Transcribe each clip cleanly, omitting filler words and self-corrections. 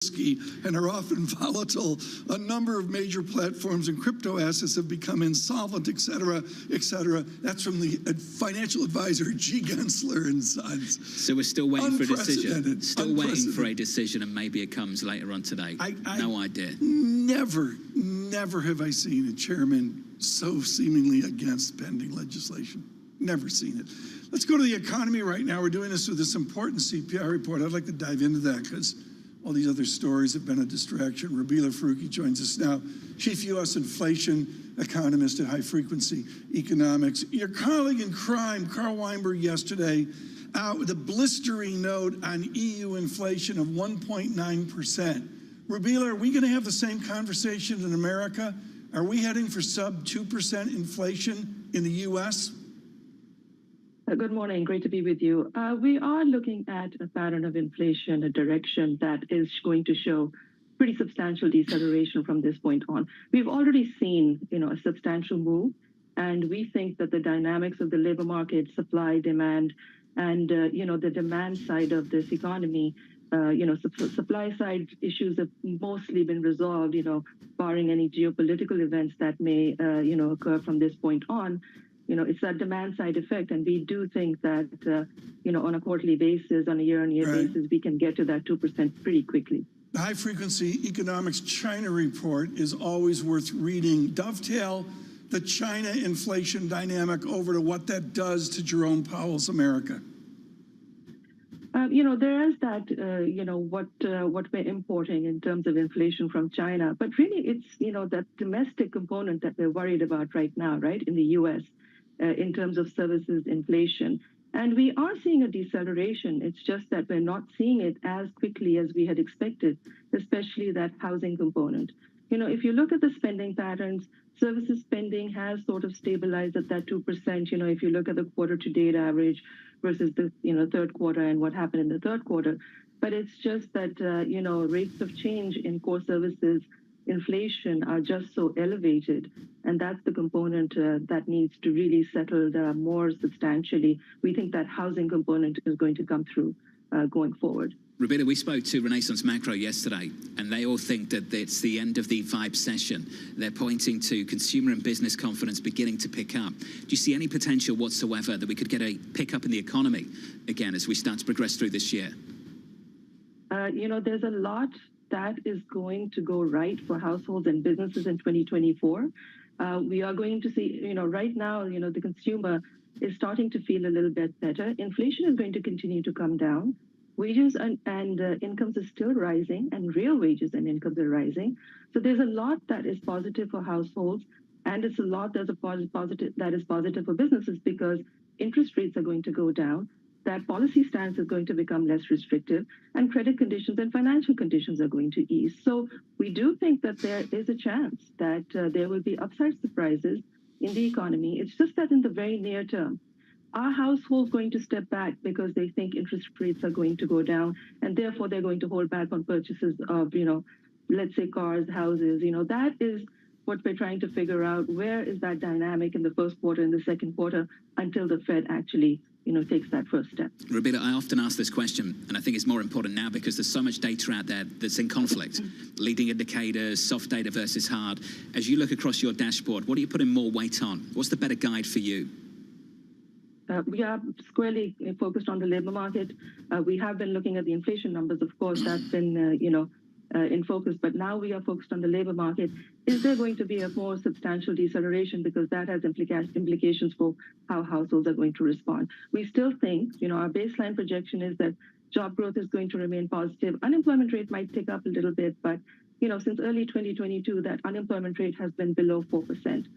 and are often volatile. A number of major platforms and crypto assets have become insolvent, et cetera, et cetera. That's from the financial advisor G. Gensler and Sons. So we're still waiting for a decision. Still waiting for a decision, and maybe it comes later on today. No idea. Never have I seen a chairman so seemingly against pending legislation. Never seen it. Let's go to the economy right now. We're doing this with this important CPI report. I'd like to dive into that because all these other stories have been a distraction. Rabila Faruqi joins us now, Chief U.S. Inflation Economist at High Frequency Economics. Your colleague in crime, Carl Weinberg, yesterday out with a blistering note on EU inflation of 1.9%. Rabila, are we going to have the same conversation in America? Are we heading for sub 2% inflation in the U.S.? Good morning. Great to be with you. We are looking at a pattern of inflation, a direction that is going to show pretty substantial deceleration from this point on. We've already seen, a substantial move, and we think that the dynamics of the labor market, supply, demand, and the demand side of this economy, supply side issues have mostly been resolved, barring any geopolitical events that may, occur from this point on. It's that demand side effect, and we do think that, on a quarterly basis, on a year-on-year basis, we can get to that 2% pretty quickly. The High Frequency Economics China report is always worth reading. Dovetail the China inflation dynamic over to what that does to Jerome Powell's America. There is that, what we're importing in terms of inflation from China, but really it's, that domestic component that we're worried about right now, right, in the U.S. In terms of services inflation. And we are seeing a deceleration. It's just that we're not seeing it as quickly as we had expected, especially that housing component. If you look at the spending patterns, services spending has sort of stabilized at that 2%. If you look at the quarter-to-date average versus the, third quarter and what happened in the third quarter. But it's just that, rates of change in core services inflation are just so elevated, and that's the component that needs to really settle more substantially. We think that housing component is going to come through going forward. Rabila, we spoke to Renaissance Macro yesterday, and they all think that it's the end of the vibe session. They're pointing to consumer and business confidence beginning to pick up. Do you see any potential whatsoever that we could get a pickup in the economy again as we start to progress through this year? There's a lot that is going to go right for households and businesses in 2024. We are going to see, right now, the consumer is starting to feel a little bit better. Inflation is going to continue to come down. Wages and incomes are still rising, and real wages and incomes are rising. So there's a lot that is positive for households, and it's a lot that is positive for businesses because interest rates are going to go down. That policy stance is going to become less restrictive, and credit conditions and financial conditions are going to ease. So we do think that there is a chance that there will be upside surprises in the economy. It's just that in the very near term, are households going to step back because they think interest rates are going to go down, and therefore they're going to hold back on purchases of, let's say cars, houses? That is what we're trying to figure out. Where is that dynamic in the first quarter and the second quarter until the Fed actually takes that first step? Rabila, I often ask this question, and I think it's more important now because there's so much data out there that's in conflict. Leading indicators, soft data versus hard. As you look across your dashboard, what are you putting more weight on? What's the better guide for you? We are squarely focused on the labor market. We have been looking at the inflation numbers. Of course, that's been, in focus, but now we are focused on the labor market. Is there going to be a more substantial deceleration, because that has implications for how households are going to respond? We still think, our baseline projection is that job growth is going to remain positive. Unemployment rate might tick up a little bit, but since early 2022, that unemployment rate has been below 4%.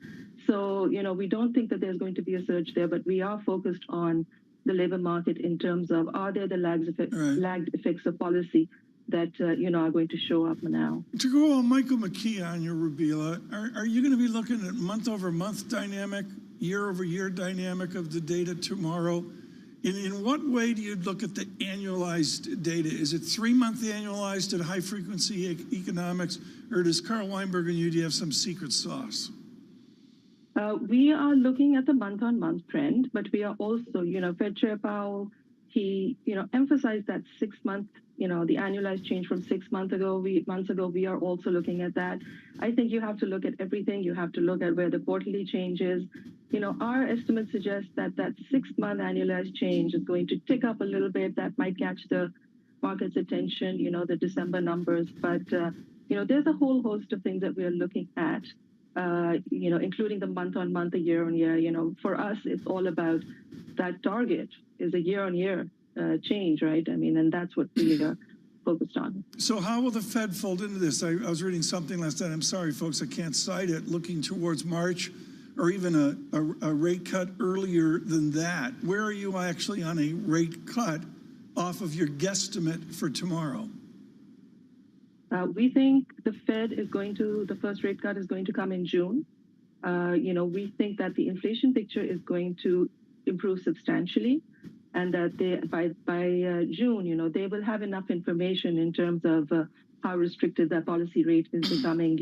So, we don't think that there's going to be a surge there, but we are focused on the labor market in terms of, are there the lagged effects of policy that, are going to show up now? To go on Michael McKee on your Rabila, are you going to be looking at month-over-month dynamic, year-over-year dynamic of the data tomorrow? In what way do you look at the annualized data? Is it 3-month annualized at High Frequency Economics, or does Carl Weinberg and you, do you have some secret sauce? We are looking at the month-on-month trend, but we are also, Fed Chair Powell, he, emphasized that 6 month, the annualized change from 6 months ago. We are also looking at that. I think you have to look at everything. You have to look at where the quarterly change is. Our estimates suggest that 6 month annualized change is going to tick up a little bit. That might catch the market's attention, the December numbers. But, there's a whole host of things that we are looking at, including the month on month, the year on year. For us, it's all about that target is a year on year change, right? I mean, and that's what we are focused on. So how will the Fed fold into this? I was reading something last night. I'm sorry, folks, I can't cite it. Looking towards March or even a rate cut earlier than that. Where are you actually on a rate cut off of your guesstimate for tomorrow? We think the Fed is the first rate cut is going to come in June. We think that the inflation picture is going to improve substantially, and that by June, they will have enough information in terms of how restrictive that policy rate is becoming,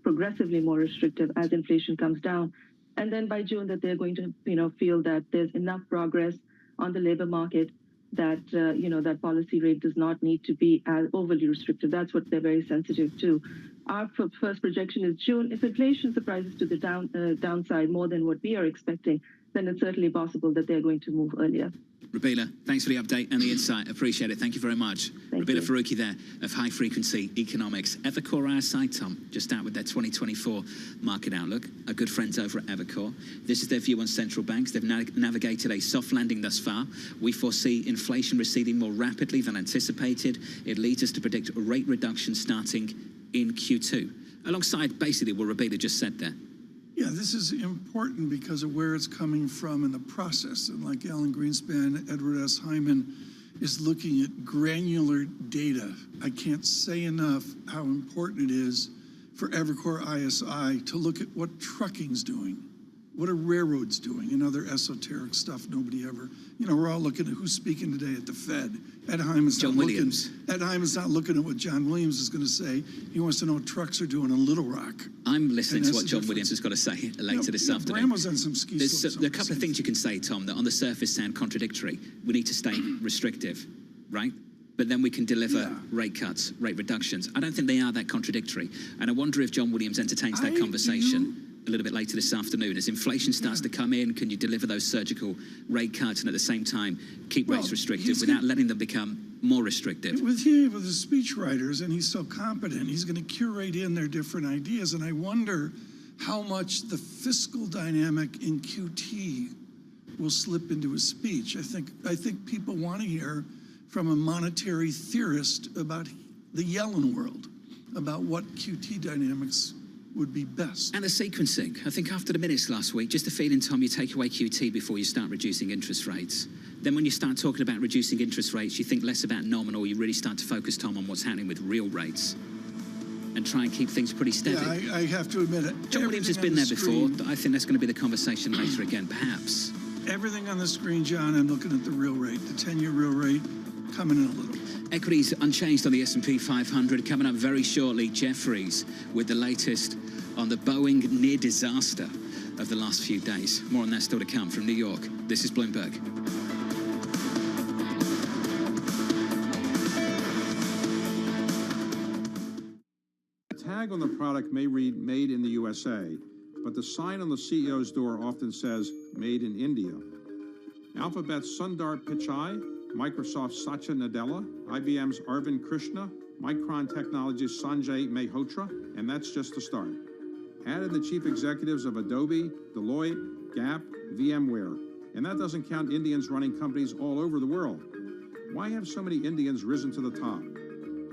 progressively more restrictive as inflation comes down. And then by June, that they're going to, feel that there's enough progress on the labor market that, that policy rate does not need to be as overly restrictive. That's what they're very sensitive to. Our first projection is June. If inflation surprises to the downside more than what we are expecting, then it's certainly possible that they're going to move earlier. Rubila, thanks for the update and the insight. Appreciate it. Thank you very much. Rubila Faruqi there of High Frequency Economics. Evercore ISI, Tom, just out with their 2024 market outlook. Our good friends over at Evercore. This is their view on central banks. They've navigated a soft landing thus far. We foresee inflation receding more rapidly than anticipated. It leads us to predict a rate reduction starting in Q2, alongside basically what Rubila just said there. Yeah, this is important because of where it's coming from in the process. And like Alan Greenspan, Edward S. Hyman is looking at granular data. I can't say enough how important it is for Evercore ISI to look at what trucking's doing, what are railroads doing, and other esoteric stuff nobody ever, we're all looking at who's speaking today at the Fed. Ed Hyman's John Williams. Ed Hyman's not looking at what John Williams is going to say. He wants to know what trucks are doing in Little Rock. I'm listening to what John Williams has got to say later this afternoon. Was on some ski There's a couple of things you can say, Tom, that on the surface sound contradictory. We need to stay restrictive, right? But then we can deliver rate cuts, rate reductions. I don't think they are that contradictory. And I wonder if John Williams entertains that conversation a little bit later this afternoon. As inflation starts to come in, can you deliver those surgical rate cuts and at the same time keep rates restrictive without letting them become more restrictive? With the speechwriters, and he's so competent, he's going to curate in their different ideas. And I wonder how much the fiscal dynamic in QT will slip into his speech. I think people want to hear from a monetary theorist about the Yellen world, about what QT dynamics would be best. And the sequencing. I think after the minutes last week, just a feeling, Tom, you take away QT before you start reducing interest rates. Then when you start talking about reducing interest rates, you think less about nominal, you really start to focus, Tom, on what's happening with real rates and try and keep things pretty steady. Yeah, I have to admit it. John Williams has been there before. I think that's going to be the conversation later again, perhaps. Everything on the screen, John, I'm looking at the real rate, the 10-year real rate coming in a little. Equities unchanged on the S&P 500. Coming up very shortly, Jefferies with the latest on the Boeing near disaster of the last few days. More on that still to come from New York. This is Bloomberg. The tag on the product may read Made in the USA, but the sign on the CEO's door often says Made in India. Alphabet's Sundar Pichai, Microsoft's Satya Nadella, IBM's Arvind Krishna, Micron Technology's Sanjay Mehrotra, and that's just the start. Add in the chief executives of Adobe, Deloitte, Gap, VMware, and that doesn't count Indians running companies all over the world. Why have so many Indians risen to the top?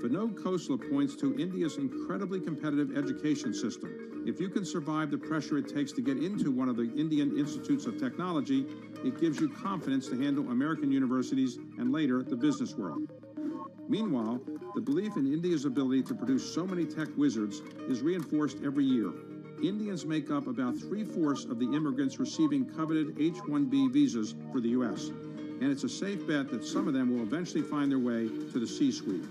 Vinod Khosla points to India's incredibly competitive education system. If you can survive the pressure it takes to get into one of the Indian institutes of technology, it gives you confidence to handle American universities and later the business world. Meanwhile, the belief in India's ability to produce so many tech wizards is reinforced every year. Indians make up about 3/4 of the immigrants receiving coveted H-1B visas for the U.S., and it's a safe bet that some of them will eventually find their way to the C-suite.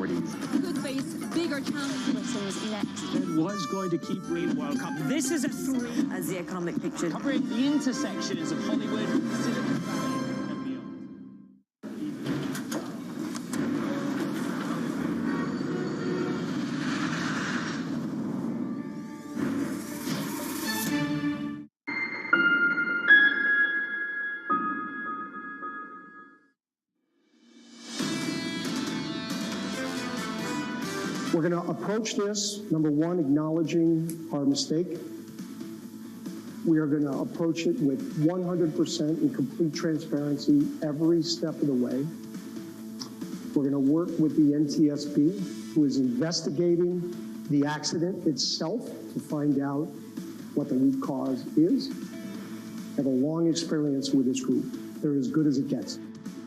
priority. Could face bigger challenges next. It was going to keep reading World Cup. This is a story as the economic picture, covering the intersections of Hollywood, Silicon Valley, and beyond. We're going to approach this, number one, acknowledging our mistake. We are going to approach it with 100% and complete transparency every step of the way. We're going to work with the NTSB, who is investigating the accident itself to find out what the root cause is. I have a long experience with this group. They're as good as it gets.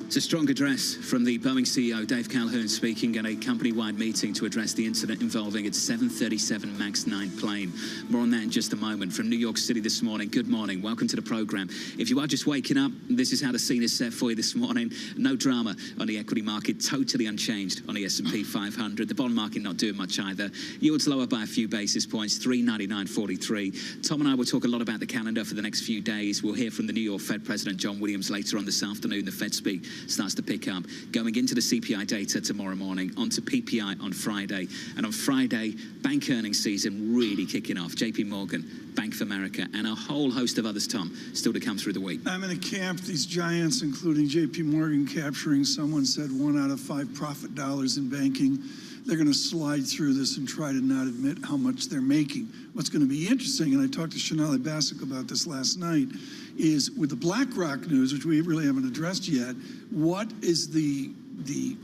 It's a strong address from the Boeing CEO, Dave Calhoun, speaking at a company-wide meeting to address the incident involving its 737 MAX 9 plane. More on that in just a moment. From New York City this morning, good morning. Welcome to the program. If you are just waking up, this is how the scene is set for you this morning. No drama on the equity market, totally unchanged on the S&P 500. The bond market not doing much either. Yields lower by a few basis points, 399.43. Tom and I will talk a lot about the calendar for the next few days. We'll hear from the New York Fed President John Williams later on this afternoon. The Fed speak starts to pick up. Going into the CPI data tomorrow morning, onto PPI on Friday. And on Friday, bank earnings season really kicking off. JP Morgan, Bank of America, and a whole host of others, Tom, still to come through the week. I'm in a camp, these giants, including JP Morgan, capturing, someone said, 1 out of 5 profit dollars in banking. They're going to slide through this and try to not admit how much they're making. What's going to be interesting, and I talked to Shonali Basak about this last night, is with the BlackRock news, which we really haven't addressed yet, what is the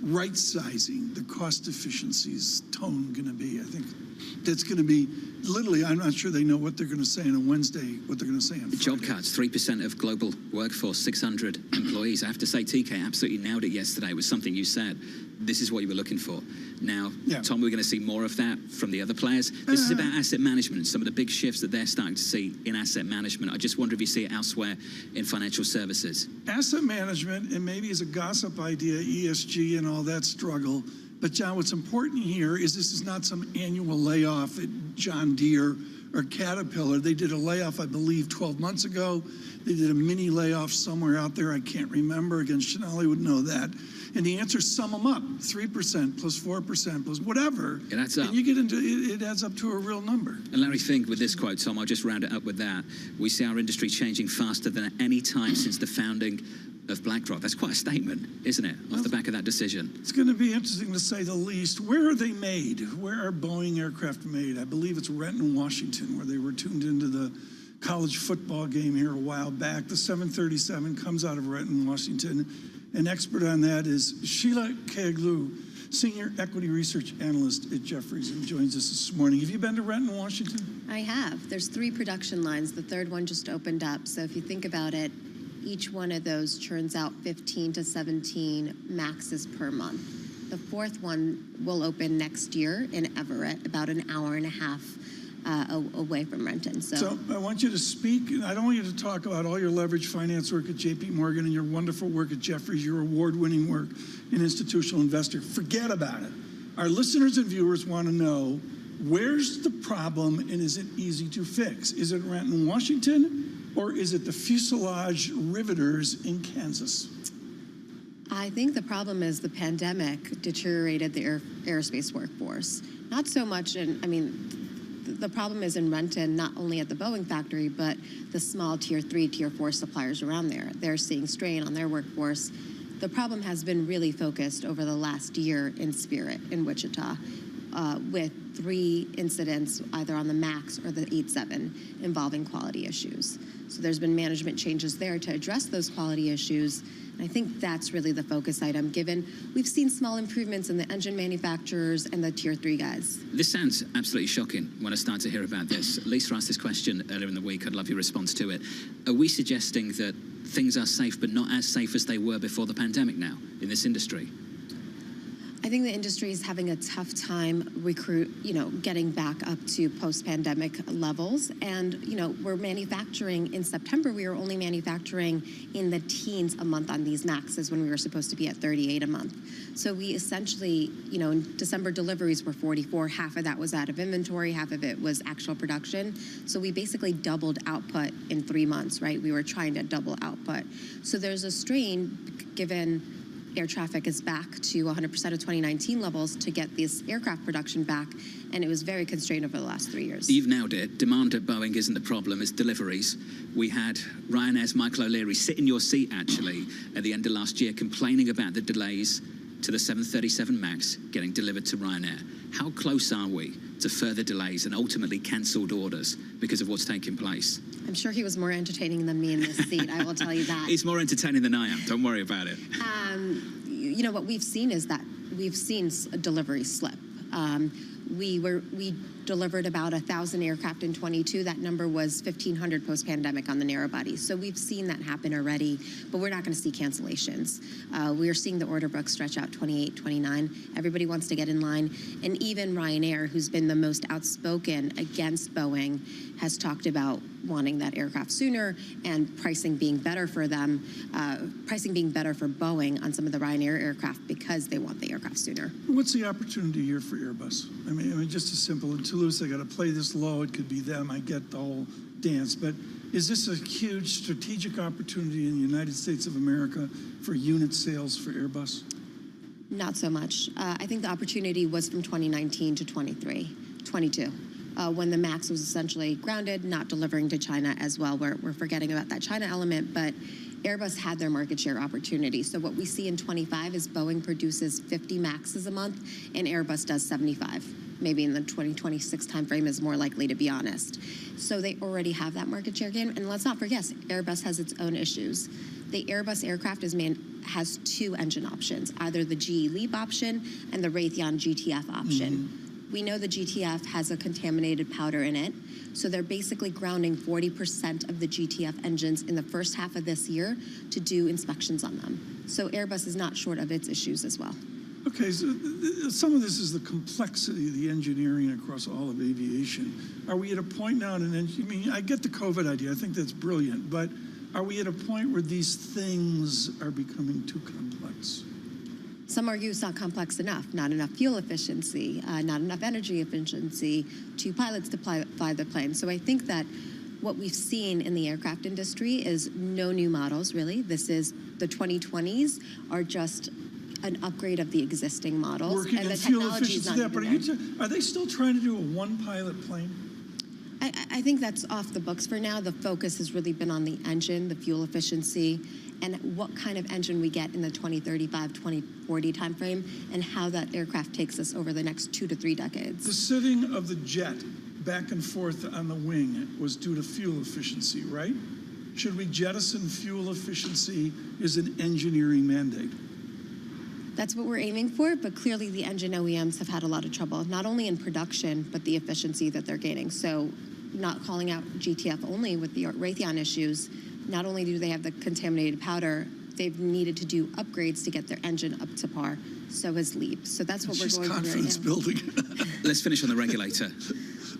right sizing, the cost efficiencies tone going to be? I think that's going to be, literally, I'm not sure they know what they're going to say on a Wednesday, what they're going to say on Friday. Job cuts, 3% of global workforce, 600 employees. I have to say, TK absolutely nailed it yesterday. It was something you said. This is what you were looking for. Now, yeah. Tom, we're going to see more of that from the other players. This is about asset management, some of the big shifts that they're starting to see in asset management. I just wonder if you see it elsewhere in financial services. Asset management, and maybe as a gossip idea, ESG and all that struggle. But John, what's important here is this is not some annual layoff at John Deere or Caterpillar. They did a layoff, I believe, 12 months ago. They did a mini layoff somewhere out there. I can't remember. Again, Shonali would know that. And the answer, sum them up, 3% plus 4% plus whatever. It adds up. And you get into it adds up to a real number. And Larry Fink with this quote, Tom, I'll just round it up with that. We see our industry changing faster than at any time since the founding of BlackRock. That's quite a statement, isn't it, off the back of that decision? It's going to be interesting to say the least. Where are they made? Where are Boeing aircraft made? I believe it's Renton, Washington, where they were tuned into the college football game here a while back. The 737 comes out of Renton, Washington. An expert on that is Sheila Kaglu, Senior Equity Research Analyst at Jefferies, and joins us this morning. Have you been to Renton, Washington? I have. There's 3 production lines. The 3rd one just opened up. So if you think about it, each one of those churns out 15 to 17 maxes per month. The 4th one will open next year in Everett, about an hour and a half away from Renton. So I want you to speak. I don't want you to talk about all your leverage finance work at JP Morgan and your wonderful work at Jefferies, your award-winning work in institutional investor. Forget about it. Our listeners and viewers want to know, where's the problem and is it easy to fix? Is it Renton, Washington, or is it the fuselage riveters in Kansas? I think the problem is the pandemic deteriorated the aerospace workforce. Not so much the problem is in Renton, not only at the Boeing factory, but the small tier 3, tier 4 suppliers around there. They're seeing strain on their workforce. The problem has been really focused over the last year in Spirit in Wichita, with 3 incidents either on the MAX or the 87 involving quality issues. So there's been management changes there to address those quality issues. And I think that's really the focus item, given we've seen small improvements in the engine manufacturers and the tier 3 guys. This sounds absolutely shocking when I start to hear about this. Lisa asked this question earlier in the week. I'd love your response to it. Are we suggesting that things are safe but not as safe as they were before the pandemic now in this industry? I think the industry is having a tough time getting back up to post-pandemic levels. And, we're manufacturing in September, we were only manufacturing in the teens a month on these MAXs when we were supposed to be at 38 a month. So we essentially, in December deliveries were 44, half of that was out of inventory, half of it was actual production. So we basically doubled output in 3 months, right? We were trying to double output. So there's a strain given air traffic is back to 100% of 2019 levels to get this aircraft production back, and it was very constrained over the last 3 years. You've nailed it. Demand at Boeing isn't the problem, it's deliveries. We had Ryanair's Michael O'Leary sit in your seat, actually, at the end of last year, complaining about the delays to the 737 MAX getting delivered to Ryanair. How close are we to further delays and ultimately cancelled orders because of what's taking place? I'm sure he was more entertaining than me in this seat, I will tell you that. He's more entertaining than I am, don't worry about it. What we've seen is that we've seen a delivery slip. We delivered about 1,000 aircraft in 22. That number was 1,500 post-pandemic on the narrow bodies. So we've seen that happen already, but we're not going to see cancellations. We are seeing the order book stretch out 28, 29. Everybody wants to get in line. And even Ryanair, who's been the most outspoken against Boeing, has talked about wanting that aircraft sooner and pricing being better for them, pricing being better for Boeing on some of the Ryanair aircraft because they want the aircraft sooner. What's the opportunity here for Airbus? I mean, just as simple. In Toulouse, they got to play this low. It could be them. I get the whole dance. But is this a huge strategic opportunity in the United States of America for unit sales for Airbus? Not so much. I think the opportunity was from 2019 to 22. When the MAX was essentially grounded, not delivering to China as well. We're forgetting about that China element, but Airbus had their market share opportunity. So what we see in 25 is Boeing produces 50 MAXs a month and Airbus does 75. Maybe in the 2026 timeframe is more likely, to be honest. So they already have that market share gain. And let's not forget, Airbus has its own issues. The Airbus aircraft has 2 engine options, either the GE LEAP option and the Raytheon GTF option. We know the GTF has a contaminated powder in it, so they're basically grounding 40% of the GTF engines in the first half of this year to do inspections on them. So Airbus is not short of its issues as well. Okay, so some of this is the complexity of the engineering across all of aviation. Are we at a point now, I get the COVID idea, I think that's brilliant, but are we at a point where these things are becoming too complex? Some argue it's not complex enough, not enough fuel efficiency, not enough energy efficiency, 2 pilots to fly the plane. So I think that what we've seen in the aircraft industry is no new models, really. This is the 2020s are just an upgrade of the existing models. Working and in the fuel technology is efficiency, not but are they still trying to do a 1-pilot plane? I think that's off the books for now. The focus has really been on the engine, the fuel efficiency, and what kind of engine we get in the 2035, 2040 timeframe, and how that aircraft takes us over the next 2 to 3 decades. The sitting of the jet back and forth on the wing was due to fuel efficiency, right? Should we jettison fuel efficiency as an engineering mandate? That's what we're aiming for, but clearly the engine OEMs have had a lot of trouble, not only in production, but the efficiency that they're gaining. So not calling out GTF only with the Raytheon issues, not only do they have the contaminated powder, they've needed to do upgrades to get their engine up to par. So has LEAP. So that's what we're going through right now. Building. Let's finish on the regulator.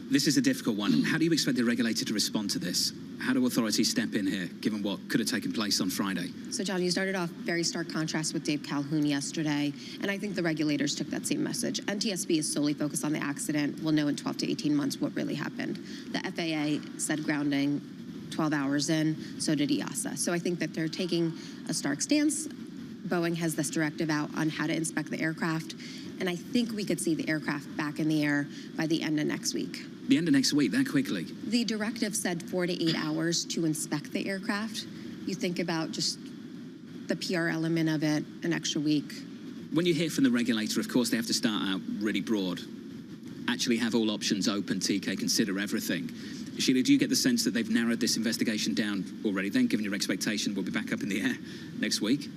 This is a difficult one. How do you expect the regulator to respond to this? How do authorities step in here, given what could have taken place on Friday? So, John, you started off very stark contrast with Dave Calhoun yesterday, and I think the regulators took that same message. NTSB is solely focused on the accident. We'll know in 12 to 18 months what really happened. The FAA said grounding 12 hours in, so did EASA. So I think that they're taking a stark stance. Boeing has this directive out on how to inspect the aircraft, and I think we could see the aircraft back in the air by the end of next week. The end of next week, that quickly? The directive said 4 to 8 hours to inspect the aircraft. You think about just the PR element of it, an extra week. When you hear from the regulator, of course, they have to start out really broad. Actually have all options open, TK, consider everything. Sheila, do you get the sense that they've narrowed this investigation down already then, given your expectation we'll be back up in the air next week?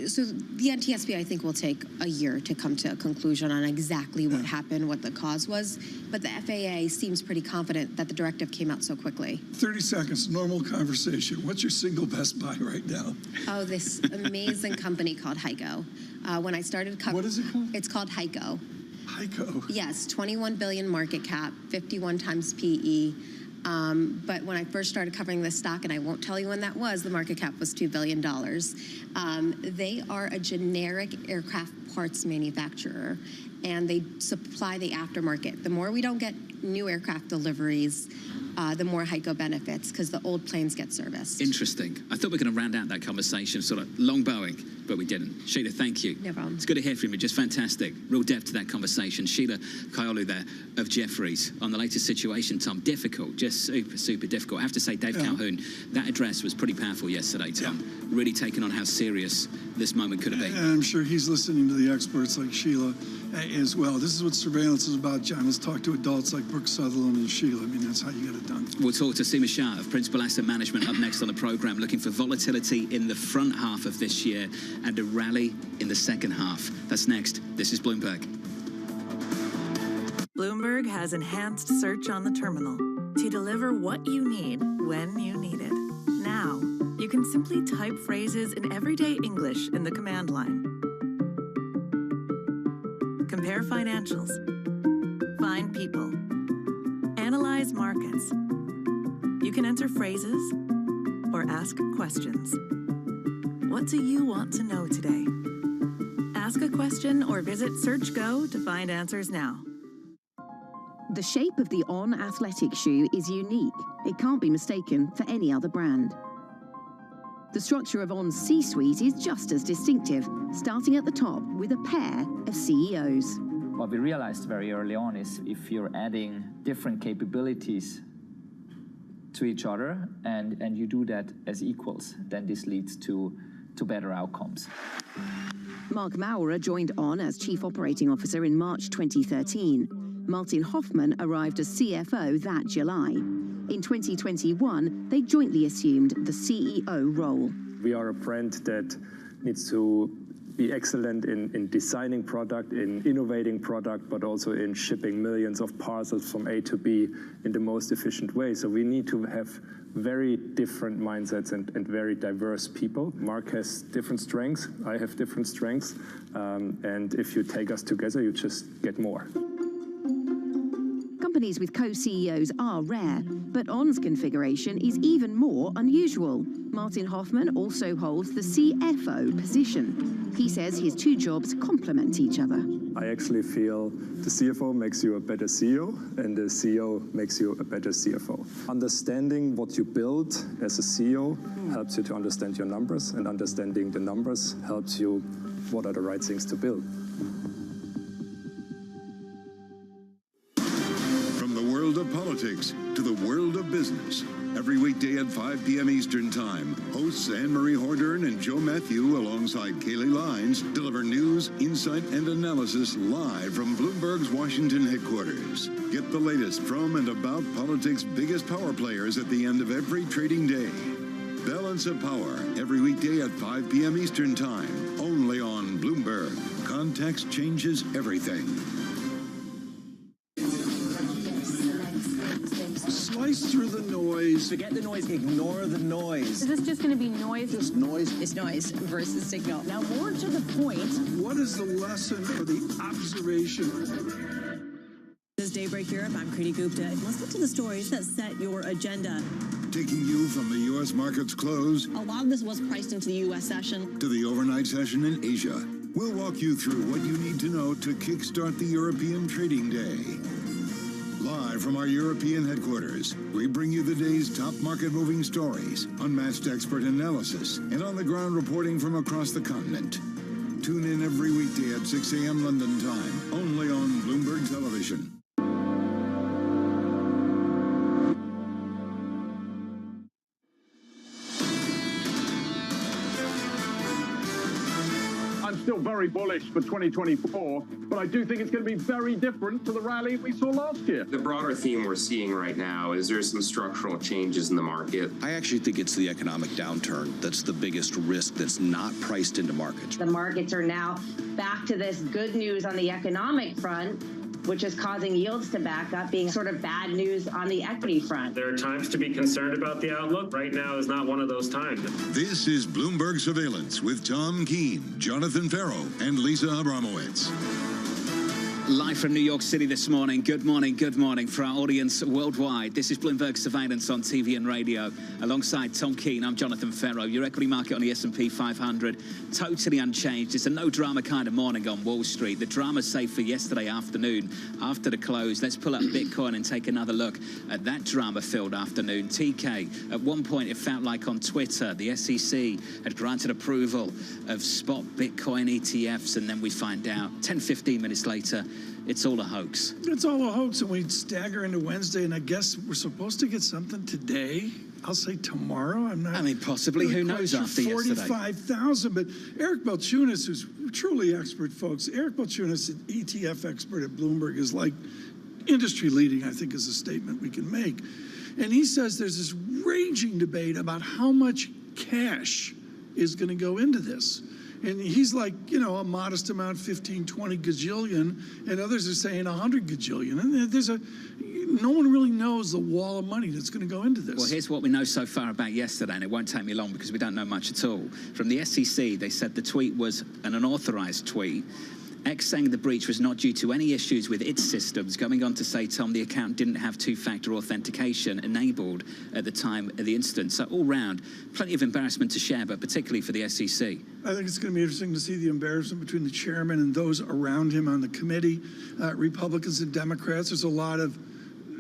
So the NTSB, I think, will take a year to come to a conclusion on exactly what happened, what the cause was. But the FAA seems pretty confident that the directive came out so quickly. 30 seconds, normal conversation. What's your single best buy right now? Oh, this amazing company called Heiko. When I started What is it called? It's called Heiko. Heiko. Yes, 21 billion market cap, 51 times PE. But when I first started covering this stock, and I won't tell you when that was, the market cap was $2 billion. They are a generic aircraft parts manufacturer, and they supply the aftermarket. The more we don't get new aircraft deliveries, the more Heiko benefits, because the old planes get serviced. Interesting. I thought we were going to round out that conversation sort of long bowing, but we didn't. Sheila, thank you. No problem. It's good to hear from you. Just fantastic. Real depth to that conversation. Sheila Kaiolu there of Jefferies on the latest situation, Tom. Difficult, just super, super difficult. I have to say, Dave Calhoun, that address was pretty powerful yesterday, Tom. Really taking on how serious this moment could have been. And I'm sure he's listening to the experts like Sheila as well. This is what surveillance is about, John. Let's talk to adults like Brooke Sutherland and Sheila. I mean, that's how you get it done. We'll talk to Seema Shah of Principal Asset Management up next on the program, looking for volatility in the front half of this year and a rally in the second half. That's next. This is Bloomberg. Bloomberg has enhanced search on the terminal to deliver what you need when you need it. Now, you can simply type phrases in everyday English in the command line. Compare financials. Find people. Analyze markets. You can enter phrases or ask questions. What do you want to know today? Ask a question or visit SearchGo to find answers now. The shape of the On athletic shoe is unique. It can't be mistaken for any other brand. The structure of On's C-suite is just as distinctive, starting at the top with a pair of CEOs. What we realized very early on is if you're adding different capabilities to each other and you do that as equals, then this leads to better outcomes. Mark Maurer joined On as Chief Operating Officer in March 2013. Martin Hoffman arrived as CFO that July. In 2021, they jointly assumed the CEO role. We are a brand that needs to be excellent in designing product, in innovating product, but also in shipping millions of parcels from A to B in the most efficient way. So we need to have very different mindsets and very diverse people. Mark has different strengths, I have different strengths, and if you take us together, you just get more. Companies with co-CEOs are rare, but On's configuration is even more unusual. Martin Hoffman also holds the CFO position. He says his two jobs complement each other. I actually feel the CFO makes you a better CEO, and the CEO makes you a better CFO. Understanding what you build as a CEO helps you to understand your numbers, and understanding the numbers helps you what are the right things to build. From the world of politics to the world of business, every weekday at 5 p.m. Eastern Time, hosts Anne-Marie Hordern and Joe Matthew alongside Kaylee Lines deliver news, insight, and analysis live from Bloomberg's Washington headquarters. Get the latest from and about politics' biggest power players at the end of every trading day. Balance of Power, every weekday at 5 p.m. Eastern Time, only on Bloomberg. Context changes everything. Slice through the noise. Forget the noise, ignore the noise. Is this just going to be noise? Just noise. It's noise versus signal. Now, more to the point. What is the lesson or the observation? This is Daybreak Europe. I'm Kriti Gupta. Let's get to the stories that set your agenda. Taking you from the U.S. market's close. A lot of this was priced into the U.S. session. To the overnight session in Asia. We'll walk you through what you need to know to kickstart the European trading day. Live from our European headquarters, we bring you the day's top market-moving stories, unmatched expert analysis, and on-the-ground reporting from across the continent. Tune in every weekday at 6 a.m. London time, only on Bloomberg Television. I'm still very bullish for 2024, but I do think it's going to be very different to the rally we saw last year. The broader theme we're seeing right now is there's some structural changes in the market. I actually think it's the economic downturn that's the biggest risk that's not priced into markets. The markets are now back to this good news on the economic front, which is causing yields to back up, being sort of bad news on the equity front. There are times to be concerned about the outlook. Right now is not one of those times. This is Bloomberg Surveillance with Tom Keene, Jonathan Farrow, and Lisa Abramowitz. Live from New York City this morning. Good morning for our audience worldwide. This is Bloomberg Surveillance on TV and radio. Alongside Tom Keene, I'm Jonathan Farrow. Your equity market on the S&P 500, totally unchanged. It's a no-drama kind of morning on Wall Street. The drama saved for yesterday afternoon after the close. Let's pull up Bitcoin and take another look at that drama-filled afternoon. TK, at one point it felt like on Twitter the SEC had granted approval of spot Bitcoin ETFs, and then we find out 10-15 minutes later it's all a hoax. It's all a hoax, and we stagger into Wednesday, and I guess we're supposed to get something today. I'll say tomorrow. I'm not. I mean, possibly. Really who knows after yesterday? 45,000. But Eric Balchunas, who's truly expert, folks. Eric Balchunas, an ETF expert at Bloomberg, is like industry leading, I think, is a statement we can make. And he says there's this raging debate about how much cash is going to go into this. And he's like, a modest amount, 15, 20 gajillion, and others are saying 100 gajillion. And no one really knows the wall of money that's going to go into this. Well, here's what we know so far about yesterday, and it won't take me long because we don't know much at all. From the SEC, they said the tweet was an unauthorized tweet. X saying the breach was not due to any issues with its systems, going on to say, Tom, the account didn't have two-factor authentication enabled at the time of the incident. So all round, plenty of embarrassment to share, but particularly for the SEC. I think it's going to be interesting to see the embarrassment between the chairman and those around him on the committee, Republicans and Democrats. There's a lot of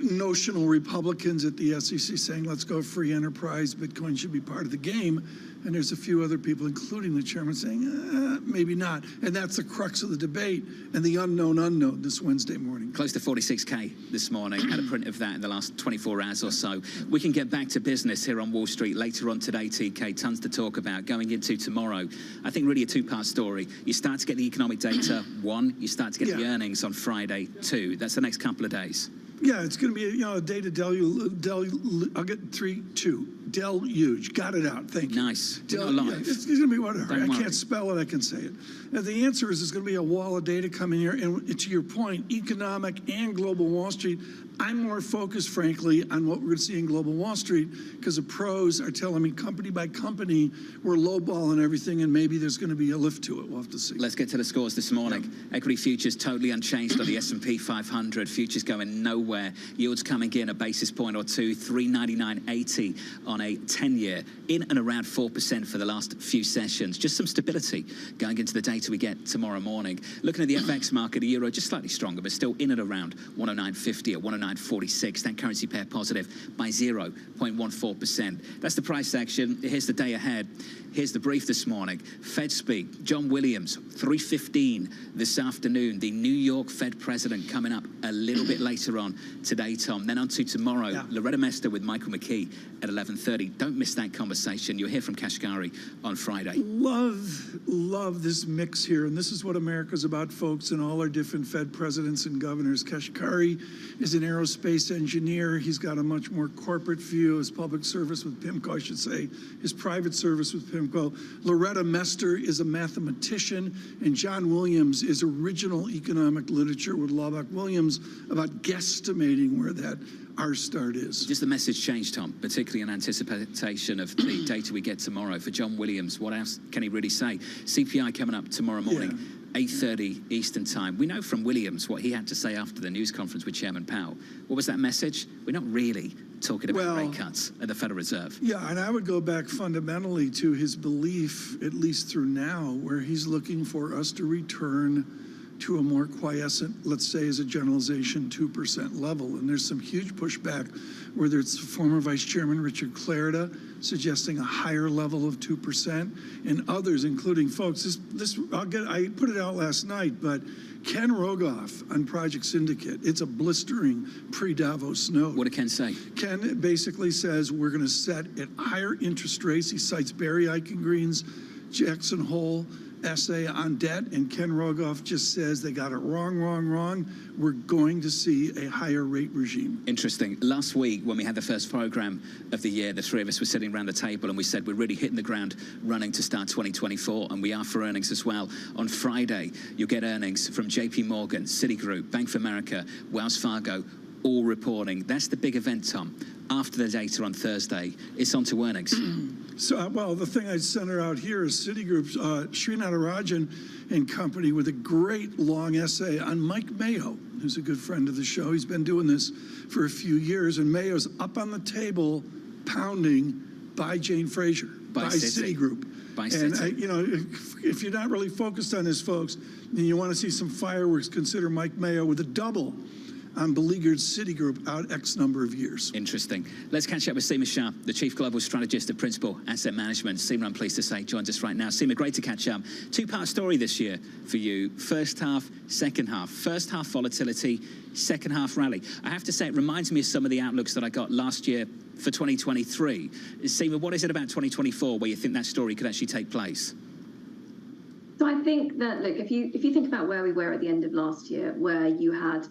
notional Republicans at the SEC saying, let's go free enterprise, Bitcoin should be part of the game. And there's a few other people, including the chairman, saying, maybe not. And that's the crux of the debate and the unknown this Wednesday morning. Close to 46K this morning. Had a print of that in the last 24 hours or so. We can get back to business here on Wall Street later on today, TK. Tons to talk about going into tomorrow. I think really a two-part story. You start to get the economic data, one. You start to get the earnings on Friday, two. That's the next couple of days. Yeah, it's going to be a day to I'll get 3, 2. Deluge. Got it out. Thank you. Nice. Yeah, it's going to be whatever. I can't spell it. I can say it. And the answer is it's going to be a wall of data coming here. And to your point, economic and global Wall Street, I'm more focused, frankly, on what we're going to see in global Wall Street because the pros are telling me company by company we're lowballing everything and maybe there's going to be a lift to it. We'll have to see. Let's get to the scores this morning. Yep. Equity futures totally unchanged on the S&P 500. Futures going nowhere. Yields coming in a basis point or two, 399.80 on a 10-year, in and around 4% for the last few sessions. Just some stability going into the data we get tomorrow morning. Looking at the FX market, the euro just slightly stronger, but still in and around 109.50 at 109.46. That currency pair positive by 0.14%. That's the price action. Here's the day ahead. Here's the brief this morning. Fed speak. John Williams, 3:15 this afternoon. The New York Fed president coming up a little bit later on today, Tom. Then on to tomorrow, Loretta Mester with Michael McKee at 11:30. Don't miss that conversation. You'll hear from Kashkari on Friday. Love this mix here. And this is what America's about, folks, and all our different Fed presidents and governors. Kashkari is an aerospace engineer. He's got a much more corporate view. His public service with PIMCO, I should say. His private service with PIMCO. Loretta Mester is a mathematician. And John Williams is original economic literature with Lubbock Williams about guesstimating where that R-start is. Just the message changed, Tom, particularly in anticipation of the data we get tomorrow. For John Williams, what else can he really say? CPI coming up tomorrow morning. 8:30 Eastern time. We know from Williams what he had to say after the news conference with Chairman Powell. What was that message? We're not really talking about rate cuts at the Federal Reserve. Yeah, and I would go back fundamentally to his belief, at least through now, where he's looking for us to return to a more quiescent, let's say as a generalization, 2% level. And there's some huge pushback, whether it's former Vice Chairman Richard Clarida suggesting a higher level of 2%, and others, including folks, I put it out last night, but Ken Rogoff on Project Syndicate, it's a blistering pre-Davos note. What did Ken say? Ken basically says we're going to set at higher interest rates. He cites Barry Eichengreen's Jackson Hole essay on debt, and Ken Rogoff just says they got it wrong. We're going to see a higher rate regime. Interesting. Last week, when we had the first program of the year, the three of us were sitting around the table and we said we're really hitting the ground running to start 2024, and we are for earnings as well. On Friday, you'll get earnings from JP Morgan, Citigroup, Bank of America, Wells Fargo, all reporting. That's the big event, Tom. After the data on Thursday, it's on to earnings. So, well, the thing I'd center out here is Citigroup's Srinatarajan and company with a great long essay on Mike Mayo, who's a good friend of the show. He's been doing this for a few years, and Mayo's up on the table pounding by Jane Fraser, by Citigroup. And, you know, if you're not really focused on this, folks, and you want to see some fireworks, consider Mike Mayo with a double on beleaguered Citigroup out X number of years. Interesting. Let's catch up with Seema Shah, the Chief Global Strategist at Principal Asset Management. Seema, I'm pleased to say, joins us right now. Seema, great to catch up. Two-part story this year for you. First half, second half. First half volatility, second half rally. I have to say, it reminds me of some of the outlooks that I got last year for 2023. Seema, what is it about 2024 where you think that story could actually take place? So I think that, look, if you think about where we were at the end of last year, where you had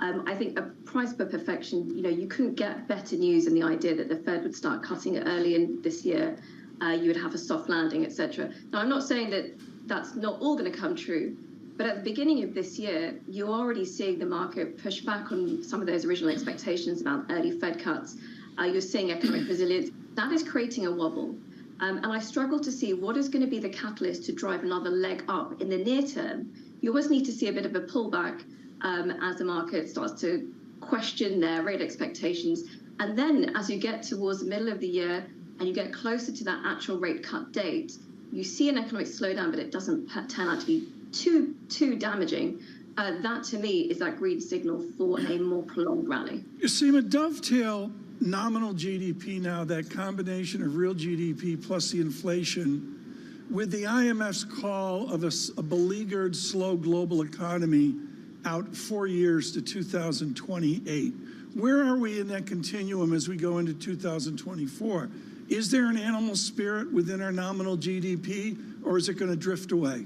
I think a price per perfection, you know, you couldn't get better news than the idea that the Fed would start cutting it early in this year. You would have a soft landing, etc. Now, I'm not saying that that's not all going to come true, but at the beginning of this year, you're already seeing the market push back on some of those original expectations about early Fed cuts. You're seeing economic resilience. That is creating a wobble. And I struggle to see what is going to be the catalyst to drive another leg up in the near term. You always need to see a bit of a pullback as the market starts to question their rate expectations. And then as you get towards the middle of the year and you get closer to that actual rate cut date, you see an economic slowdown, but it doesn't turn out to be too damaging. That, to me, is that green signal for a more prolonged rally. You see, a dovetail nominal GDP now, that combination of real GDP plus the inflation, with the IMF's call of a beleaguered, slow global economy out 4 years to 2028. Where are we in that continuum as we go into 2024? Is there an animal spirit within our nominal GDP, or is it going to drift away?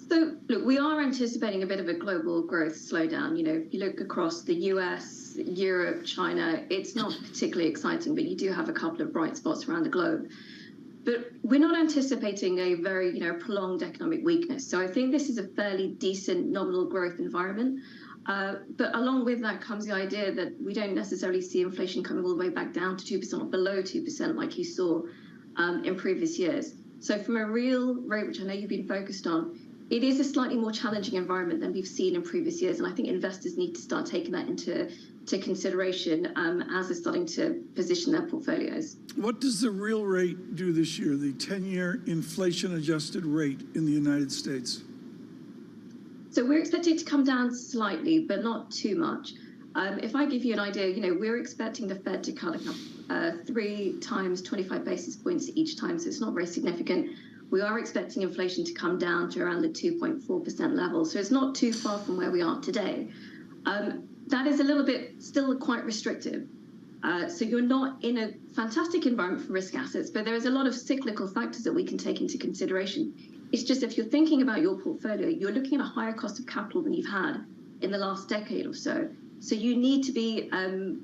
So, look, we are anticipating a bit of a global growth slowdown. You know, if you look across the US, Europe, China, it's not particularly exciting, but you do have a couple of bright spots around the globe. But we're not anticipating a very, you know, prolonged economic weakness. So I think this is a fairly decent nominal growth environment. But along with that comes the idea that we don't necessarily see inflation coming all the way back down to 2% or below 2% like you saw in previous years. So from a real rate, which I know you've been focused on, it is a slightly more challenging environment than we've seen in previous years. And I think investors need to start taking that into consideration as they're starting to position their portfolios. What does the real rate do this year, the 10-year inflation-adjusted rate in the United States? So we're expecting it to come down slightly, but not too much. If I give you an idea, you know, we're expecting the Fed to cut 3 times 25 basis points each time, so it's not very significant. We are expecting inflation to come down to around the 2.4% level, so it's not too far from where we are today. That is a little bit still quite restrictive. So you're not in a fantastic environment for risk assets, but there is a lot of cyclical factors that we can take into consideration. It's just if you're thinking about your portfolio, you're looking at a higher cost of capital than you've had in the last decade or so. So you need to be kind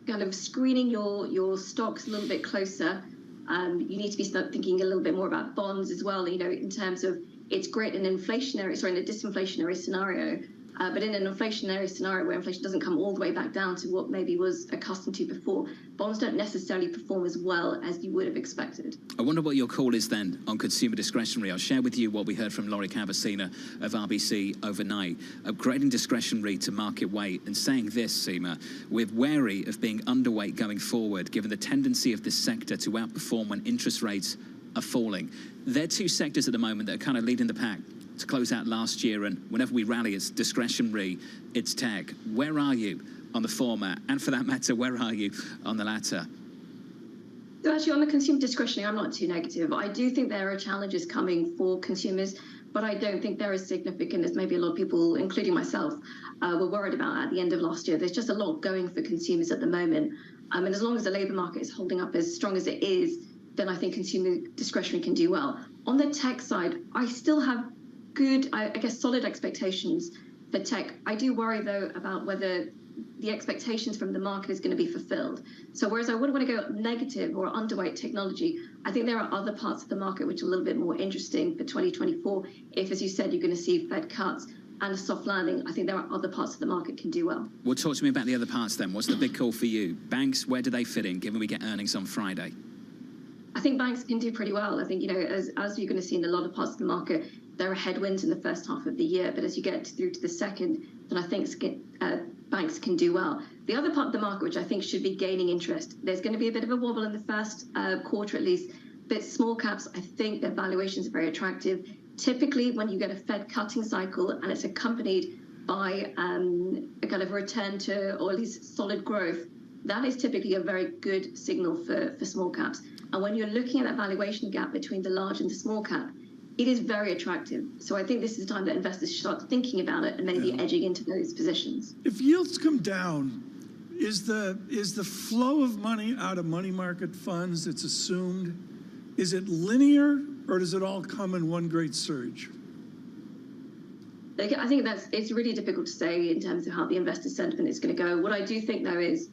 of screening your stocks a little bit closer. You need to be thinking a little bit more about bonds as well, you know, in terms of it's great in a disinflationary scenario. But in an inflationary scenario where inflation doesn't come all the way back down to what maybe was accustomed to before, bonds don't necessarily perform as well as you would have expected. I wonder what your call is then on consumer discretionary. I'll share with you what we heard from Laurie Cavacina of RBC overnight, upgrading discretionary to market weight and saying this, Seema, we're wary of being underweight going forward, given the tendency of this sector to outperform when interest rates are falling. They're two sectors at the moment that are kind of leading the pack to close out last year, and whenever we rally, it's discretionary, it's tech. Where are you on the former, and for that matter, where are you on the latter? So actually, on the consumer discretionary, I'm not too negative. I do think there are challenges coming for consumers, but I don't think they're as significant as maybe a lot of people, including myself, were worried about at the end of last year. There's just a lot going for consumers at the moment. And as long as the labour market is holding up as strong as it is, then I think consumer discretionary can do well. On the tech side, I still have good, I guess, solid expectations for tech. I do worry, though, about whether the expectations from the market is going to be fulfilled. So whereas I wouldn't want to go negative or underweight technology, I think there are other parts of the market which are a little bit more interesting for 2024. If, as you said, you're going to see Fed cuts and a soft landing, I think there are other parts of the market can do well. Well, talk to me about the other parts then. What's the big call for you? Banks, where do they fit in, given we get earnings on Friday? I think banks can do pretty well. I think, as you're going to see in a lot of parts of the market, there are headwinds in the first half of the year, but as you get through to the second, then I think banks can do well. The other part of the market, which I think should be gaining interest, there's going to be a bit of a wobble in the first quarter at least, but small caps, I think their valuations are very attractive. Typically, when you get a Fed cutting cycle and it's accompanied by a kind of return to, or at least solid growth, that is typically a very good signal for small caps. And when you're looking at that valuation gap between the large and the small cap, it is very attractive. So I think this is the time that investors should start thinking about it and maybe edging into those positions. If yields come down, is the flow of money out of money market funds that's assumed, is it linear or does it all come in one great surge? I think it's really difficult to say in terms of how the investor sentiment is going to go. What I do think, though, is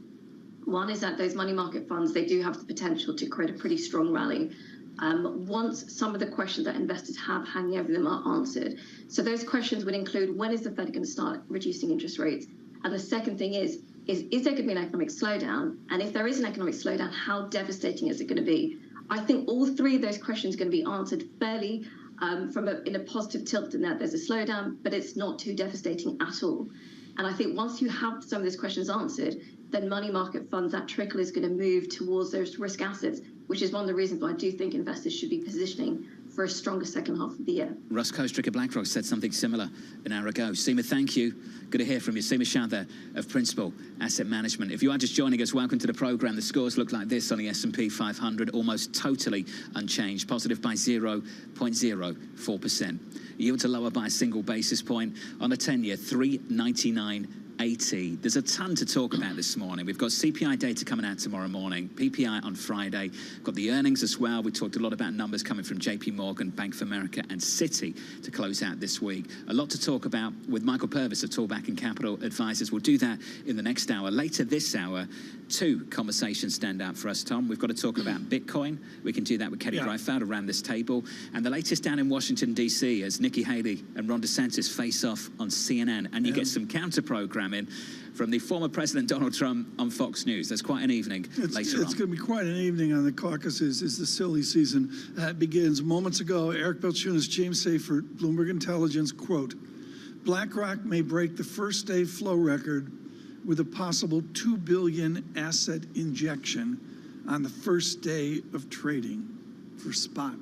one is that those money market funds, they do have the potential to create a pretty strong rally once some of the questions that investors have hanging over them are answered. So those questions would include, when is the Fed going to start reducing interest rates? And the second thing is there going to be an economic slowdown? And if there is an economic slowdown, how devastating is it going to be? I think all three of those questions are going to be answered fairly in a positive tilt in that there's a slowdown, but it's not too devastating at all. And I think once you have some of those questions answered, then money market funds, that trickle is going to move towards those risk assets, which is one of the reasons why I do think investors should be positioning for a stronger second half of the year. Russ Kostrick of BlackRock said something similar an hour ago. Seema, thank you. Good to hear from you. Seema Shah there of Principal Asset Management. If you are just joining us, welcome to the program. The scores look like this on the S&P 500, almost totally unchanged, positive by 0.04%. Yields are lower by a single basis point. On the 10-year, 399.80. There's a ton to talk about this morning. We've got CPI data coming out tomorrow morning, PPI on Friday, got the earnings as well. We talked a lot about numbers coming from JP Morgan, Bank of America and Citi to close out this week. A lot to talk about with Michael Purvis of Tallback and Capital Advisors. We'll do that in the next hour. Later this hour, two conversations stand out for us, Tom. We've got to talk about Bitcoin. We can do that with Katie Greifeld around this table. And the latest down in Washington, D.C. as Nikki Haley and Ron DeSantis face off on CNN. And you get some counter-programming from the former President Donald Trump on Fox News. That's quite an evening later on. It's going to be quite an evening on the caucuses as the silly season begins. Moments ago, Eric Balchunas, James Seyfert, Bloomberg Intelligence, quote, BlackRock may break the first day flow record with a possible $2 billion asset injection on the first day of trading for spot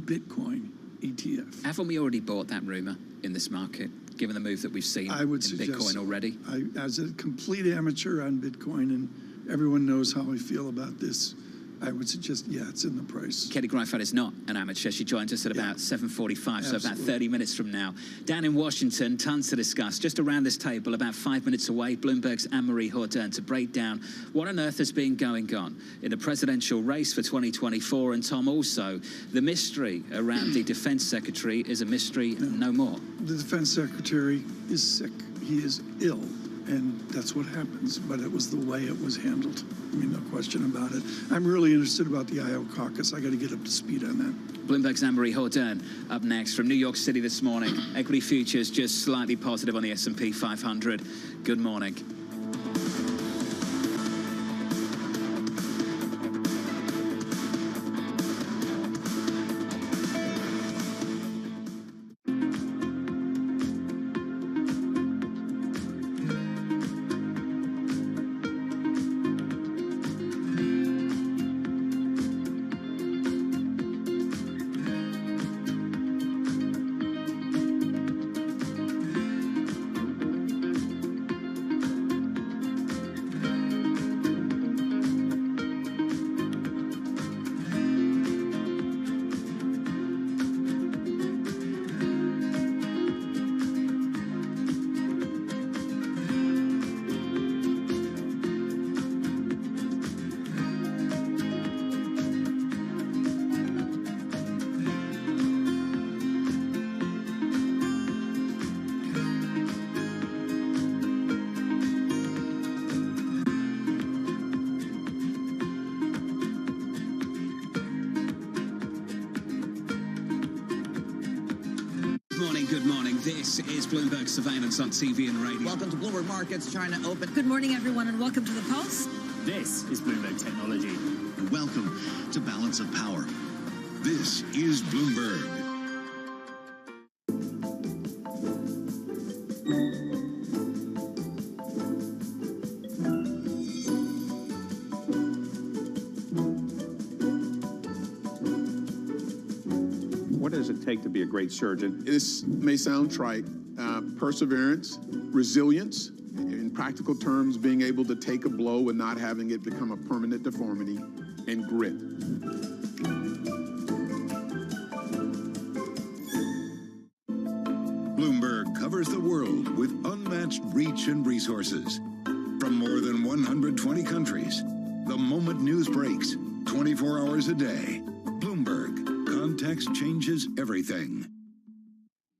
Bitcoin ETF. Haven't we already bought that rumor in this market, given the move that we've seen in Bitcoin already? As a complete amateur on Bitcoin, and everyone knows how I feel about this, I would suggest, it's in the price. Katie Greifeld is not an amateur. She joins us at about 7:45, so about 30 minutes from now. Down in Washington, tons to discuss. Just around this table, about 5 minutes away, Bloomberg's Anne-Marie Jourdain to break down what on earth has been going on in the presidential race for 2024. And Tom, also, the mystery around the defense secretary is a mystery no more. The defense secretary is sick. He is ill. And that's what happens, but it was the way it was handled. I mean, no question about it. I'm really interested about the Iowa caucus. I got to get up to speed on that. Bloomberg's Anne-Marie Jourdain up next from New York City this morning. Equity futures just slightly positive on the S&P 500. Good morning. good morning. This is Bloomberg Surveillance on TV and radio. Welcome to Bloomberg Markets, China Open. Good morning, everyone, and welcome to the Pulse. This is Bloomberg Technology. Welcome to Balance of Power. This is Bloomberg. What does it take to be a great surgeon? This may sound trite. Perseverance, resilience, in practical terms, being able to take a blow and not having it become a permanent deformity, and grit. Bloomberg covers the world with unmatched reach and resources. From more than 120 countries, the moment news breaks, 24 hours a day. Bloomberg, context changes everything.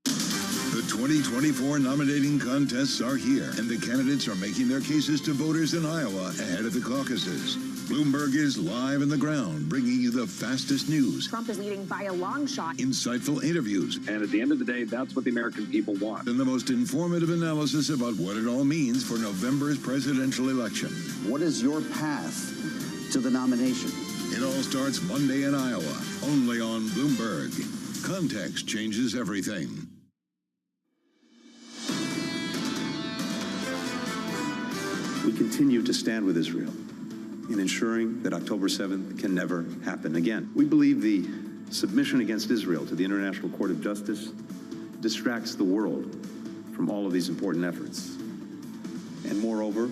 The 2024 nominating contests are here, and the candidates are making their cases to voters in Iowa ahead of the caucuses. Bloomberg is live on the ground, bringing you the fastest news. Trump is leading by a long shot. Insightful interviews. And at the end of the day, that's what the American people want. And the most informative analysis about what it all means for November's presidential election. What is your path to the nomination? It all starts Monday in Iowa, only on Bloomberg. Context changes everything. We continue to stand with Israel in ensuring that October 7th can never happen again. We believe the submission against Israel to the International Court of Justice distracts the world from all of these important efforts. And moreover,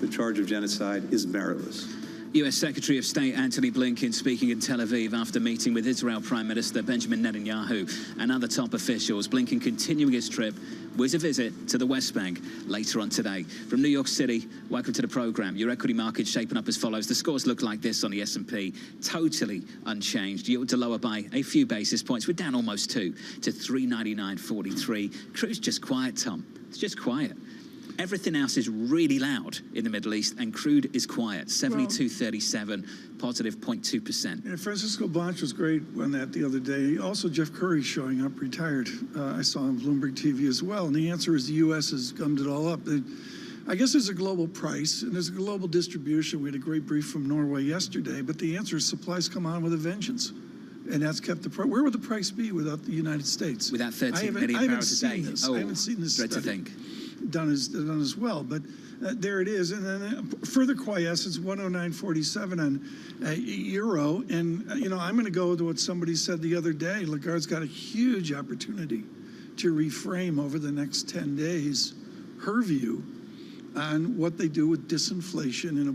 the charge of genocide is meritless. U.S. Secretary of State Antony Blinken speaking in Tel Aviv after meeting with Israel Prime Minister Benjamin Netanyahu and other top officials. Blinken continuing his trip with a visit to the West Bank later on today. From New York City, welcome to the program. Your equity market's shaping up as follows. The scores look like this on the S&P, totally unchanged. Yield to lower by a few basis points. We're down almost 2 to 399.43. Crude's just quiet, Tom. It's just quiet. Everything else is really loud in the Middle East, and crude is quiet. 72.37, positive 0.2%. Yeah, Francisco Blanch was great on that the other day. Also, Jeff Curry showing up, retired. I saw on Bloomberg TV as well. And the answer is the U.S. has gummed it all up. I guess there's a global price and there's a global distribution. We had a great brief from Norway yesterday, but the answer is supplies come on with a vengeance. And that's kept the price. Where would the price be without the United States? Without 13 million barrels a day. I haven't seen this dread to study think. done as well, but there it is. And then further quiescence, 109.47 on euro. And I'm going to go to what somebody said the other day. Lagarde's got a huge opportunity to reframe over the next 10 days her view on what they do with disinflation in a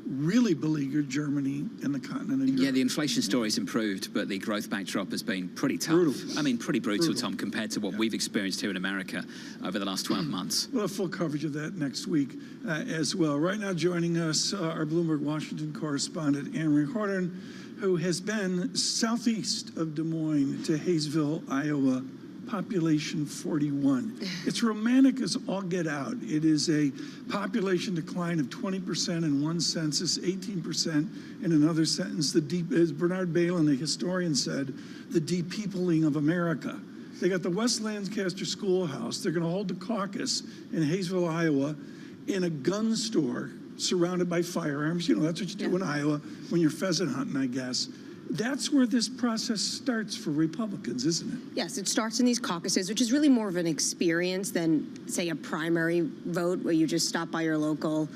really beleaguered Germany and the continent of Europe. Yeah, the inflation story's improved, but the growth backdrop has been pretty tough. Brutal. I mean, pretty brutal, Tom, compared to what we've experienced here in America over the last 12 months. We'll have full coverage of that next week as well. Right now joining us, our Bloomberg Washington correspondent, Anne-Marie Horton, who has been southeast of Des Moines to Hayesville, Iowa, population 41. It's romantic as all get out. It is a population decline of 20% in one census, 18% in another sentence. As Bernard Balin, the historian, said, the depeopling of America. They got the West Lancaster Schoolhouse. They're going to hold the caucus in Hayesville, Iowa, in a gun store surrounded by firearms. That's what you do in Iowa when you're pheasant hunting, I guess. That's where this process starts for Republicans, isn't it? Yes, it starts in these caucuses, which is really more of an experience than, say, a primary vote where you just stop by your local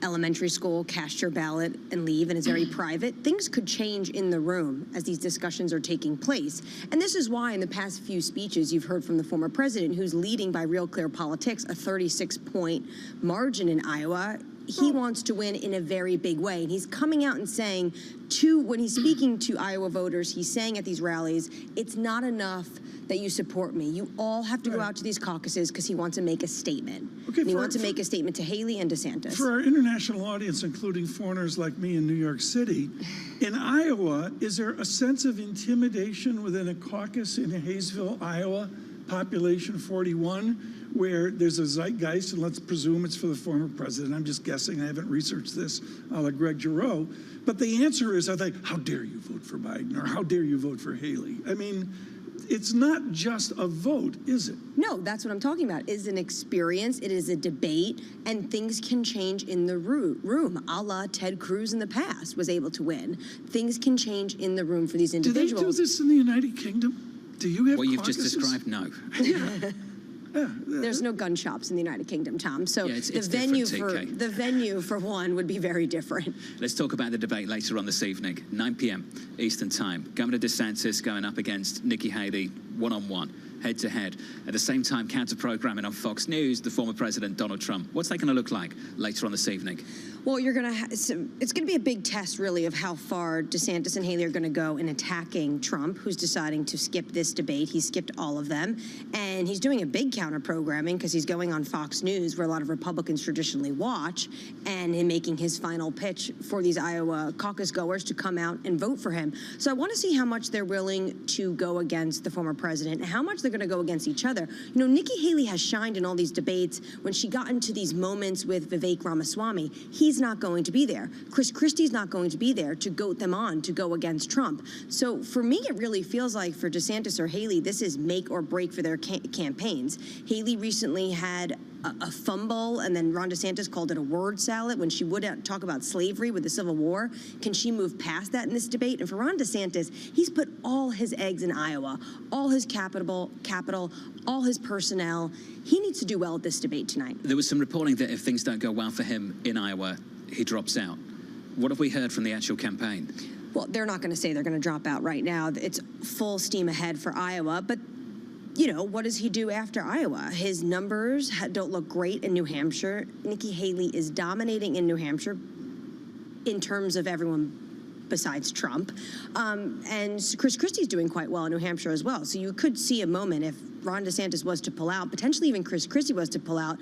elementary school, cast your ballot, and leave, and it's very private. Things could change in the room as these discussions are taking place. And this is why in the past few speeches you've heard from the former president, who's leading by Real Clear Politics, a 36-point margin in Iowa. He wants to win in a very big way. And he's coming out and saying when he's speaking to Iowa voters, he's saying at these rallies, it's not enough that you support me. You all have to go out to these caucuses because he wants to make a statement. Okay, and he wants to make a statement to Haley and DeSantis. For our international audience, including foreigners like me in New York City, in Iowa, is there a sense of intimidation within a caucus in Hayesville, Iowa, population 41? Where there's a zeitgeist, and let's presume it's for the former president. I'm just guessing. I haven't researched this, a la Greg Giroux. But the answer is, how dare you vote for Biden, or how dare you vote for Haley? I mean, it's not just a vote, is it? No, that's what I'm talking about. It's an experience, it is a debate, and things can change in the room, a la Ted Cruz in the past was able to win. Things can change in the room for these individuals. Do they do this in the United Kingdom? Do you have what you've caucuses? just described? No. There's no gun shops in the United Kingdom, Tom. So yeah, it's the venue for one would be very different. Let's talk about the debate later on this evening, 9 p.m. Eastern Time. Governor DeSantis going up against Nikki Haley one-on-one, head-to-head. At the same time, counter-programming on Fox News, the former President Donald Trump. What's that going to look like later on this evening? Well, it's going to be a big test, really, of how far DeSantis and Haley are going to go in attacking Trump, who's deciding to skip this debate. He skipped all of them, and he's doing a big counter-programming because he's going on Fox News, where a lot of Republicans traditionally watch, and in making his final pitch for these Iowa caucus goers to come out and vote for him. So I want to see how much they're willing to go against the former president and how much they're going to go against each other. You know, Nikki Haley has shined in all these debates when she got into these moments with Vivek Ramaswamy. He's not going to be there. Chris Christie's not going to be there to goat them on to go against Trump. So for me, it really feels like for DeSantis or Haley, this is make or break for their campaigns. Haley recently had a fumble, and then Ron DeSantis called it a word salad when she would talk about slavery with the Civil War. Can she move past that in this debate? And for Ron DeSantis, he's put all his eggs in Iowa, all his capital, all his personnel. He needs to do well at this debate tonight. There was some reporting that if things don't go well for him in Iowa, he drops out. What have we heard from the actual campaign? Well, they're not going to say they're going to drop out right now. It's full steam ahead for Iowa, but you know, what does he do after Iowa? His numbers don't look great in New Hampshire. Nikki Haley is dominating in New Hampshire in terms of everyone besides Trump. And Chris Christie's doing quite well in New Hampshire as well. So you could see a moment if Ron DeSantis was to pull out, potentially even Chris Christie was to pull out,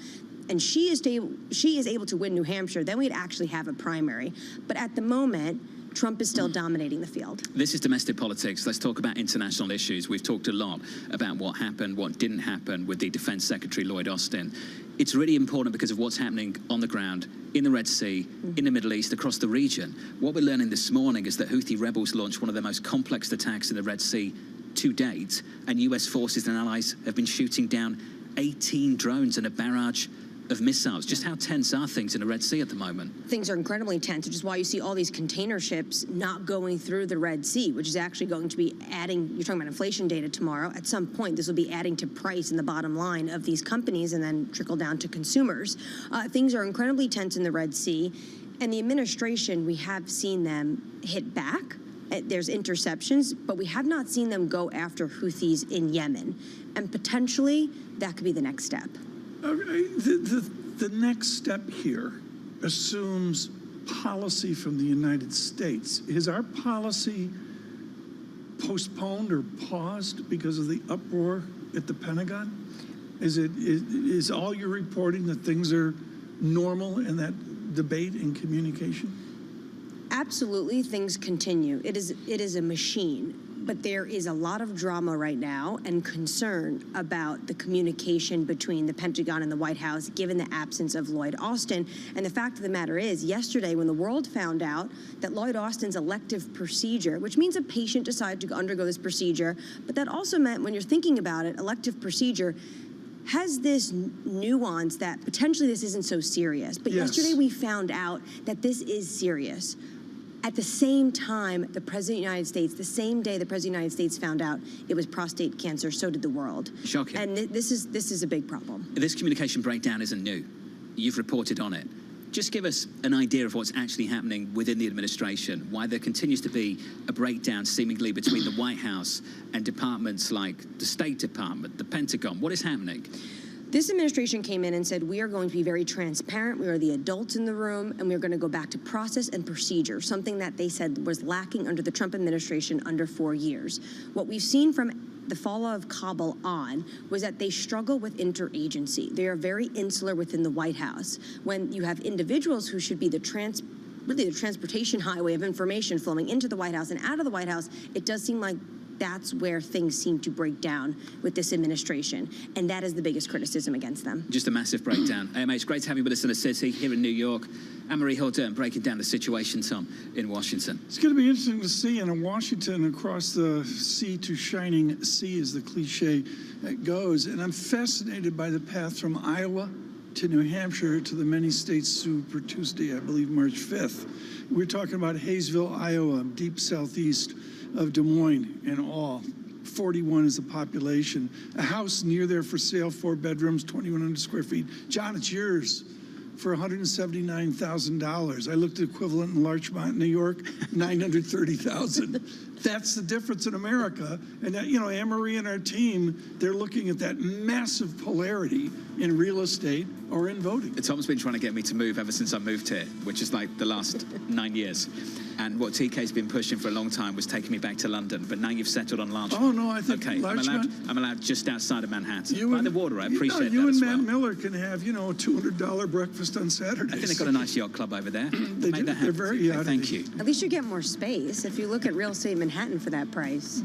and she is able to win New Hampshire, then we'd actually have a primary. But at the moment, Trump is still dominating the field. This is domestic politics. Let's talk about international issues. We've talked a lot about what happened, what didn't happen with the Defense Secretary Lloyd Austin. It's really important because of what's happening on the ground, in the Red Sea, in the Middle East, across the region. What we're learning this morning is that Houthi rebels launched one of the most complex attacks in the Red Sea to date, and US forces and allies have been shooting down 18 drones and a barrage of missiles. Just how tense are things in the Red Sea at the moment? Things are incredibly tense, which is why you see all these container ships not going through the Red Sea, which is actually going to be adding, you're talking about inflation data tomorrow, at some point this will be adding to price in the bottom line of these companies and then trickle down to consumers. Things are incredibly tense in the Red Sea, and the administration, we have seen them hit back. There's interceptions, but we have not seen them go after Houthis in Yemen. And potentially, that could be the next step. The next step here assumes policy from the United States. Is our policy postponed or paused because of the uproar at the Pentagon? Is all your reporting that things are normal in that debate and communication? Absolutely, things continue. It is a machine. But there is a lot of drama right now and concern about the communication between the Pentagon and the White House, given the absence of Lloyd Austin. And the fact of the matter is, yesterday, when the world found out that Lloyd Austin's elective procedure, which means a patient decided to undergo this procedure, but that also meant, when you're thinking about it, elective procedure has this nuance that potentially this isn't so serious. But yesterday we found out that this is serious. At the same time, the President of the United States, the same day the President of the United States found out it was prostate cancer, so did the world. Shocking. And this is a big problem. This communication breakdown isn't new. You've reported on it. Just give us an idea of what's actually happening within the administration, why there continues to be a breakdown seemingly between the White House and departments like the State Department, the Pentagon. What is happening? This administration came in and said, we are going to be very transparent. We are the adults in the room, and we're going to go back to process and procedure, something that they said was lacking under the Trump administration under 4 years. What we've seen from the fall of Kabul on was that they struggle with interagency. They are very insular within the White House. When you have individuals who should be really the transportation highway of information flowing into the White House and out of the White House, it does seem like That's where things seem to break down with this administration, and that is the biggest criticism against them. Just a massive breakdown. It's great to have you with us in the city, here in New York. Anne-Marie Hordern breaking down the situation, Tom, in Washington. It's going to be interesting to see in Washington, across the sea to shining sea, as the cliche goes. And I'm fascinated by the path from Iowa to New Hampshire to the many states Super Tuesday, I believe March 5th. We're talking about Hayesville, Iowa, deep southeast of Des Moines and all. 41 is the population. A house near there for sale, 4 bedrooms, 2,100 square feet. John, it's yours for $179,000. I looked at equivalent in Larchmont, New York, $930,000. That's the difference in America. And that, you know, Anne-Marie and our team, they're looking at that massive polarity in real estate or in voting. Tom's been trying to get me to move ever since I moved here, which is like the last 9 years. And what TK's been pushing for a long time was taking me back to London. But now you've settled on Larchmont. Oh, no, I think okay, I'm allowed just outside of Manhattan. By the water, I appreciate that You as and well. Matt Miller can have, you know, a $200 breakfast on Saturdays. I think they've got a nice yacht club over there. They do. They're very yacht. Thank you. At least you get more space if you look at real estate in Manhattan for that price.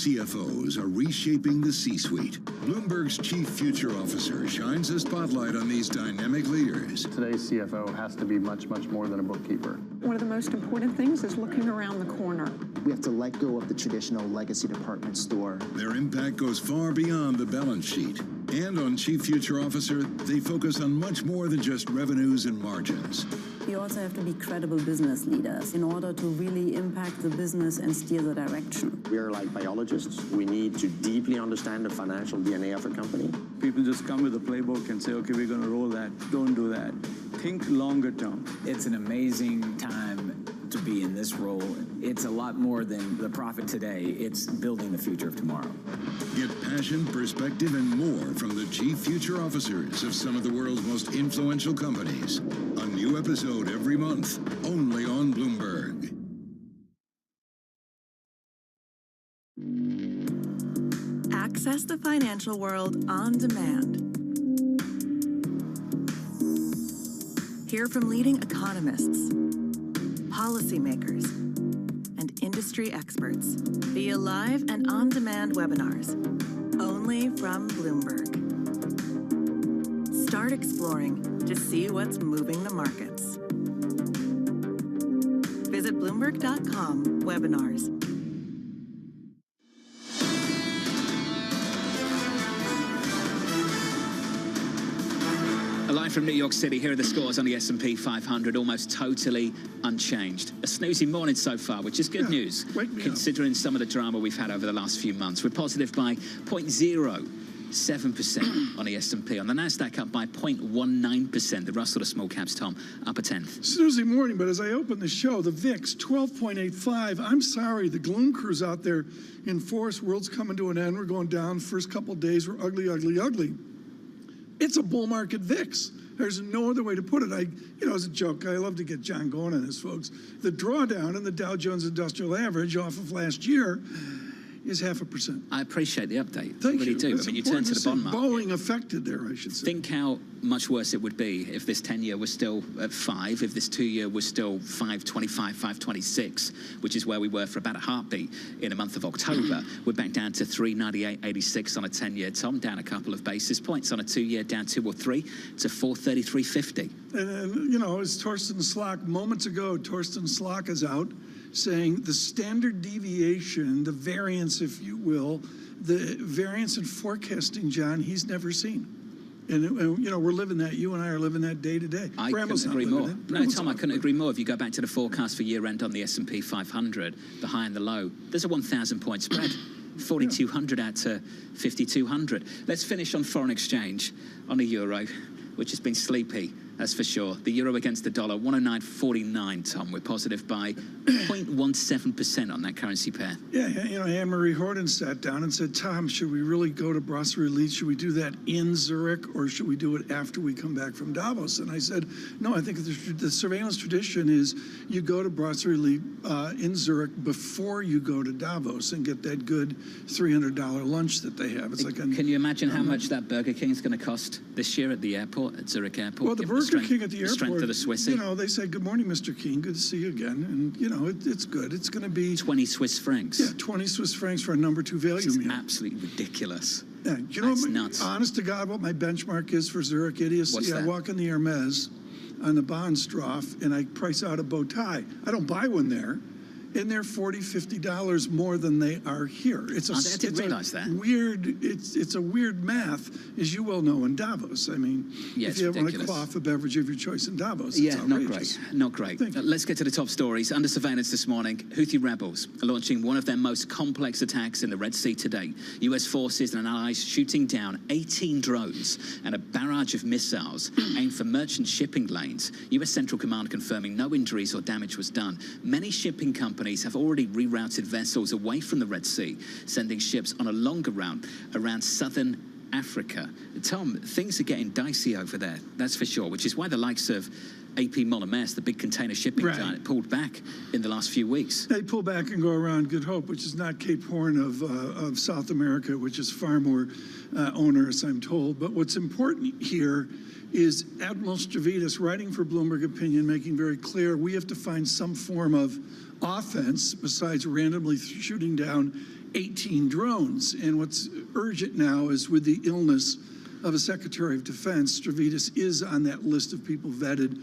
CFOs are reshaping the C-suite. Bloomberg's chief future officer shines a spotlight on these dynamic leaders. Today's CFO has to be much, much more than a bookkeeper. One of the most important things is looking around the corner. We have to let go of the traditional legacy department store. Their impact goes far beyond the balance sheet. And on Chief Future Officer, they focus on much more than just revenues and margins. You also have to be credible business leaders in order to really impact the business and steer the direction. We are like biologists. We need to deeply understand the financial DNA of a company. People just come with a playbook and say, okay, we're going to roll that. Don't do that. Think longer term. It's an amazing time to be in this role. It's a lot more than the profit today. It's building the future of tomorrow. Get passion, perspective, and more from the chief future officers of some of the world's most influential companies. A new episode every month, only on Bloomberg. Access the financial world on demand. Hear from leading economists, policymakers, and industry experts via live and on-demand webinars, only from Bloomberg. Start exploring to see what's moving the markets. Visit Bloomberg.com/webinars. Live from New York City, here are the scores on the S&P 500, almost totally unchanged. A snoozy morning so far, which is good news, considering some of the drama we've had over the last few months. We're positive by 0.07% on the S&P. On the Nasdaq, up by 0.19%. The Russell, the small caps, Tom, up a tenth. Snoozy morning, but as I open the show, the VIX 12.85. I'm sorry, the gloom crew's out there in force. World's coming to an end. We're going down. First couple days were ugly, ugly, ugly. It's a bull market VIX. There's no other way to put it. As a joke, I love to get John going on this, folks. The drawdown in the Dow Jones Industrial Average off of last year is 0.5%. I appreciate the update. Thank I really you. do. It's You turn to the bond market. Boeing affected there, I should say. Think how much worse it would be if this 10-year was still at 5, if this 2-year was still 5.25, 5.26, which is where we were for about a heartbeat in the month of October. We're back down to 398.86 on a 10-year. Tom, down a couple of basis points. On a 2-year, down 2 or 3 to 433.50. And as Torsten Slok, moments ago, Torsten Slok is out saying the standard deviation, the variance, if you will, the variance in forecasting, John, he's never seen. And we're living that. You and I are living that day to day. I couldn't agree more. No, Tom, I couldn't agree more. If you go back to the forecast for year-end on the S&P 500, the high and the low, there's a 1,000-point spread. 4,200 out to 5,200. Let's finish on foreign exchange on the euro, which has been sleepy, that's for sure. The euro against the dollar, 109.49, Tom. We're positive by 0.17% on that currency pair. Yeah, Anne-Marie Horton sat down and said, Tom, should we really go to Brussels release? Should we do that in Zurich, or should we do it after we come back from Davos? And I said, no, I think the surveillance tradition is you go to Brussels release in Zurich before you go to Davos and get that good $300 lunch that they have. It's Can you imagine how much that Burger King is going to cost this year at the airport, at Zurich Airport? Well, the Burger King at the airport, strength of the Swissy. They say, good morning, Mr. King, good to see you again. And, it's good. It's going to be 20 Swiss francs. Yeah, 20 Swiss francs for a number 2 value meal. It's absolutely ridiculous. Yeah, That's nuts. Honest to God, what my benchmark is for Zurich idiocy, What's that? I walk in the Immerse on the Bahnstrafe and I price out a bow tie. I don't buy one there. And they're $40, $50 more than they are here. It's a weird math, as you well know, in Davos. I mean, if you want to quaff a beverage of your choice in Davos, it's outrageous. Not great. Let's get to the top stories. Under surveillance this morning, Houthi rebels are launching one of their most complex attacks in the Red Sea to date. U.S. forces and allies shooting down 18 drones and a barrage of missiles aimed for merchant shipping lanes. U.S. Central Command confirming no injuries or damage was done. Many shipping companies have already rerouted vessels away from the Red Sea, sending ships on a longer route around southern Africa. Tom, things are getting dicey over there, that's for sure, which is why the likes of AP Immerse, the big container shipping giant, pulled back in the last few weeks. They pull back and go around Good Hope, which is not Cape Horn of South America, which is far more onerous, I'm told. But what's important here is Admiral Stavridis, writing for Bloomberg Opinion, making very clear we have to find some form of offense besides randomly shooting down 18 drones. And what's urgent now is, with the illness of a Secretary of Defense, Stavridis is on that list of people vetted.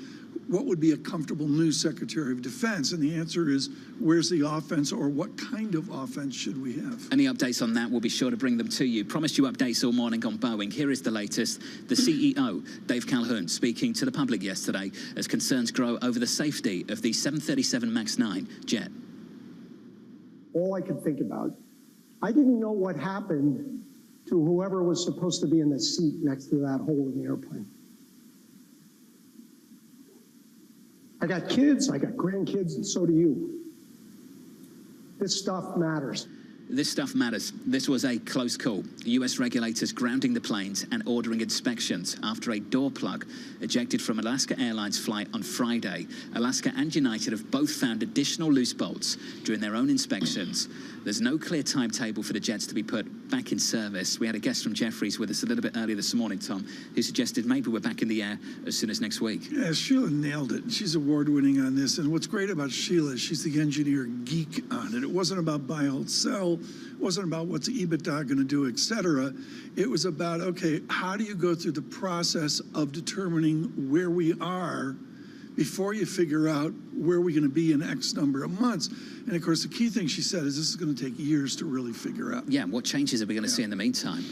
What would be a comfortable new Secretary of Defense? And the answer is, where's the offense, or what kind of offense should we have? Any updates on that, we'll be sure to bring them to you. Promised you updates all morning on Boeing. Here is the latest. The CEO, Dave Calhoun, speaking to the public yesterday as concerns grow over the safety of the 737 MAX 9 jet. All I could think about, I didn't know what happened to whoever was supposed to be in the seat next to that hole in the airplane. I got kids, I got grandkids, and so do you. This stuff matters. This stuff matters. This was a close call. U.S. regulators grounding the planes and ordering inspections after a door plug ejected from Alaska Airlines flight on Friday. Alaska and United have both found additional loose bolts during their own inspections. There's no clear timetable for the jets to be put back in service. We had a guest from Jefferies with us a little bit earlier this morning, Tom, who suggested maybe we're back in the air as soon as next week. Yeah, Sheila nailed it. She's award-winning on this. And what's great about Sheila is she's the engineer geek on it. It wasn't about buy, hold, sell. It wasn't about what's EBITDA going to do, et cetera. It was about, okay, how do you go through the process of determining where we are before you figure out where are we going to be in X number of months? And of course, the key thing she said is this is going to take years to really figure out. Yeah, what changes are we going to see in the meantime?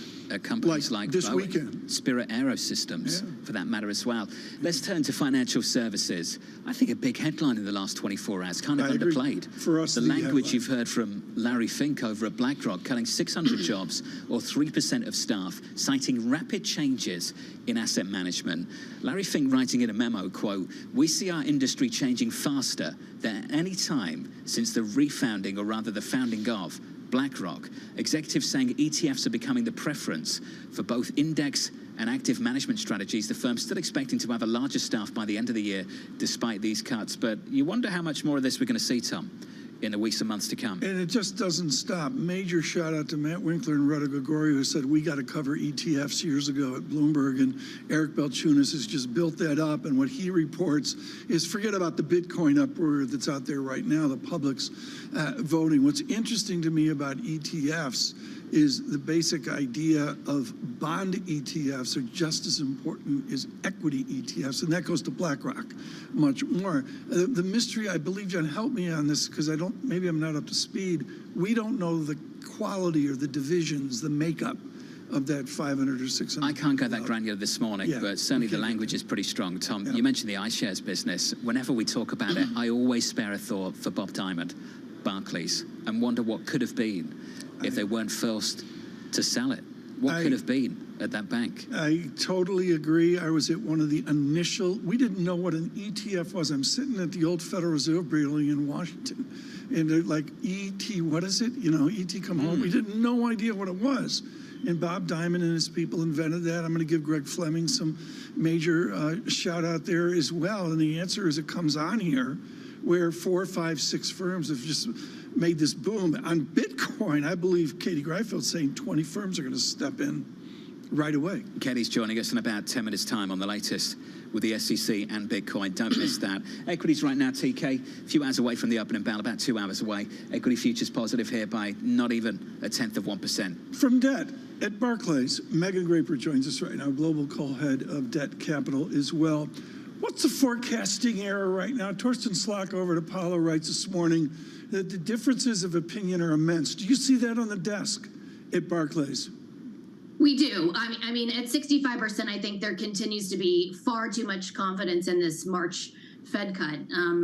Companies like this Boeing, weekend. Spirit Aerosystems, for that matter as well. Let's turn to financial services. I think a big headline in the last 24 hours, kind of underplayed. For us, the language you've heard from Larry Fink over at BlackRock, cutting 600 jobs or 3% of staff, citing rapid changes in asset management. Larry Fink writing in a memo, quote, "We see our industry changing faster than at any time since the refounding, or rather the founding of, BlackRock." Executives saying ETFs are becoming the preference for both index and active management strategies. The firm's still expecting to have a larger staff by the end of the year, despite these cuts. But you wonder how much more of this we're going to see, Tom, in the weeks and months to come. And it just doesn't stop. Major shout out to Matt Winkler and Rudder Gregorio, who said we got to cover ETFs years ago at Bloomberg, and Eric Balchunas has just built that up. And what he reports is, forget about the Bitcoin uproar that's out there right now, the public's voting. What's interesting to me about ETFs is the basic idea of bond ETFs are just as important as equity ETFs, and that goes to BlackRock much more. The mystery, I believe, John, help me on this, because maybe I'm not up to speed. We don't know the quality or the divisions, the makeup of that 500 or 600. I can't go that granular this morning, but certainly the language is pretty strong. Tom, you mentioned the iShares business. Whenever we talk about it, I always spare a thought for Bob Diamond, Barclays, and wonder what could have been if they weren't forced to sell it. What could have been at that bank? I totally agree. I was at one of the initial, we didn't know what an ETF was. I'm sitting at the old Federal Reserve building in Washington, and they're like, ET, what is it? You know, ET come home. We didn't no idea what it was. And Bob Diamond and his people invented that. I'm going to give Greg Fleming some major shout out there as well. And the answer is, it comes on here where 4, 5, 6 firms have just made this boom. On Bitcoin, I believe Katie Greifeld's saying 20 firms are going to step in right away. Katie's joining us in about 10 minutes' time on the latest with the SEC and Bitcoin. Don't miss that. Equities right now, TK, a few hours away from the opening bell, about 2 hours away. Equity futures positive here by not even 1/10 of 1%. From debt at Barclays, Megan Graper joins us right now, global co-head of debt capital as well. What's the forecasting error right now? Torsten Slok over at Apollo writes this morning that the differences of opinion are immense. Do you see that on the desk at Barclays? We do. I mean, at 65%, I think there continues to be far too much confidence in this March Fed cut,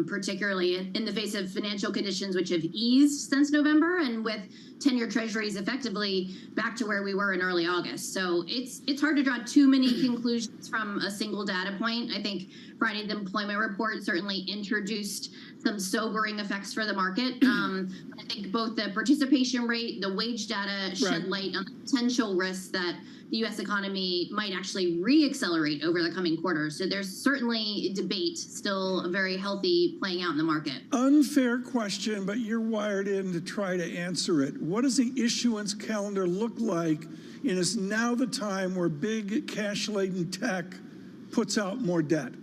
particularly in the face of financial conditions which have eased since November, and with 10-year treasuries effectively back to where we were in early August. So it's hard to draw too many conclusions from a single data point. I think Friday's employment report certainly introduced some sobering effects for the market. I think both the participation rate, the wage data shed light on the potential risks that the U.S. economy might actually re-accelerate over the coming quarters. So there's certainly debate still very healthy playing out in the market. Unfair question, but you're wired in to try to answer it. What does the issuance calendar look like? And is now the time where big cash-laden tech puts out more debt?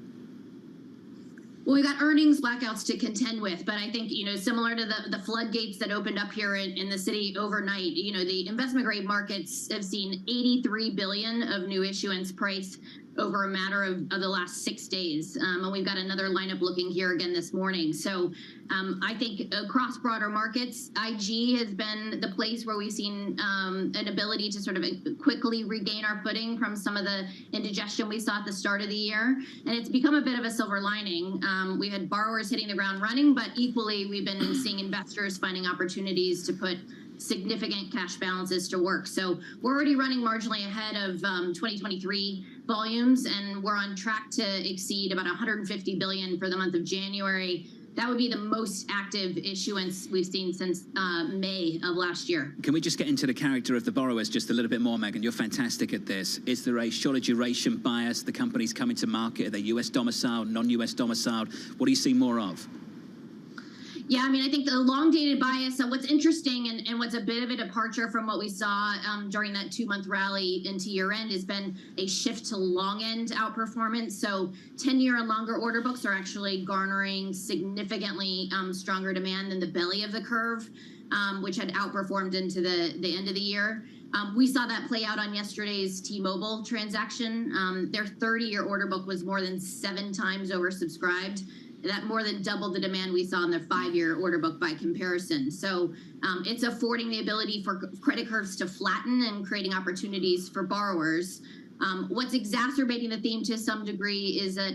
Well, we got earnings blackouts to contend with, but I think, similar to the floodgates that opened up here in the city overnight, the investment grade markets have seen $83 billion of new issuance priced over a matter of the last 6 days. And we've got another lineup looking here again this morning. So I think across broader markets, IG has been the place where we've seen an ability to sort of quickly regain our footing from some of the indigestion we saw at the start of the year. And it's become a bit of a silver lining. We had borrowers hitting the ground running, but equally we've been seeing investors finding opportunities to put significant cash balances to work. So we're already running marginally ahead of 2023 volumes, and we're on track to exceed about $150 billion for the month of January. That would be the most active issuance we've seen since May of last year. Can we just get into the character of the borrowers just a little bit more, Megan? You're fantastic at this. Is there a shorter duration bias? The companies coming to market, are they US domiciled, non-US domiciled? What do you see more of? Yeah, I mean, I think the long-dated bias, so what's interesting and what's a bit of a departure from what we saw during that 2-month rally into year-end has been a shift to long-end outperformance. So 10-year and longer order books are actually garnering significantly stronger demand than the belly of the curve, which had outperformed into the end of the year. We saw that play out on yesterday's T-Mobile transaction. Their 30-year order book was more than 7 times oversubscribed. that more than doubled the demand we saw in the 5-year order book by comparison. So it's affording the ability for credit curves to flatten and creating opportunities for borrowers. What's exacerbating the theme to some degree is that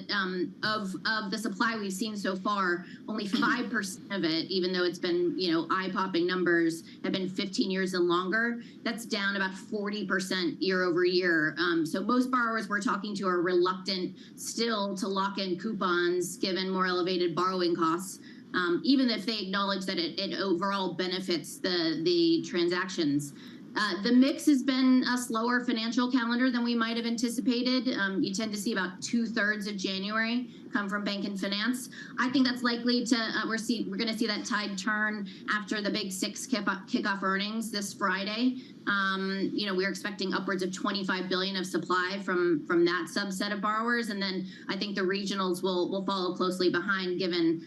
of the supply we've seen so far, only 5% of it, even though it's been, eye-popping numbers, have been 15 years and longer. That's down about 40% year over year. So most borrowers we're talking to are reluctant still to lock in coupons given more elevated borrowing costs, even if they acknowledge that it overall benefits the transactions. The mix has been a slower financial calendar than we might have anticipated. You tend to see about 2/3 of January come from bank and finance. I think that's likely to, we're going to see that tide turn after the big 6 kickoff earnings this Friday. We're expecting upwards of $25 billion of supply from that subset of borrowers. And then I think the regionals will follow closely behind given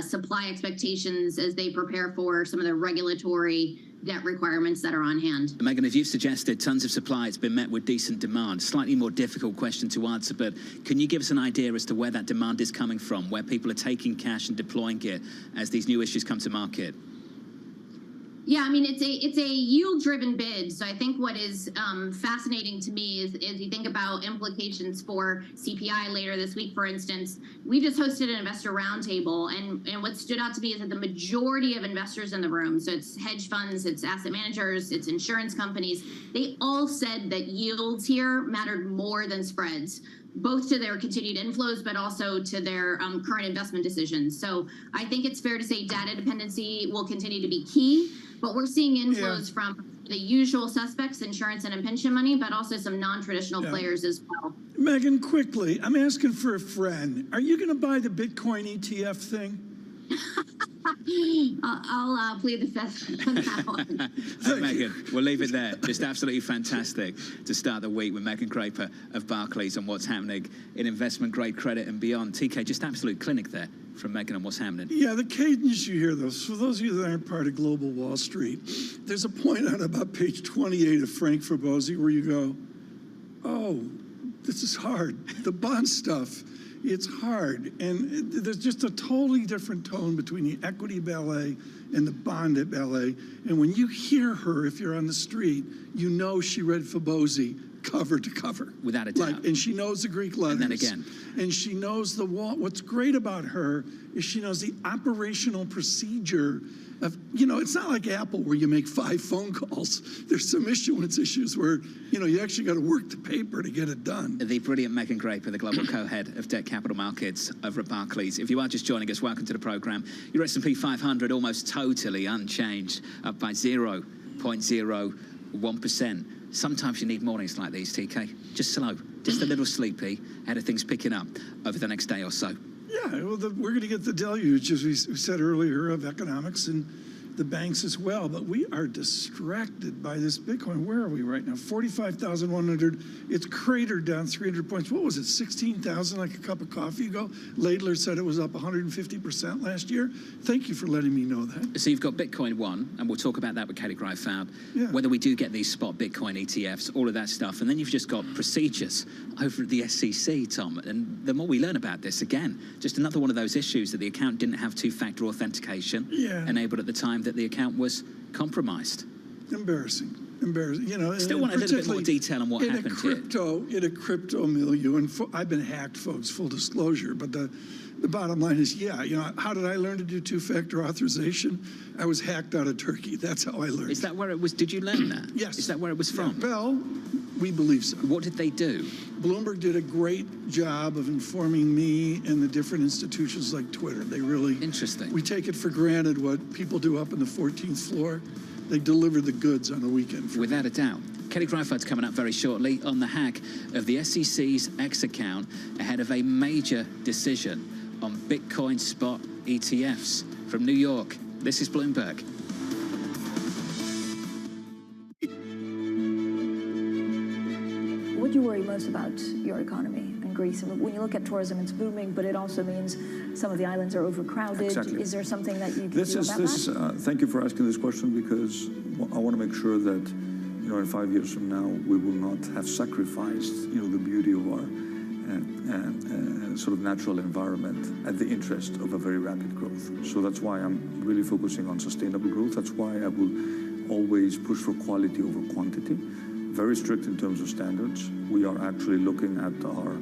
supply expectations as they prepare for some of the regulatory debt requirements that are on hand. Megan, as you've suggested, tons of supply, it's been met with decent demand. Slightly more difficult question to answer, but can you give us an idea as to where that demand is coming from, where people are taking cash and deploying it as these new issues come to market? Yeah, I mean, it's a yield-driven bid. So I think what is fascinating to me is you think about implications for CPI later this week, for instance. We just hosted an investor roundtable, and what stood out to me is that the majority of investors in the room, so it's hedge funds, it's asset managers, it's insurance companies, they all said that yields here mattered more than spreads, both to their continued inflows, but also to their current investment decisions. So I think it's fair to say data dependency will continue to be key. But we're seeing inflows from the usual suspects, insurance and pension money, but also some non-traditional players as well. Megan, quickly, I'm asking for a friend. Are you going to buy the Bitcoin ETF thing? I'll plead the fifth on that one. Megan, we'll leave it there. Just absolutely fantastic to start the week with Megan Craper of Barclays on what's happening in investment-grade credit and beyond. TK, just absolute clinic there from Megan on what's happening. Yeah, the cadence you hear, though, for those of you that aren't part of Global Wall Street, there's a point on about page 28 of Frank Fabozzi where you go, oh, this is hard. The bond stuff, it's hard. And there's just a totally different tone between the equity ballet and the bond ballet. And when you hear her, if you're on the street, you know she read Fabozzi cover to cover. Without a doubt. And she knows the Greek letters. And then again. And she knows the wall. What's great about her is she knows the operational procedure of, it's not like Apple where you make 5 phone calls. There's some issuance issues where, you actually got to work the paper to get it done. The brilliant Megan Craper, the Global Co-Head of Debt Capital Markets over at Barclays. If you are just joining us, welcome to the program. Your S&P 500 almost totally unchanged, up by 0.01%. Sometimes you need mornings like these, TK. Just slow, just a little sleepy, ahead of things picking up over the next day or so. Yeah, well, we're going to get the deluge, as we said earlier, of economics and the banks as well. But we are distracted by this Bitcoin. Where are we right now? 45,100. It's cratered down 300 points. What was it, 16,000 like a cup of coffee ago? Laidler said it was up 150% last year. Thank you for letting me know that. So you've got Bitcoin One, and we'll talk about that with Katie Greifeld, whether we do get these spot Bitcoin ETFs, all of that stuff. And then you've just got procedures over at the SEC, Tom. And the more we learn about this, again, just another one of those issues that the account didn't have 2-factor authentication enabled at the the time that the account was compromised. Embarrassing. Still want a little bit more detail on what happened in a crypto milieu, and I've been hacked, folks, full disclosure, but the bottom line is, how did I learn to do 2-factor authorization? I was hacked out of Turkey. That's how I learned. Is that where it was? Did you learn that? Yes. Is that where it was from? Well, we believe so. What did they do? Bloomberg did a great job of informing me and the different institutions like Twitter. They really... Interesting. We take it for granted what people do up in the 14th floor. They deliver the goods on the weekend. Without a doubt. Kelly Greifeld's coming up very shortly on the hack of the SEC's X account ahead of a major decision on Bitcoin spot ETFs. From New York, this is Bloomberg. What do you worry most about your economy in Greece? When you look at tourism, it's booming, but it also means some of the islands are overcrowded. Exactly. Is there something that you can do about that? Thank you for asking this question, because I want to make sure that, in 5 years from now, we will not have sacrificed, the beauty of our sort of natural environment at the interest of a very rapid growth. So that's why I'm really focusing on sustainable growth. That's why I will always push for quality over quantity. Very strict in terms of standards. We are actually looking at our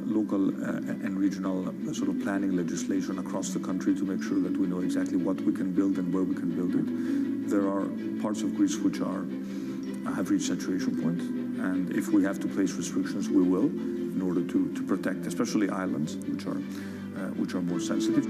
local and regional sort of planning legislation across the country to make sure that we know exactly what we can build and where we can build it. There are parts of Greece which have reached saturation point, and if we have to place restrictions, we will, in order to protect, especially islands, which are more sensitive.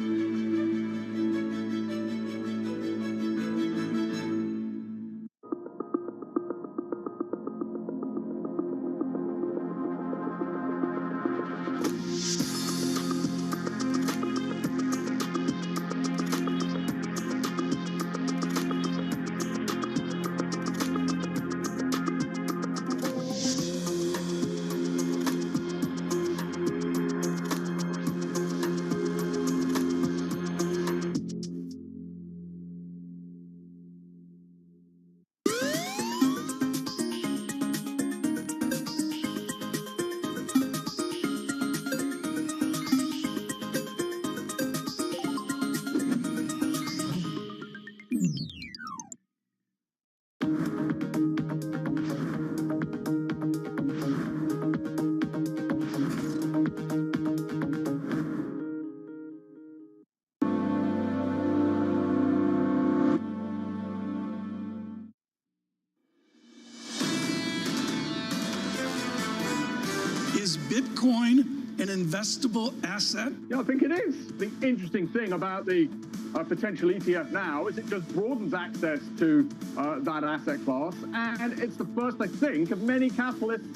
Is Bitcoin an investable asset? Yeah, I think it is. The interesting thing about the potential ETF now is it just broadens access to that asset class. And it's the first, I think, of many catalysts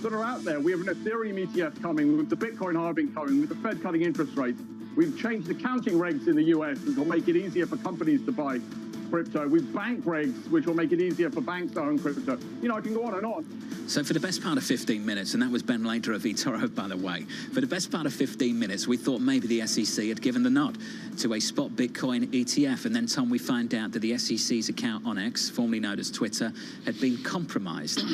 that are out there. We have an Ethereum ETF coming, with the Bitcoin halving coming, with the Fed cutting interest rates. We've changed accounting regs in the US, which will make it easier for companies to buy crypto. We've bank regs, which will make it easier for banks to own crypto. You know, I can go on and on. So for the best part of 15 minutes, and that was Ben Later of eToro, by the way, for the best part of 15 minutes, we thought maybe the SEC had given the nod to a spot Bitcoin ETF. And then, Tom, we find out that the SEC's account on X, formerly known as Twitter, had been compromised.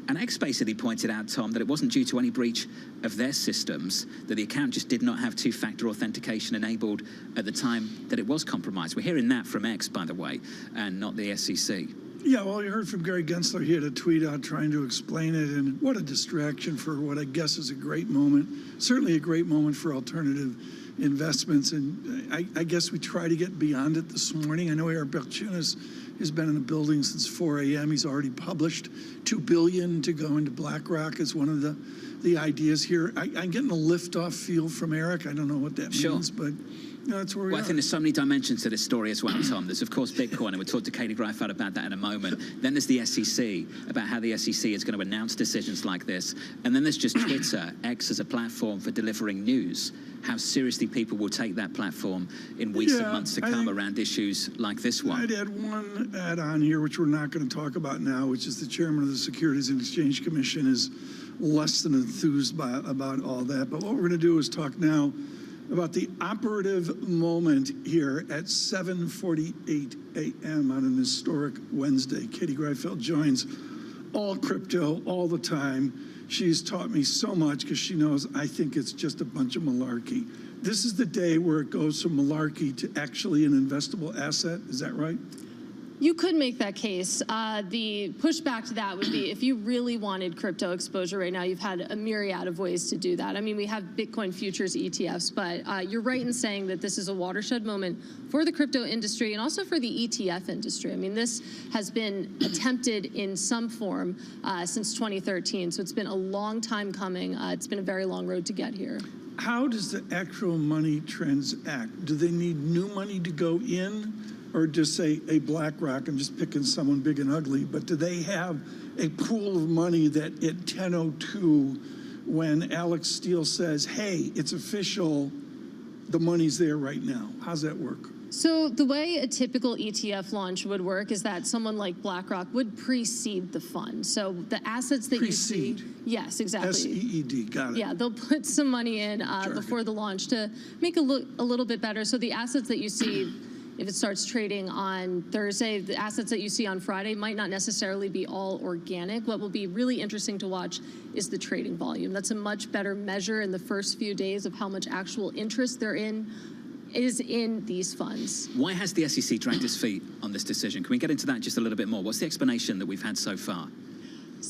And X basically pointed out, Tom, that it wasn't due to any breach of their systems, that the account just did not have two-factor authentication enabled at the time that it was compromised. We're hearing that from X, by the way, and not the SEC. Yeah, well, you heard from Gary Gensler. He had a tweet out trying to explain it, and what a distraction for what I guess is a great moment, certainly a great moment for alternative investments. And I guess we try to get beyond it this morning. I know Eric Balchunas has been in the building since 4 a.m. He's already published $2 billion to go into BlackRock as one of the ideas here. I'm getting a lift-off feel from Eric. I don't know what that means, but that's where we are. I think there's so many dimensions to this story as well, Tom. There's, of course, Bitcoin, and we'll talk to Katie Greifeld about that in a moment. Then there's the SEC, about how the SEC is going to announce decisions like this. And then there's just Twitter, X as a platform for delivering news. How seriously people will take that platform in weeks and months to come around issues like this one. I'd add one add-on here, which we're not going to talk about now, which is the chairman of the Securities and Exchange Commission is less than enthused about all that. But what we're going to do is talk now about the operative moment here at 7:48 a.m. on an historic Wednesday. Katie Greifeld joins all crypto all the time. She's taught me so much because she knows I think it's just a bunch of malarkey. This is the day where it goes from malarkey to actually an investable asset. Is that right? You could make that case. The pushback to that would be if you really wanted crypto exposure right now, you've had a myriad of ways to do that. I mean, we have Bitcoin futures ETFs, but you're right in saying that this is a watershed moment for the crypto industry and also for the ETF industry. I mean, this has been attempted in some form since 2013, so it's been a long time coming. It's been a very long road to get here. How does the actual money transact? Do they need new money to go in? Or just say a BlackRock, I'm just picking someone big and ugly, but do they have a pool of money that at 10:02, when Alex Steele says, hey, it's official, the money's there right now? How's that work? So the way a typical ETF launch would work is that someone like BlackRock would precede the fund. So the assets that you see, yes, exactly. SEED, got it. Yeah, they'll put some money in before the launch to make it look a little bit better. So the assets that you see if it starts trading on Thursday, the assets that you see on Friday might not necessarily be all organic. What will be really interesting to watch is the trading volume. That's a much better measure in the first few days of how much actual interest is in these funds. Why has the SEC dragged its feet on this decision? Can we get into that just a little bit more? What's the explanation that we've had so far?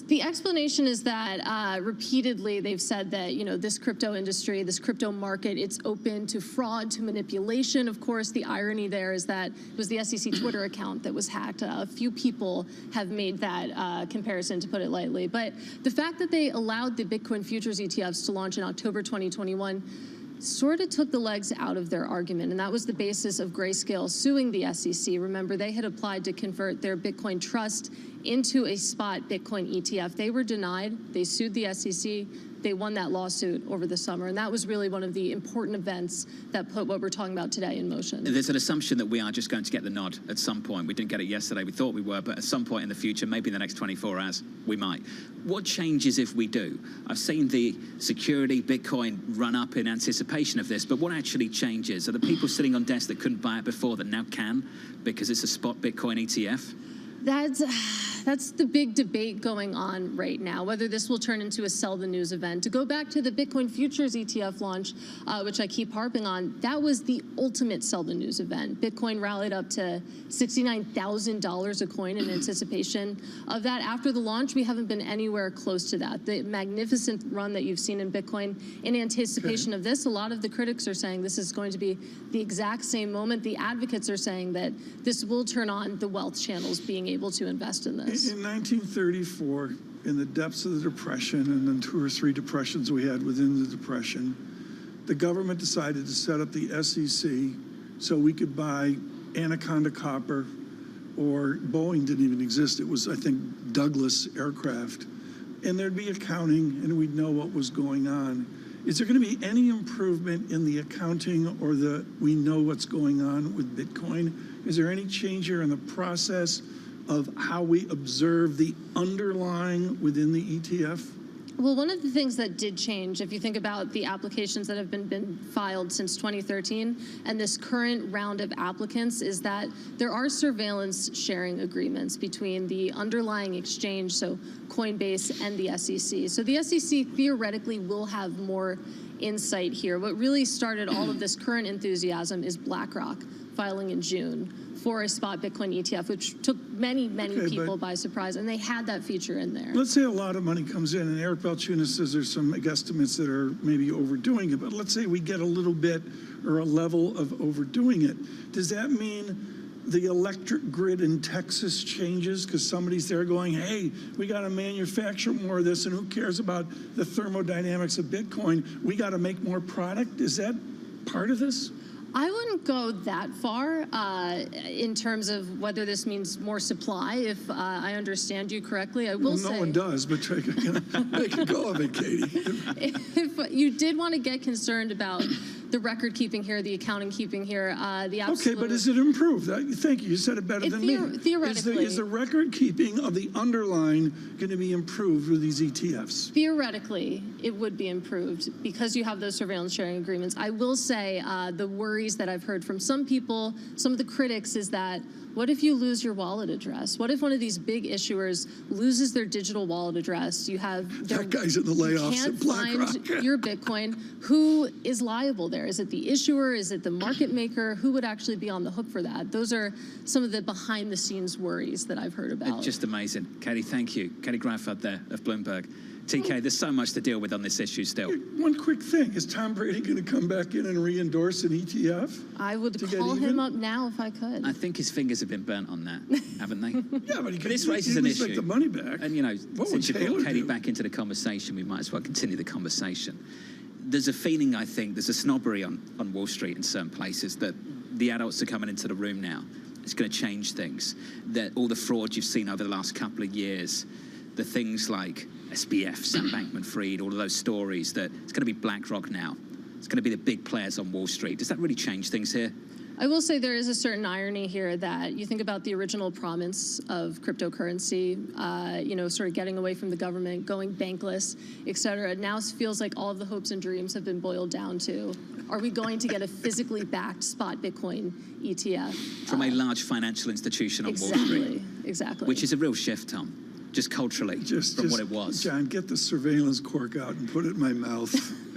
The explanation is that repeatedly they've said that, this crypto industry, this crypto market, it's open to fraud, to manipulation. Of course, the irony there is that it was the SEC Twitter account that was hacked. A few people have made that comparison, to put it lightly. But the fact that they allowed the Bitcoin futures ETFs to launch in October 2021 sort of took the legs out of their argument, and that was the basis of Grayscale suing the SEC. Remember, they had applied to convert their Bitcoin trust into a spot Bitcoin ETF. They were denied. They sued the SEC. They won that lawsuit over the summer, and that was really one of the important events that put what we're talking about today in motion. There's an assumption that we are just going to get the nod at some point. We didn't get it yesterday. We thought we were, but at some point in the future, maybe in the next 24 hours, we might. What changes if we do? I've seen the security Bitcoin run up in anticipation of this, but what actually changes? Are the people sitting on desks that couldn't buy it before that now can because it's a spot Bitcoin ETF? That's the big debate going on right now, whether this will turn into a sell the news event. To go back to the Bitcoin futures ETF launch, which I keep harping on, that was the ultimate sell the news event. Bitcoin rallied up to $69,000 a coin in anticipation of that. After the launch, we haven't been anywhere close to that. The magnificent run that you've seen in Bitcoin in anticipation of this, a lot of the critics are saying this is going to be the exact same moment. The advocates are saying that this will turn on the wealth channels being able to invest in this. In 1934, in the depths of the Depression, and then 2 or 3 depressions we had within the Depression, the government decided to set up the SEC so we could buy Anaconda Copper, or Boeing didn't even exist. It was, I think, Douglas aircraft. And there'd be accounting, and we'd know what was going on. Is there going to be any improvement in the accounting or we know what's going on with Bitcoin? Is there any change here in the process of how we observe the underlying within the ETF? Well, one of the things that did change, if you think about the applications that have been filed since 2013 and this current round of applicants, is that there are surveillance sharing agreements between the underlying exchange, so Coinbase, and the SEC. So the SEC theoretically will have more insight here. What really started all of this current enthusiasm is BlackRock filing in June for a spot Bitcoin ETF, which took many people by surprise, and they had that feature in there. Let's say a lot of money comes in, and Eric Balchunas says there's some guesstimates that are maybe overdoing it, but let's say we get a little bit or a level of overdoing it. Does that mean the electric grid in Texas changes because somebody's there going, hey, we got to manufacture more of this, and who cares about the thermodynamics of Bitcoin? We got to make more product. Is that part of this? I wouldn't go that far in terms of whether this means more supply, if I understand you correctly. I will say... No one does, but make a go of it, Katie. If you did want to get concerned about the record keeping here, the accounting keeping here, the absolute... Okay, but is it improved? Thank you. You said it better than me. Theoretically. Is the record keeping of the underlying going to be improved with these ETFs? Theoretically, it would be improved because you have those surveillance sharing agreements. I will say the worries that I've heard from some people, some of the critics, is that what if you lose your wallet address? What if one of these big issuers loses their digital wallet address? You have that guy's in the layoffs at BlackRock. You can't find your Bitcoin. Who is liable there? Is it the issuer? Is it the market maker? Who would actually be on the hook for that? Those are some of the behind-the-scenes worries that I've heard about. It's just amazing. Katie, thank you. Katie Greifeld there of Bloomberg. TK, there's so much to deal with on this issue still. One quick thing. Is Tom Brady going to come back in and re-endorse an ETF? I would call him up now if I could. I think his fingers have been burnt on that, haven't they? Yeah, but this raises an issue. Make the money back. And, since you brought Katie back into the conversation, we might as well continue the conversation. There's a feeling, I think, there's a snobbery on Wall Street in certain places that the adults are coming into the room now. It's going to change things. That all the fraud you've seen over the last couple of years, the things like SBF, Sam Bankman-Fried, all of those stories, that it's going to be BlackRock now. It's going to be the big players on Wall Street. Does that really change things here? I will say there is a certain irony here that you think about the original promise of cryptocurrency, sort of getting away from the government, going bankless, et cetera. It now feels like all of the hopes and dreams have been boiled down to, are we going to get a physically backed spot Bitcoin ETF? From a large financial institution on Wall Street. Exactly. Which is a real shift, Tom. Just culturally, from what it was. John, get the surveillance cork out and put it in my mouth.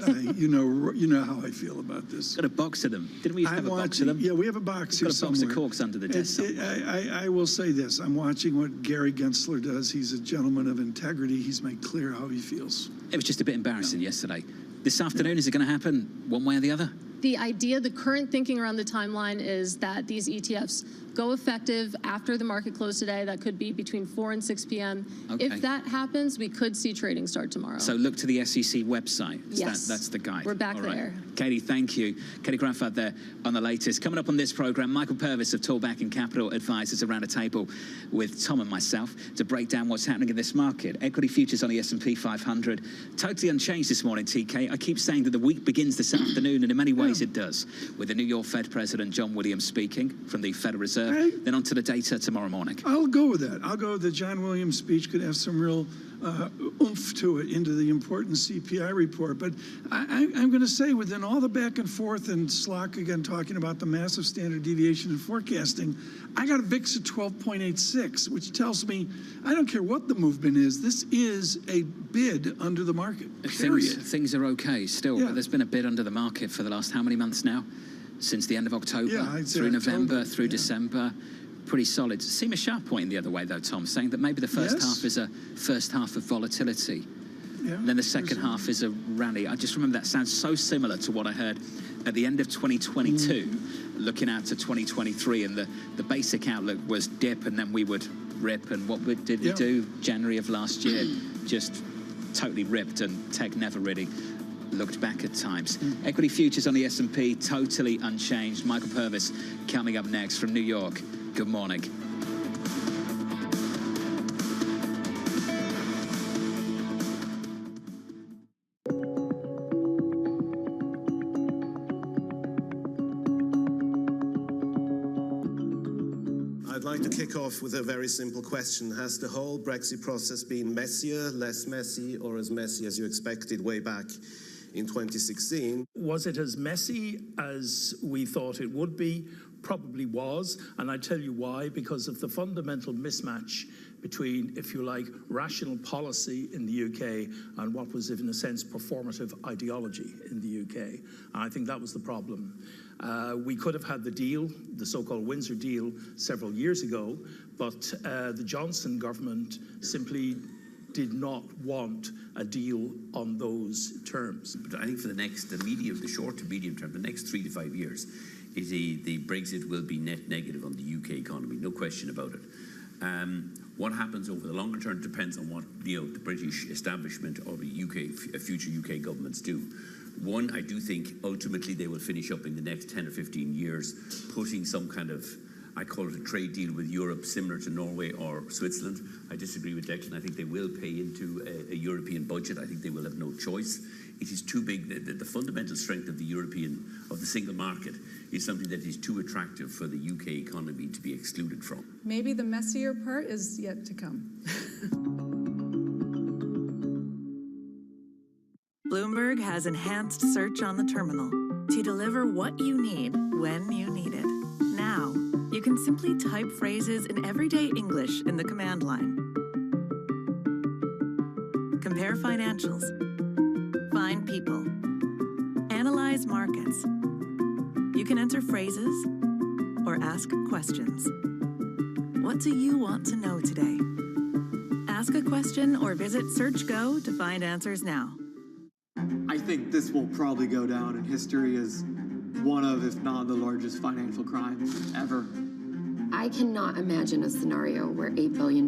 You know how I feel about this. Got a box of them. Didn't we have a box of them? Yeah, we have a box here somewhere. Got a box of corks under the desk. I will say this. I'm watching what Gary Gensler does. He's a gentleman of integrity. He's made clear how he feels. It was just a bit embarrassing yesterday. This afternoon, is it going to happen one way or the other? The idea, the current thinking around the timeline is that these ETFs go effective after the market close today. That could be between 4 and 6 p.m. Okay. If that happens, we could see trading start tomorrow. So look to the SEC website. Yes. That's the guide. We're back All right. there. Katie, thank you. Katie Grafad there on the latest. Coming up on this program, Michael Purvis of Tallback and Capital Advisors around a table with Tom and myself to break down what's happening in this market. Equity futures on the S&P 500, totally unchanged this morning, TK. I keep saying that the week begins this afternoon, and in many ways it does, with the New York Fed President John Williams speaking from the Federal Reserve, then on to the data tomorrow morning. I'll go with that. I'll go with the John Williams speech could have some real oomph to it into the important CPI report. But I'm going to say within all the back and forth and Slock again talking about the massive standard deviation in forecasting, I got a VIX at 12.86, which tells me I don't care what the movement is. This is a bid under the market, period. Things are okay still, but there's been a bid under the market for the last how many months now? Since the end of October, through November, through December. Pretty solid. Seema Shah pointing the other way, though, Tom, saying that maybe the first half is a first half of volatility. And then the second half is a rally. I just remember that sounds so similar to what I heard at the end of 2022, looking out to 2023, and the basic outlook was dip, and then we would rip. And what did we do January of last year? Just totally ripped, and tech never really looked back at times. Equity futures on the S&P, totally unchanged. Michael Purvis coming up next from New York. Good morning. I'd like to kick off with a very simple question. Has the whole Brexit process been messier, less messy, or as messy as you expected way back in 2016? Was it as messy as we thought it would be? Probably was, and I tell you why, because of the fundamental mismatch between, if you like, rational policy in the UK and what was, in a sense, performative ideology in the UK. And I think that was the problem. We could have had the deal, the so-called Windsor deal, several years ago, but the Johnson government simply did not want a deal on those terms. But I think for the short to medium term, the next 3 to 5 years, the Brexit will be net negative on the UK economy, no question about it. What happens over the longer term depends on what the British establishment or the future UK governments do. One, I do think ultimately they will finish up in the next 10 or 15 years putting some kind of, I call it a trade deal with Europe similar to Norway or Switzerland. I disagree with Declan. I think they will pay into a European budget. I think they will have no choice. It is too big. The fundamental strength of the single market is something that is too attractive for the UK economy to be excluded from. Maybe the messier part is yet to come. Bloomberg has enhanced search on the terminal to deliver what you need when you need it. Now, you can simply type phrases in everyday English in the command line. Compare financials. Find people. Analyze markets. You can enter phrases or ask questions. What do you want to know today? Ask a question or visit SearchGo to find answers now. I think this will probably go down in history as one of, if not the largest financial crimes ever. I cannot imagine a scenario where $8 billion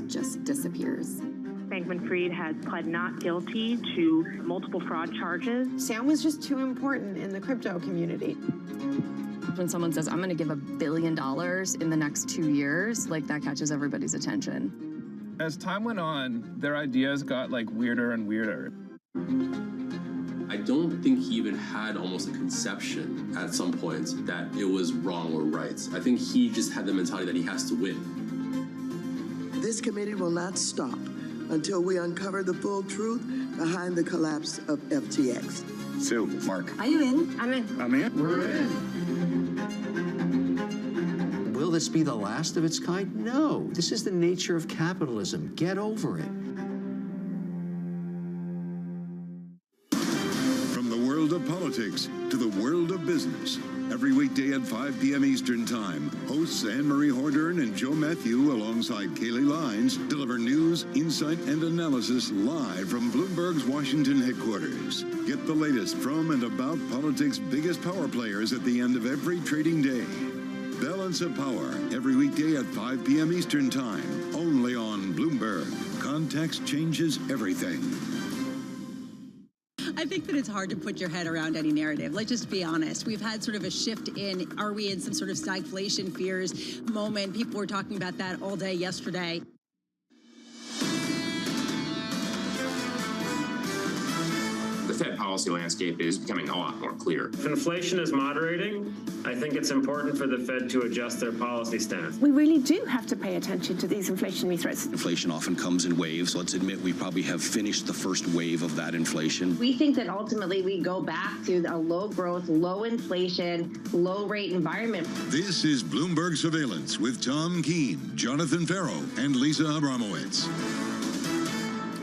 just disappears. Bankman-Fried has pled not guilty to multiple fraud charges. Sam was just too important in the crypto community. When someone says, I'm going to give $1 billion in the next 2 years, like that catches everybody's attention. As time went on, their ideas got weirder and weirder. I don't think he even had almost a conception at some point that it was wrong or right. I think he just had the mentality that he has to win. This committee will not stop until we uncover the full truth behind the collapse of FTX. So, Mark. Are you in? I'm in. I'm in. We're in. Will this be the last of its kind? No. This is the nature of capitalism. Get over it. From the world of politics to the world of business. Every weekday at 5 p.m. Eastern Time, hosts Anne-Marie Hordern and Joe Matthew alongside Kaylee Lines deliver news, insight, and analysis live from Bloomberg's Washington headquarters. Get the latest from and about politics' biggest power players at the end of every trading day. Balance of Power, every weekday at 5 p.m. Eastern Time, only on Bloomberg. Context changes everything. I think that it's hard to put your head around any narrative. Let's just be honest. We've had sort of a shift in, are we in some sort of stagflation fears moment? People were talking about that all day yesterday. The Fed policy landscape is becoming a lot more clear. If inflation is moderating, I think it's important for the Fed to adjust their policy stance. We really do have to pay attention to these inflationary threats. Inflation often comes in waves. Let's admit we probably have finished the first wave of that inflation. We think that ultimately we go back to a low growth, low inflation, low rate environment. This is Bloomberg Surveillance with Tom Keene, Jonathan Farrow, and Lisa Abramowitz.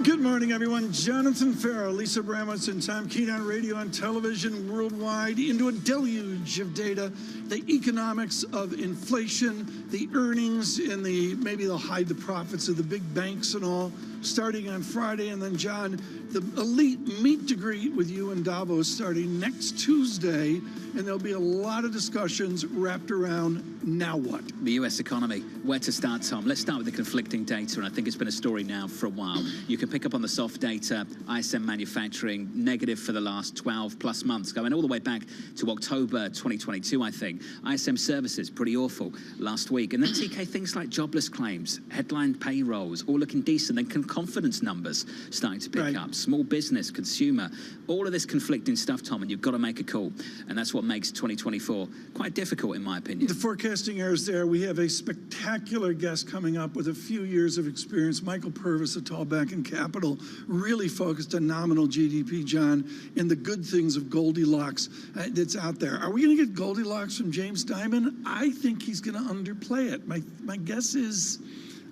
Good morning, everyone. Jonathan Farrow, Lisa Abramowitz, and Tom Keene on radio and television worldwide into a deluge of data, the economics of inflation, the earnings, and maybe they'll hide the profits of the big banks and all, starting on Friday. And then, John, the elite meet to greet with you in Davos starting next Tuesday. And there'll be a lot of discussions wrapped around now what? The U.S. economy. Where to start, Tom? Let's start with the conflicting data, and I think it's been a story now for a while. You can pick up on the soft data, ISM manufacturing, negative for the last 12-plus months, going all the way back to October 2022, I think. ISM services, pretty awful last week. And then TK, things like jobless claims, headline payrolls, all looking decent. Then confidence numbers starting to pick up. Small business, consumer, all of this conflicting stuff, Tom, and you've got to make a call. And that's what makes 2024 quite difficult, in my opinion. The forecasting errors there. We have a spectacular guest coming up with a few years of experience. Michael Purvis, a tall bank in Capital, really focused on nominal GDP, John, and the good things of Goldilocks that's out there. Are we going to get Goldilocks from James Dimon? I think he's going to underplay it. My guess is,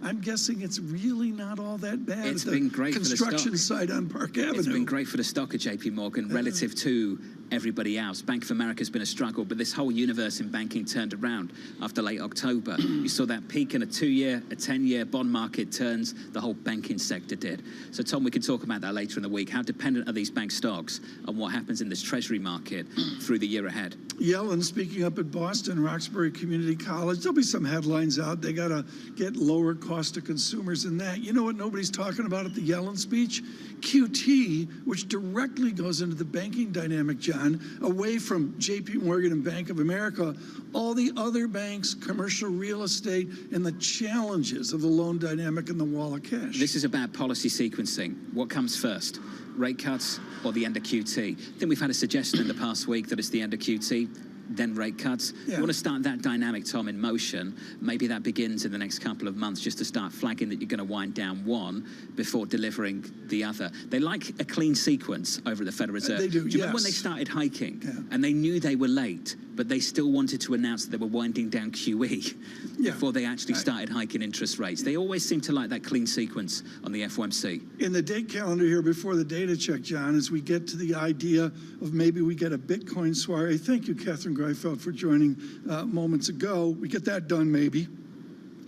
I'm guessing it's really not all that bad. It's been great for the stock. Construction site on Park Avenue. It's been great for the stock at JP Morgan relative to everybody else. Bank of America's been a struggle, but this whole universe in banking turned around after late October. You saw that peak in a 2-year, a 10-year bond market turns, the whole banking sector did. So, Tom, we can talk about that later in the week. How dependent are these bank stocks on what happens in this treasury market through the year ahead? Yellen speaking up at Boston, Roxbury Community College. There'll be some headlines out. They got to get lower cost to consumers in that. You know what nobody's talking about at the Yellen speech? QT, which directly goes into the banking dynamic, John, away from JP Morgan and Bank of America, all the other banks, commercial real estate, and the challenges of the loan dynamic and the wall of cash. This is about policy sequencing. What comes first? Rate cuts or the end of QT? I think we've had a suggestion in the past week that it's the end of QT, then rate cuts. You want to start that dynamic, Tom, in motion. Maybe that begins in the next couple of months, just to start flagging that you're going to wind down one before delivering the other. They like a clean sequence over at the Federal Reserve. They do, you remember when they started hiking and they knew they were late, but they still wanted to announce that they were winding down QE before they actually started hiking interest rates? They always seem to like that clean sequence on the FOMC. In the date calendar here before the data check, John, as we get to the idea of maybe we get a Bitcoin soiree. Thank you, Catherine Greifeld, for joining moments ago. We get that done maybe.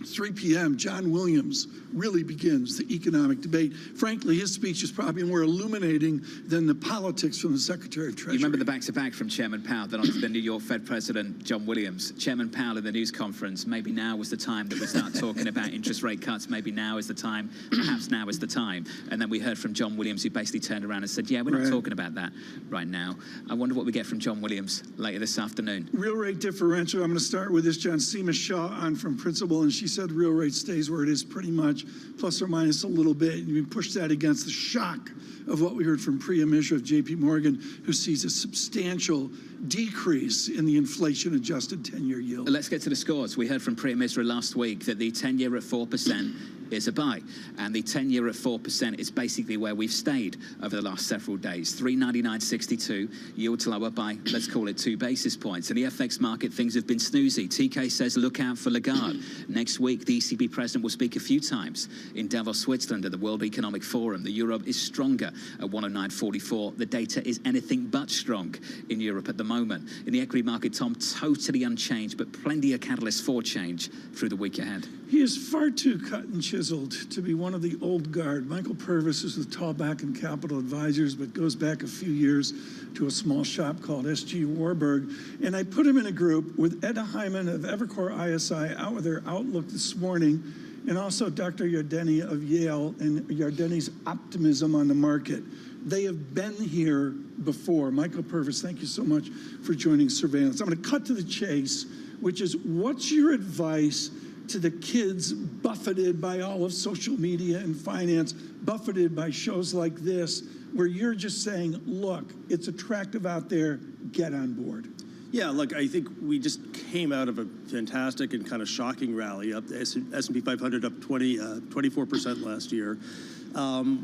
3 p.m., John Williams really begins the economic debate. Frankly, his speech is probably more illuminating than the politics from the Secretary of Treasury. You remember the back-to-back from Chairman Powell, then on to the New York Fed President, John Williams. Chairman Powell in the news conference, maybe now was the time that we start talking about interest rate cuts. Maybe now is the time, perhaps now is the time. And then we heard from John Williams, who basically turned around and said, yeah, we're not talking about that right now. I wonder what we get from John Williams later this afternoon. Real rate differential. I'm going to start with this, John. Seema Shah on from Principal, and she said real rate stays where it is pretty much, plus or minus a little bit. And you push that against the shock of what we heard from Priya Mishra of JP Morgan, who sees a substantial decrease in the inflation-adjusted 10-year yield. Let's get to the scores. We heard from Priya Mishra last week that the 10-year at 4% is a buy, and the 10-year at 4% is basically where we've stayed over the last several days. 399.62, yield lower by, let's call it 2 basis points. In the FX market, things have been snoozy. TK says look out for Lagarde. Next week, the ECB president will speak a few times in Davos, Switzerland at the World Economic Forum. The euro is stronger at 109.44. The data is anything but strong in Europe at the moment. In the equity market, Tom, totally unchanged, but plenty of catalysts for change through the week ahead. He is far too cut and chiseled to be one of the old guard. Michael Purvis is with Tallback and Capital Advisors, but goes back a few years to a small shop called SG Warburg. And I put him in a group with Ed Hyman of Evercore ISI out with their outlook this morning, and also Dr. Yardeni of Yale and Yardeni's optimism on the market. They have been here before. Michael Purvis, thank you so much for joining Surveillance. I'm going to cut to the chase, which is, what's your advice to the kids buffeted by all of social media and finance, buffeted by shows like this, where you're just saying, look, it's attractive out there, get on board? Yeah, look, I think we just came out of a fantastic and kind of shocking rally, up the S&P 500 up 24% last year.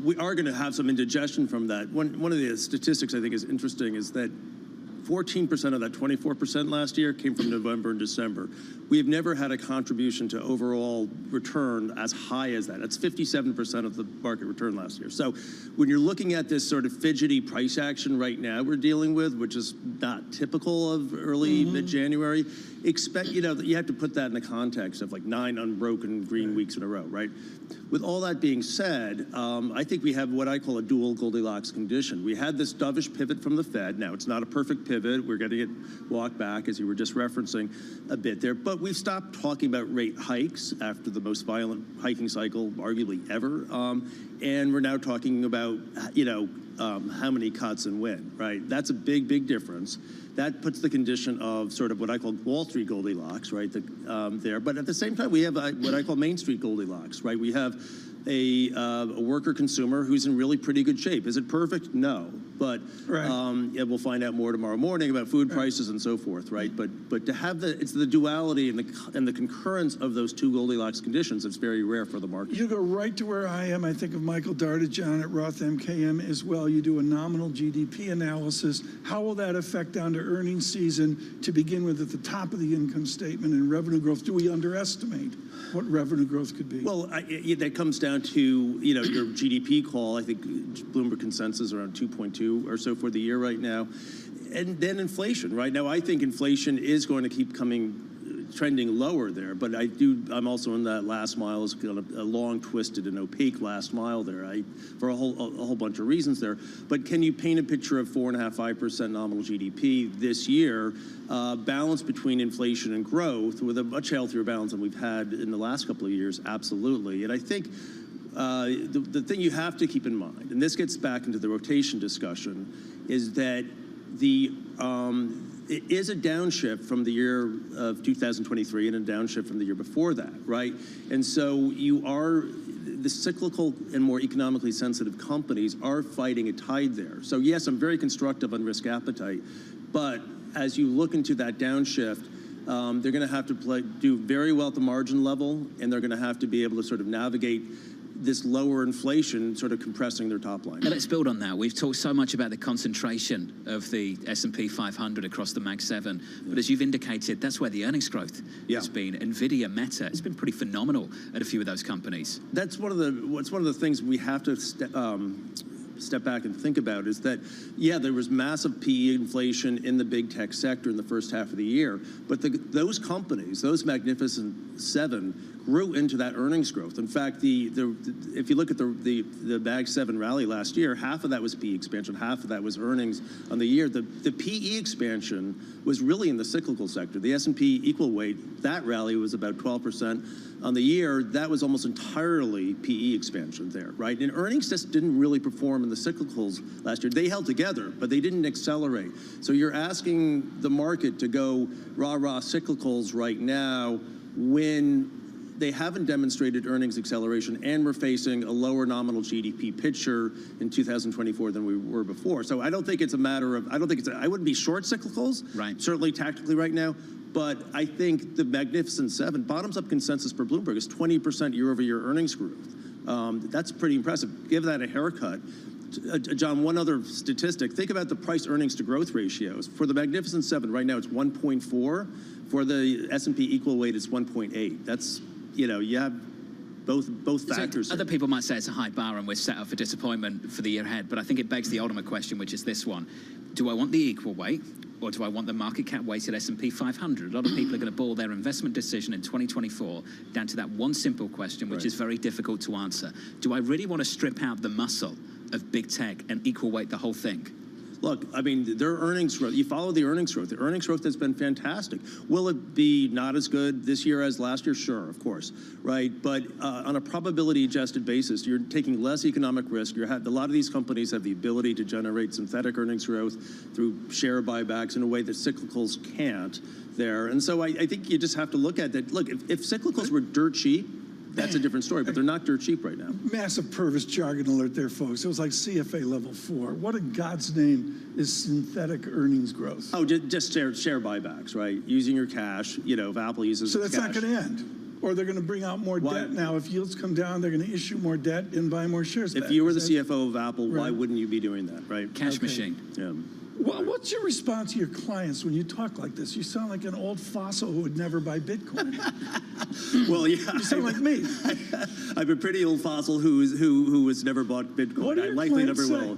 We are going to have some indigestion from that. One of the statistics I think is interesting is that 14% of that 24% last year came from November and December. We have never had a contribution to overall return as high as that. That's 57% of the market return last year. So when you're looking at this sort of fidgety price action right now we're dealing with, which is not typical of early mid-January, expect, you know, that you have to put that in the context of like 9 unbroken green weeks in a row, right? With all that being said, I think we have what I call a dual Goldilocks condition. We had this dovish pivot from the Fed. Now, it's not a perfect pivot. We're going to get walked back, as you were just referencing a bit there. But we've stopped talking about rate hikes after the most violent hiking cycle, arguably ever. And we're now talking about, you know, how many cuts and when, right? That's a big, big difference. That puts the condition of sort of what I call Wall Street Goldilocks, right, there. But at the same time, we have what I call Main Street Goldilocks, right? We have a worker consumer who's in really pretty good shape. Is it perfect? No. But yeah, we'll find out more tomorrow morning about food prices and so forth, right? But to have it's the duality and the concurrence of those two Goldilocks conditions, it's very rare for the market. You go right to where I am. I think of Michael Dardajan at Roth MKM as well. You do a nominal GDP analysis. How will that affect down to earnings season to begin with at the top of the income statement and revenue growth? Do we underestimate what revenue growth could be? Well, that comes down to, you know, your GDP call. I think Bloomberg consensus around 2.2 or so for the year right now. And then inflation. Right now, I think inflation is going to keep trending lower there, but I'm also in that last mile, is kind of a long, twisted, and opaque last mile there, for a whole bunch of reasons there. But can you paint a picture of 4.5–5% nominal GDP this year, balance between inflation and growth with a much healthier balance than we've had in the last couple of years? Absolutely. And I think the thing you have to keep in mind, and this gets back into the rotation discussion, is that it is a downshift from the year of 2023 and a downshift from the year before that, right? And so the cyclical and more economically sensitive companies are fighting a tide there. So yes, I'm very constructive on risk appetite, but as you look into that downshift, they're going to have to do very well at the margin level, and they're going to have to be able to sort of navigate this lower inflation sort of compressing their top line. Now let's build on that. We've talked so much about the concentration of the S&P 500 across the Mag 7, but as you've indicated, that's where the earnings growth has been. NVIDIA, Meta, it's been pretty phenomenal at a few of those companies. That's one of the things we have to step back and think about, is that, yeah, there was massive PE inflation in the big tech sector in the first half of the year, but those companies, those magnificent seven, grew into that earnings growth. In fact, if you look at the Mag 7 rally last year, half of that was PE expansion, half of that was earnings on the year. The PE expansion was really in the cyclical sector. The S&P equal weight, that rally was about 12%. On the year, that was almost entirely PE expansion there, right? And earnings just didn't really perform in the cyclicals last year. They held together, but they didn't accelerate. So you're asking the market to go rah-rah cyclicals right now when they haven't demonstrated earnings acceleration, and we're facing a lower nominal GDP picture in 2024 than we were before. So I don't think it's a matter of, I wouldn't be short cyclicals, certainly tactically right now, but I think the Magnificent Seven, bottoms-up consensus per Bloomberg is 20% year-over-year earnings growth. That's pretty impressive. Give that a haircut. John, one other statistic. Think about the price earnings to growth ratios. For the Magnificent Seven, right now it's 1.4. For the S&P equal weight, it's 1.8. That's, you have both factors. So other people might say it's a high bar and we're set up for disappointment for the year ahead, but I think it begs the ultimate question, which is this one. Do I want the equal weight, or do I want the market cap weighted S&P 500? A lot of people are going to boil their investment decision in 2024 down to that one simple question, which is very difficult to answer. Do I really want to strip out the muscle of big tech and equal weight the whole thing? Look, I mean, their earnings growth, you follow the earnings growth. The earnings growth has been fantastic. Will it be not as good this year as last year? Sure, of course, right? But on a probability-adjusted basis, you're taking less economic risk. A lot of these companies have the ability to generate synthetic earnings growth through share buybacks in a way that cyclicals can't there. And so I think you just have to look at that. Look, if cyclicals were dirt cheap, that's a different story, but they're not dirt cheap right now. Massive Purvis jargon alert there, folks. It was like CFA level 4. What in God's name is synthetic earnings growth? Oh, just share buybacks, right? Using your cash, if Apple uses So that's cash. not going to end. Or they're going to bring out more debt now. If yields come down, they're going to issue more debt and buy more shares back. If you were the CFO of Apple, why wouldn't you be doing that, right? Cash machine. Yeah. Well, what's your response to your clients when you talk like this? You sound like an old fossil who would never buy Bitcoin. Well, yeah. You sound like me. I'm a pretty old fossil who has never bought Bitcoin. What do I your likely clients never say? will.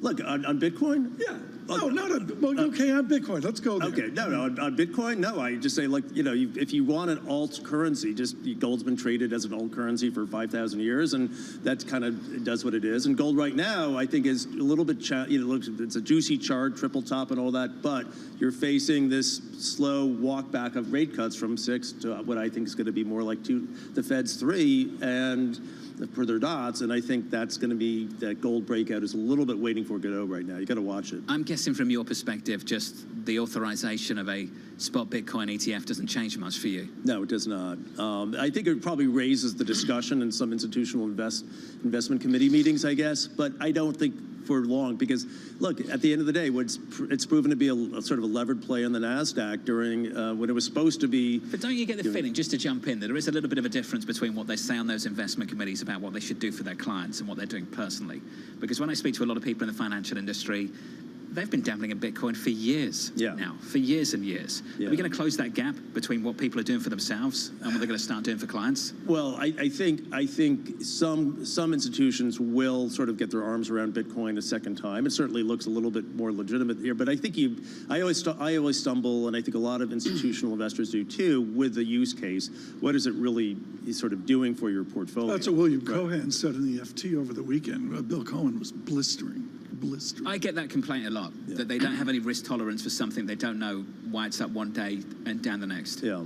Look, on Bitcoin? Yeah. No, not okay, on Bitcoin. Let's go there. Okay, no, on Bitcoin, no. I just say, if you want an alt currency, gold's been traded as an alt currency for 5,000 years, and that kind of does what it is. And gold right now, I think, is a little bit, it's a juicy chart, triple top and all that, but you're facing this slow walk back of rate cuts from 6 to what I think is going to be more like 2, the Fed's 3, and for their dots, and I think that's going to be, that gold breakout is a little bit waiting for Godot right now. You got to watch it. I'm guessing from your perspective, just the authorization of a spot Bitcoin ETF doesn't change much for you. No, it does not. I think it probably raises the discussion in some institutional investment committee meetings, I guess, but I don't think for long, because look, at the end of the day, it's proven to be a sort of a levered play on the NASDAQ during when it was supposed to be. But don't you get the feeling, just to jump in, that there is a little bit of a difference between what they say on those investment committees about what they should do for their clients and what they're doing personally? Because when I speak to a lot of people in the financial industry, they've been dabbling in Bitcoin for years now, for years and years. Are we going to close that gap between what people are doing for themselves and what they're going to start doing for clients? Well, I think some institutions will sort of get their arms around Bitcoin a second time. It certainly looks a little bit more legitimate here, but I think I always stumble, and I think a lot of institutional investors do too, with the use case. What is it really sort of doing for your portfolio? That's what William Cohan said in the FT over the weekend. Bill Cohen was blistering. I get that complaint a lot, that they don't have any risk tolerance for something. They don't know why it's up one day and down the next. Yeah.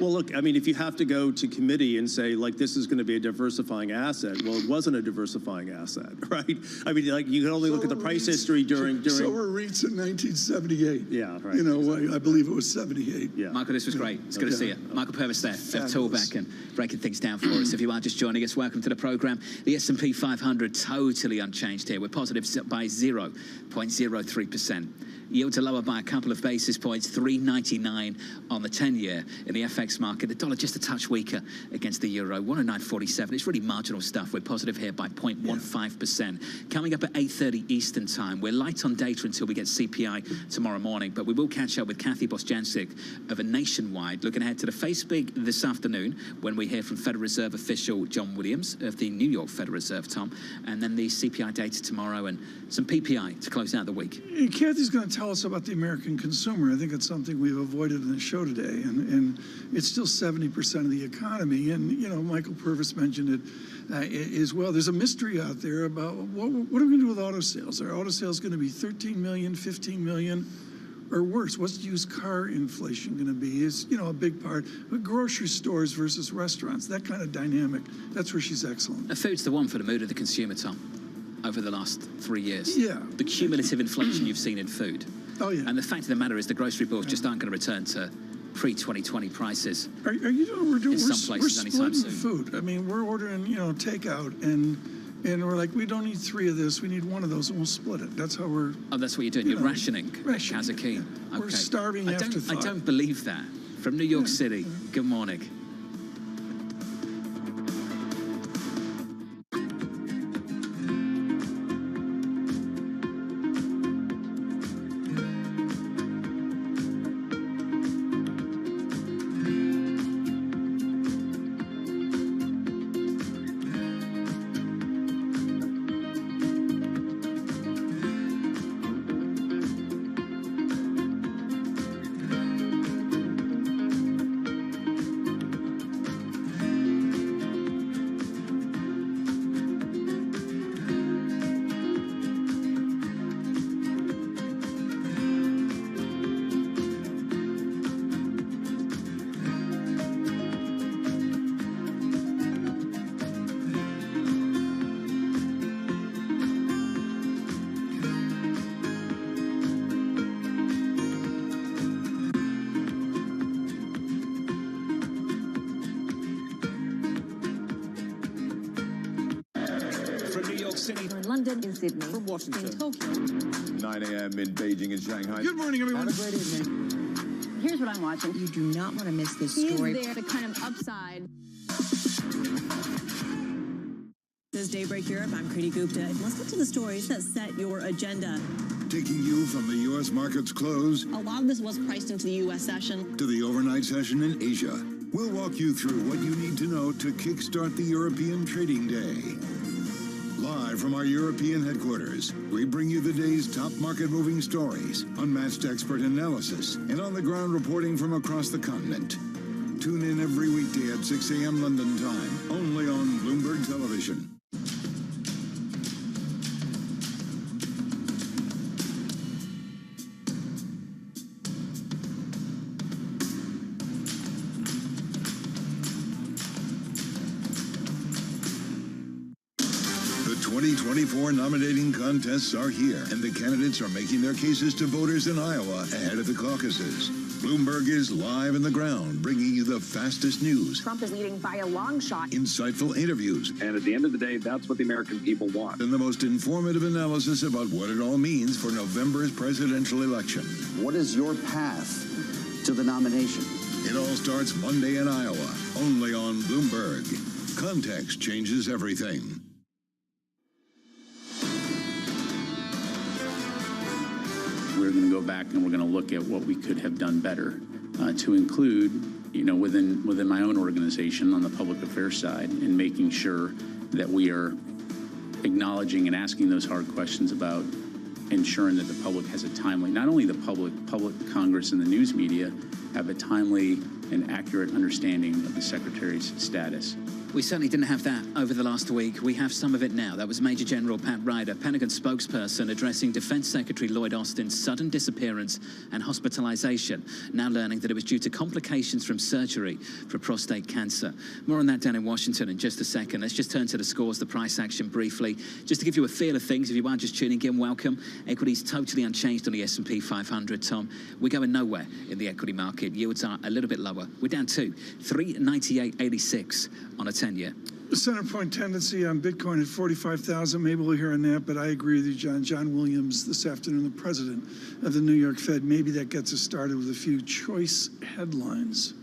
Well, look, I mean, if you have to go to committee and say, this is going to be a diversifying asset, well, it wasn't a diversifying asset, right? I mean, you can only look at the price history during... So were REITs in 1978. Yeah, right. I believe it was 78. Yeah. Michael, this was great. It's good to see you. Michael Purvis there, of Toolback, and breaking things down for us. If you are just joining us, welcome to the program. The S&P 500 totally unchanged here. We're positive by 0.03%. Yields are lower by a couple of basis points, 3.99 on the 10-year. In the FX market, the dollar just a touch weaker against the euro, 109.47. It's really marginal stuff. We're positive here by 0.15%. Coming up at 8:30 Eastern time. We're light on data until we get CPI tomorrow morning, but we will catch up with Kathy Bosjancic of a Nationwide, looking ahead to the face big this afternoon when we hear from Federal Reserve official John Williams of the New York Federal Reserve, Tom, and then the CPI data tomorrow and some PPI to close out the week. And Kathy's going to tell us about the American consumer. I think it's something we've avoided in the show today, and it's still 70% of the economy. And Michael Purvis mentioned it as well. There's a mystery out there about what are we going to do with auto sales? Are auto sales going to be 13 million, 15 million, or worse? What's used car inflation going to be? Is a big part. But grocery stores versus restaurants, that kind of dynamic. That's where she's excellent. Food's the one for the mood of the consumer, Tom, over the last 3 years. Yeah. The cumulative inflation you've seen in food. Oh, yeah. And the fact of the matter is the grocery bills just aren't going to return to pre-2020 prices. Are you doing? We're places anytime splitting soon. food. I mean, we're ordering, takeout, and we're like, we don't need 3 of this. We need 1 of those, and we'll split it. That's how we're. Oh, that's what you're doing. You're rationing. As a key. We're Okay. starving afterthought. I don't believe that. From New York City. Good morning. London, in Sydney, from Washington, in Tokyo. 9 a.m. in Beijing and Shanghai. Good morning, everyone. Have a great evening. Here's what I'm watching. You do not want to miss this story. Is there the kind of upside? This is Daybreak Europe. I'm Kriti Gupta. Let's get to the stories that set your agenda. Taking you from the U.S. market's close A lot of this was priced into the U.S. session. to the overnight session in Asia. We'll walk you through what you need to know to kickstart the European trading day. Live from our European headquarters, we bring you the day's top market-moving stories, unmatched expert analysis, and on-the-ground reporting from across the continent. Tune in every weekday at 6 a.m. London time, only on Bloomberg Television. The 2024 nominating contests are here, and the candidates are making their cases to voters in Iowa ahead of the caucuses. Bloomberg is live in the ground, bringing you the fastest news, Trump is leading by a long shot. insightful interviews, And at the end of the day, that's what the American people want. and the most informative analysis about what it all means for November's presidential election. What is your path to the nomination? It all starts Monday in Iowa, only on Bloomberg. Context changes everything. We're going to go back and we're going to look at what we could have done better, to include, within my own organization on the public affairs side, and making sure that we are acknowledging and asking those hard questions about ensuring that the public has a timely, not only the public, Congress, and the news media have a timely and accurate understanding of the Secretary's status. We certainly didn't have that over the last week. We have some of it now. That was Major General Pat Ryder, Pentagon spokesperson, addressing Defense Secretary Lloyd Austin's sudden disappearance and hospitalization, now learning that it was due to complications from surgery for prostate cancer. More on that down in Washington in just a second. Let's just turn to the scores, the price action briefly. Just to give you a feel of things, if you are just tuning in, welcome. Equities totally unchanged on the S&P 500, Tom. We're going nowhere in the equity market. Yields are a little bit lower. We're down to 398.86 on a 10-year. The center point tendency on Bitcoin at 45,000. Maybe we'll hear on that, but I agree with you, John. John Williams this afternoon, the president of the New York Fed. Maybe that gets us started with a few choice headlines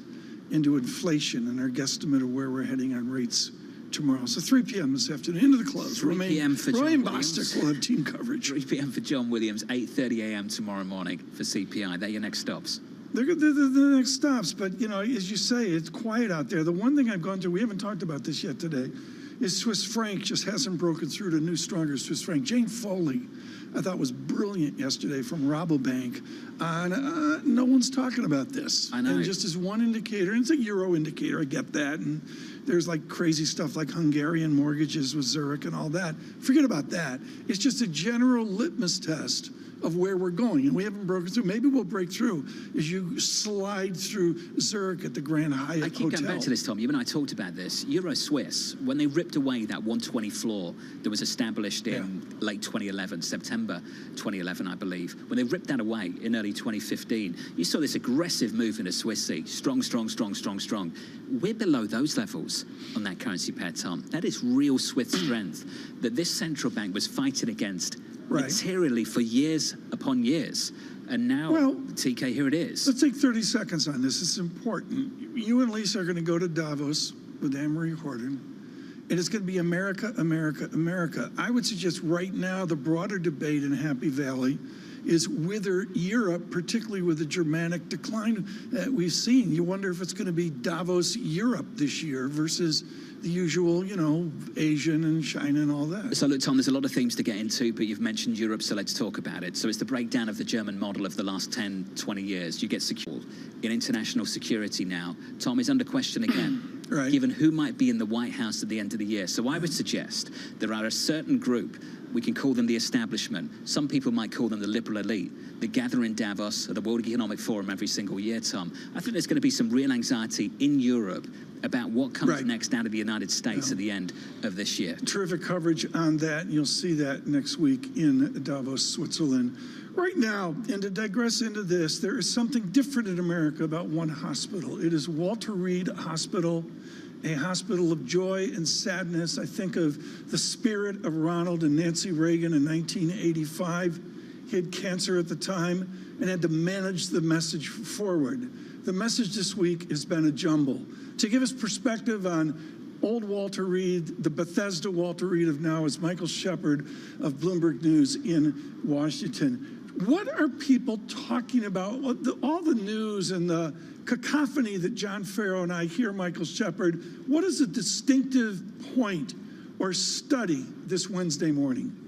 into inflation and our guesstimate of where we're heading on rates tomorrow. So 3 p.m. this afternoon, into the close. 3 p.m. for John Williams. Bostic will have team coverage. 3 p.m. for John Williams, 8:30 a.m. tomorrow morning for CPI. They're your next stops. They're the next stops, but as you say, it's quiet out there. The one thing I've gone through, we haven't talked about this yet today, is Swiss franc just hasn't broken through to new, stronger Swiss franc. Jane Foley, I thought was brilliant yesterday from Rabobank. No one's talking about this. I know. And just as one indicator, and it's a euro indicator, I get that, and there's like crazy stuff like Hungarian mortgages with Zurich and all that. Forget about that. It's just a general litmus test of where we're going, and we haven't broken through. Maybe we'll break through as you slide through Zurich at the Grand Hyatt I keep Hotel. going back to this, Tom. You and I talked about this. Euro Swiss, when they ripped away that 120 floor that was established in late 2011, September 2011, I believe, when they ripped that away in early 2015, you saw this aggressive move in the Swissy. Strong, strong, strong, strong, strong. We're below those levels on that currency pair, Tom. That is real Swiss strength that this central bank was fighting against materially for years upon years. And now, TK, here it is. Let's take 30 seconds on this. It's important. You and Lisa are going to go to Davos with Anne-Marie Horton, and it's going to be America, America, America. I would suggest right now the broader debate in Happy Valley is whether Europe, particularly with the Germanic decline that we've seen, you wonder if it's going to be Davos Europe this year versus the usual, you know, Asian and China and all that. So look, Tom, there's a lot of themes to get into, but you've mentioned Europe, so let's talk about it. So it's the breakdown of the German model of the last 10, 20 years. You get secure in international security now. Tom is under question again, given who might be in the White House at the end of the year. So I would suggest there are a certain group, we can call them the establishment. Some people might call them the liberal elite, that gather in Davos at the World Economic Forum every single year, Tom. I think there's going to be some real anxiety in Europe about what comes next out of the United States at the end of this year. Terrific coverage on that, and you'll see that next week in Davos, Switzerland. Right now, and to digress into this, there is something different in America about one hospital. It is Walter Reed Hospital, a hospital of joy and sadness. I think of the spirit of Ronald and Nancy Reagan in 1985. He had cancer at the time and had to manage the message forward. The message this week has been a jumble. To give us perspective on old Walter Reed, the Bethesda Walter Reed of now is Michael Shepard of Bloomberg News in Washington. What are people talking about? All the news and the cacophony that John Farrow and I hear, Michael Shepard, what is a distinctive point or study this Wednesday morning?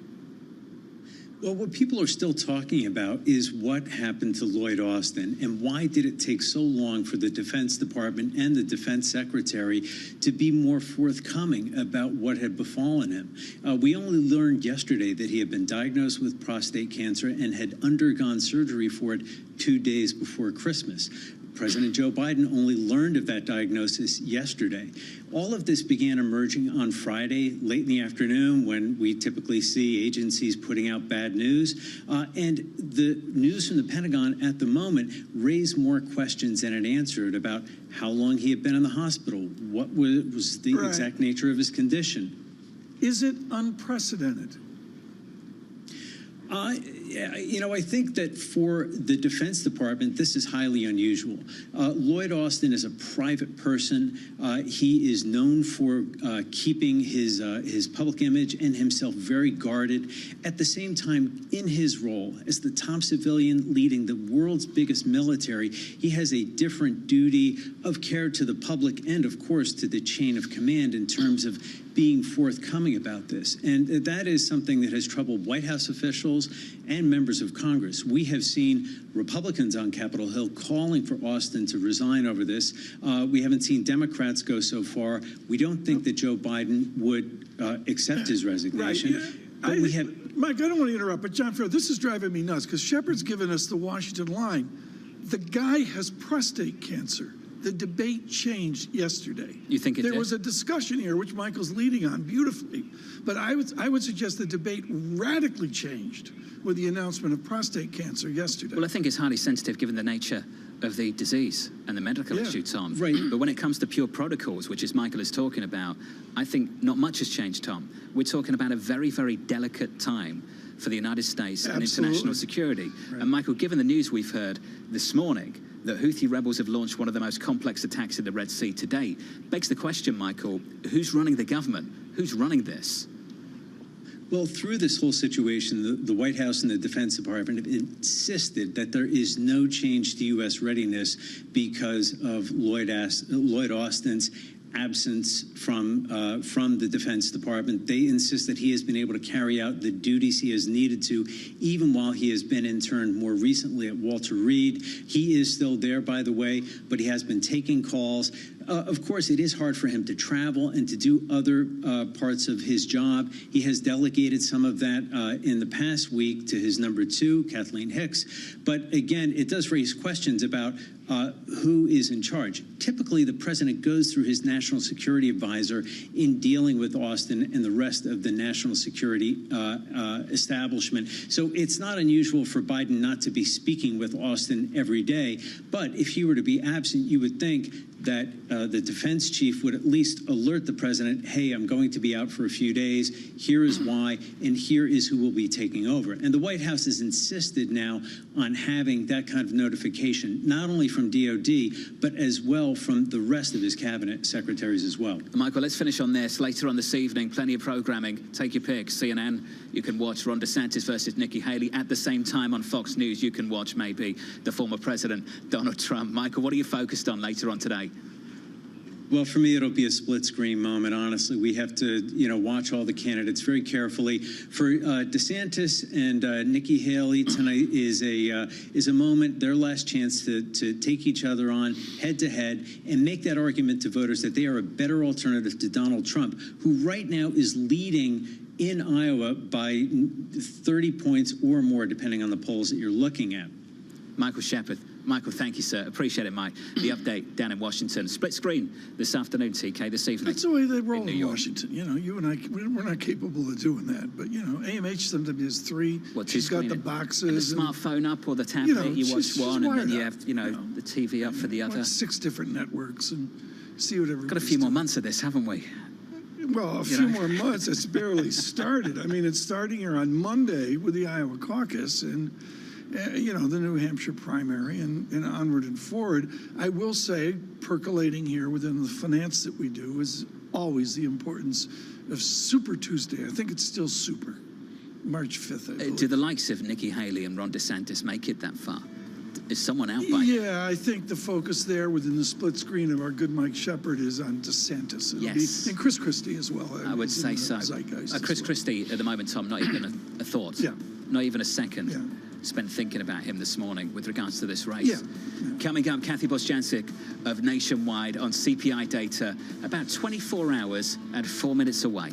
Well, what people are still talking about is what happened to Lloyd Austin and why did it take so long for the Defense Department and the Defense Secretary to be more forthcoming about what had befallen him. We only learned yesterday that he had been diagnosed with prostate cancer and had undergone surgery for it 2 days before Christmas. President Joe Biden only learned of that diagnosis yesterday. All of this began emerging on Friday, late in the afternoon, when we typically see agencies putting out bad news. And the news from the Pentagon at the moment raised more questions than it answered about how long he had been in the hospital, what was the exact nature of his condition. Is it unprecedented? You know, I think that for the Defense Department, this is highly unusual. Lloyd Austin is a private person. He is known for keeping his public image and himself very guarded. At the same time, in his role as the top civilian leading the world's biggest military, he has a different duty of care to the public and, of course, to the chain of command in terms of being forthcoming about this. And that is something that has troubled White House officials and members of Congress. We have seen Republicans on Capitol Hill calling for Austin to resign over this. We haven't seen Democrats go so far. We don't think that Joe Biden would accept his resignation. But we have... Mike, I don't want to interrupt, but John Farrow, this is driving me nuts because Shepard's given us the Washington line. The guy has prostate cancer. The debate changed yesterday. You think there was a discussion here, which Michael's leading on beautifully, but I would suggest the debate radically changed with the announcement of prostate cancer yesterday. Well, I think it's highly sensitive given the nature of the disease and the medical issue, Tom. Right. But when it comes to pure protocols, which is Michael is talking about, I think not much has changed, Tom. We're talking about a very, very delicate time for the United States and international security. Right. And Michael, given the news we've heard this morning, that Houthi rebels have launched one of the most complex attacks in the Red Sea to date, begs the question, Michael, who's running the government? Who's running this? Well, through this whole situation, the White House and the Defense Department have insisted that there is no change to U.S. readiness because of Lloyd Austin's absence from the Defense Department. They insist that he has been able to carry out the duties he has needed to, even while he has been interned more recently at Walter Reed. He is still there, by the way, but he has been taking calls. Of course, it is hard for him to travel and to do other parts of his job. He has delegated some of that in the past week to his number two, Kathleen Hicks. But again, it does raise questions about who is in charge. Typically, the president goes through his national security advisor in dealing with Austin and the rest of the national security establishment. So it's not unusual for Biden not to be speaking with Austin every day. But if he were to be absent, you would think that the defense chief would at least alert the president, hey, I'm going to be out for a few days. Here is why, and here is who will be taking over. And the White House has insisted now on having that kind of notification, not only from DOD, but as well from the rest of his cabinet secretaries as well. Michael, let's finish on this. Later on this evening, plenty of programming. Take your pick. CNN, you can watch Ron DeSantis versus Nikki Haley. At the same time on Fox News, you can watch maybe the former president, Donald Trump. Michael, what are you focused on later on today? Well, for me, it'll be a split screen moment. Honestly, we have to, watch all the candidates very carefully. For DeSantis and Nikki Haley tonight is a moment, their last chance to take each other on head to head and make that argument to voters that they are a better alternative to Donald Trump, who right now is leading in Iowa by 30 points or more, depending on the polls that you're looking at. Michael Shepard. Michael, thank you, sir. Appreciate it, Mike. The update down in Washington. Split screen this afternoon, TK, this evening. That's the way they roll in Washington. You and I, we're not capable of doing that. But, AMH sometimes has three. She's got the boxes. And the smartphone up or the tablet, you watch one, and then you have, the TV up for the other. 6 different networks and see what everybody's got a few more months of this, haven't we? Well, a few more months. It's barely started. I mean, it's starting here on Monday with the Iowa caucus and the New Hampshire primary and onward and forward. I will say, percolating here within the finance that we do is always the importance of Super Tuesday. I think it's still Super, March 5th, I believe. Do the likes of Nikki Haley and Ron DeSantis make it that far? Is someone out by? Yeah, I think the focus there within the split screen of our good Mike Shepard is on DeSantis. And Chris Christie as well. I would say so. Chris Christie, at the moment, Tom, not even a thought. Yeah. Not even a second. Yeah. Spent thinking about him this morning with regards to this race. Yeah. Coming up, Kathy Bosjancic of Nationwide on CPI data, about 24 hours and 4 minutes away.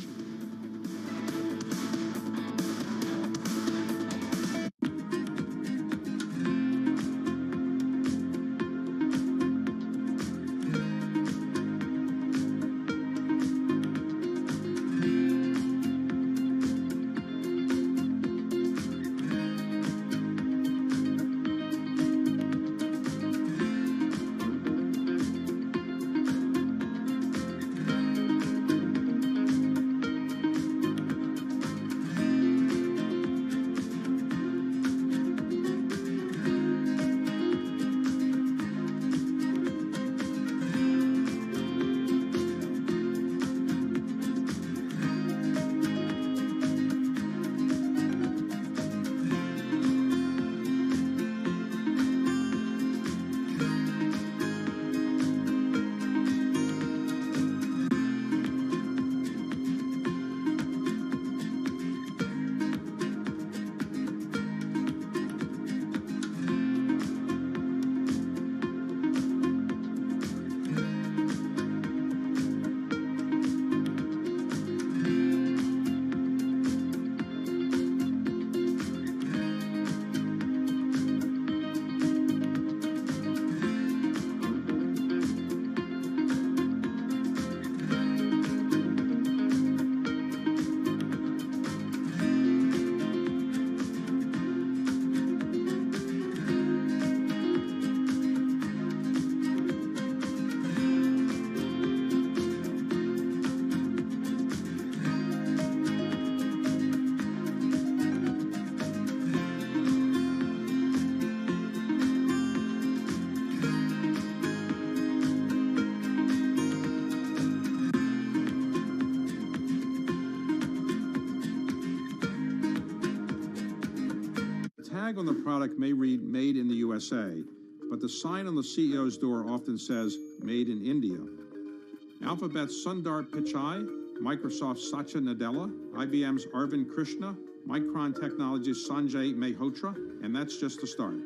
tag on the product may read Made in the USA, but the sign on the CEO's door often says Made in India. Alphabet's Sundar Pichai, Microsoft's Satya Nadella, IBM's Arvind Krishna, Micron Technology's Sanjay Mehrotra, and that's just the start.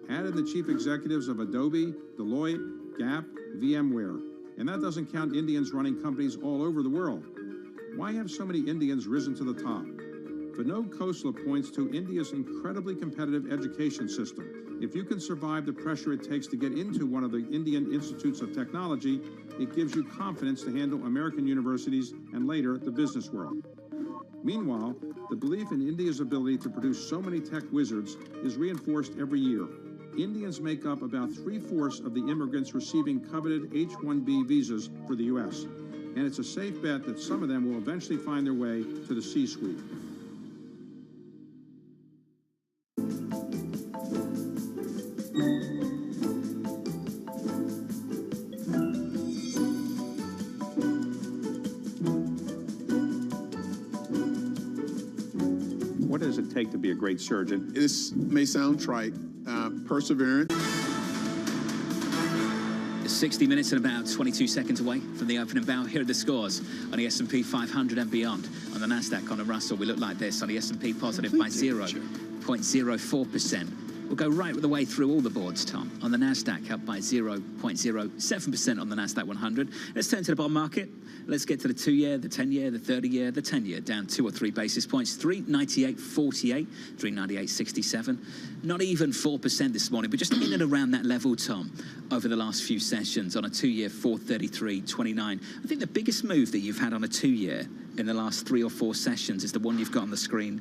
Add in the chief executives of Adobe, Deloitte, Gap, VMware, and that doesn't count Indians running companies all over the world. Why have so many Indians risen to the top? Vinod Khosla points to India's incredibly competitive education system. If you can survive the pressure it takes to get into one of the Indian institutes of technology, it gives you confidence to handle American universities and later the business world. Meanwhile, the belief in India's ability to produce so many tech wizards is reinforced every year. Indians make up about 3/4 of the immigrants receiving coveted H-1B visas for the U.S., and it's a safe bet that some of them will eventually find their way to the C-suite. What does it take to be a great surgeon? This may sound trite. Perseverance. 60 minutes and about 22 seconds away from the opening bell. Here are the scores on the S&P 500 and beyond. On the Nasdaq, on the Russell, we look like this. On the S&P, positive by 0.04%. We'll go right the way through all the boards, Tom. On the Nasdaq, up by 0.07% on the Nasdaq 100. Let's turn to the bond market. Let's get to the 2-year, the 10-year, the 30-year, the 10-year, down 2 or 3 basis points. 398.48, 398.67. Not even 4% this morning, but just in and around that level, Tom, over the last few sessions. On a 2-year, 433.29. I think the biggest move that you've had on a 2-year in the last 3 or 4 sessions is the one you've got on the screen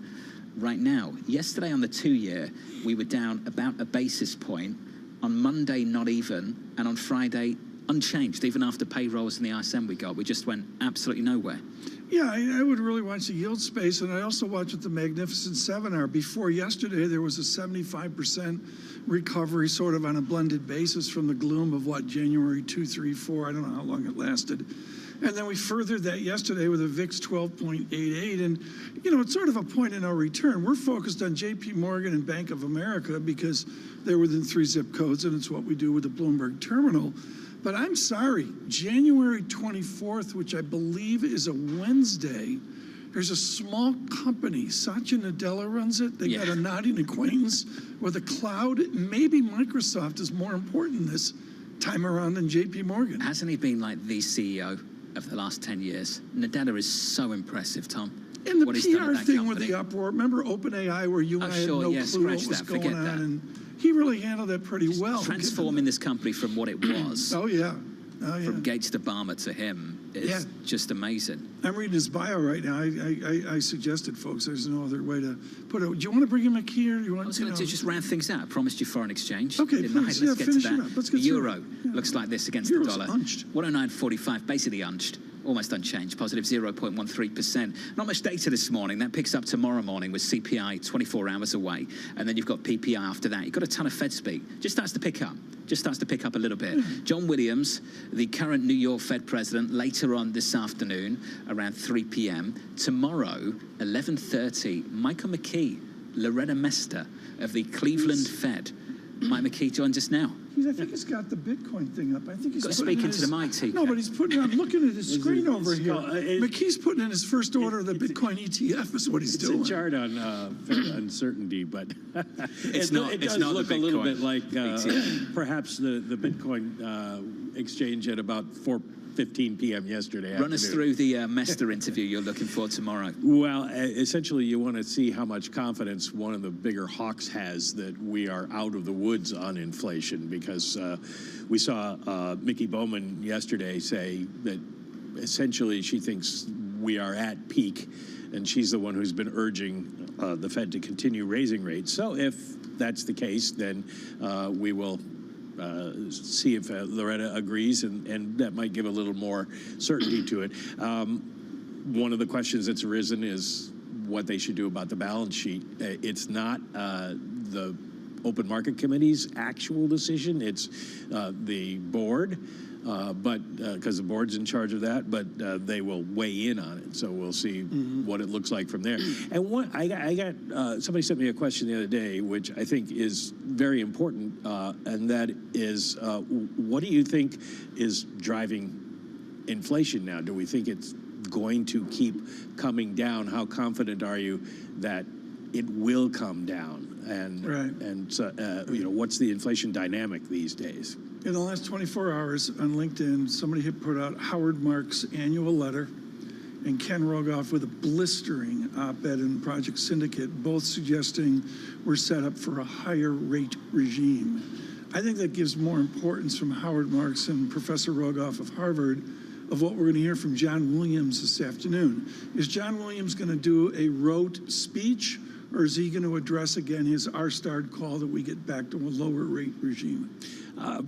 right now. Yesterday on the 2-year, we were down about a basis point. On Monday, not even. And on Friday, unchanged. Even after payrolls and the ISM we got, we just went absolutely nowhere. Yeah, I would really watch the yield space, and I also watch what the Magnificent Seven are. Before yesterday, there was a 75% recovery sort of on a blended basis from the gloom of what, January 2, 3, 4, I don't know how long it lasted. And then we furthered that yesterday with a VIX 12.88, and, you know, it's sort of a point of no return. We're focused on JP Morgan and Bank of America because they're within 3 zip codes, and it's what we do with the Bloomberg terminal. But I'm sorry, January 24th, which I believe is a Wednesday, there's a small company, Satya Nadella runs it. They got a nodding acquaintance with a cloud. Maybe Microsoft is more important this time around than JP Morgan. Hasn't he been like the CEO of the last 10 years? Nadella is so impressive, Tom. And the what PR thing with the uproar, remember OpenAI where you and I had no clue what was going on? And he really handled that pretty well. Transforming this company from what it was. Oh, yeah. From Gates to Obama to him is just amazing. I'm reading his bio right now. I suggested, folks, there's no other way to put it. Do you want to bring him a key, or do you want I was going to just round things out. I promised you foreign exchange. Okay, please. Let's get to that. It up. Let's get the euro looks like this against Euro's the dollar. unched. 109.45, basically unched. Almost unchanged, positive 0.13%. Not much data this morning. That picks up tomorrow morning with CPI 24 hours away. And then you've got PPI after that. You've got a ton of Fed speak. Just starts to pick up. Just starts to pick up a little bit. John Williams, the current New York Fed president, later on this afternoon, around 3 p.m. Tomorrow, 11:30, Michael McKee, Loretta Mester of the Cleveland Fed. Mike McKee joins us now. I think he's got the Bitcoin thing up. I think he's speaking into the mic, TK. No, but he's putting. I'm looking at his screen over here. McKee's putting in his first order of the Bitcoin ETF. Is what he's doing. It's a chart on Fed uncertainty, but it does look a little bit like perhaps the Bitcoin exchange at about 4:15 p.m. yesterday. Run us through the Mester interview you're looking for tomorrow. Well, essentially, you want to see how much confidence one of the bigger hawks has that we are out of the woods on inflation, because we saw Mickey Bowman yesterday say that essentially she thinks we are at peak, and she's the one who's been urging the Fed to continue raising rates. So if that's the case, then we will see if Loretta agrees, and that might give a little more certainty to it. One of the questions that's arisen is what they should do about the balance sheet. It's not the Open Market Committee's actual decision. It's the board, but because the board's in charge of that, but they will weigh in on it. So we'll see what it looks like from there. And what I got somebody sent me a question the other day, which I think is very important, and that is, what do you think is driving inflation now? Do we think it's going to keep coming down? How confident are you that it will come down? And so, what's the inflation dynamic these days? In the last 24 hours on LinkedIn, somebody had put out Howard Marks' annual letter and Ken Rogoff with a blistering op-ed in Project Syndicate, both suggesting we're set up for a higher rate regime. I think that gives more importance from Howard Marks and Professor Rogoff of Harvard of what we're going to hear from John Williams this afternoon. Is John Williams going to do a rote speech, or is he going to address again his R-starred call that we get back to a lower rate regime?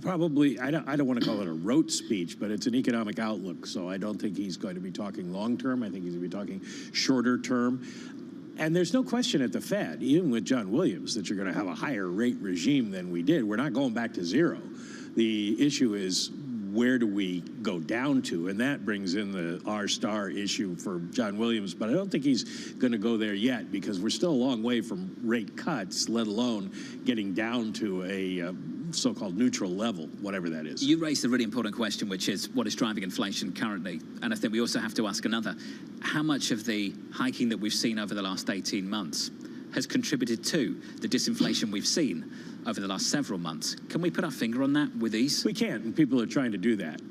Probably, I don't want to call it a rote speech, but it's an economic outlook, so I don't think he's going to be talking long-term. I think he's going to be talking shorter-term. And there's no question at the Fed, even with John Williams, that you're going to have a higher rate regime than we did. We're not going back to zero. The issue is, where do we go down to? And that brings in the R-star issue for John Williams, but I don't think he's going to go there yet, because we're still a long way from rate cuts, let alone getting down to a so-called neutral level, whatever that is. You raised a really important question, which is what is driving inflation currently? And I think we also have to ask another. How much of the hiking that we've seen over the last 18 months has contributed to the disinflation we've seen over the last several months? Can we put our finger on that with ease? We can't, and people are trying to do that.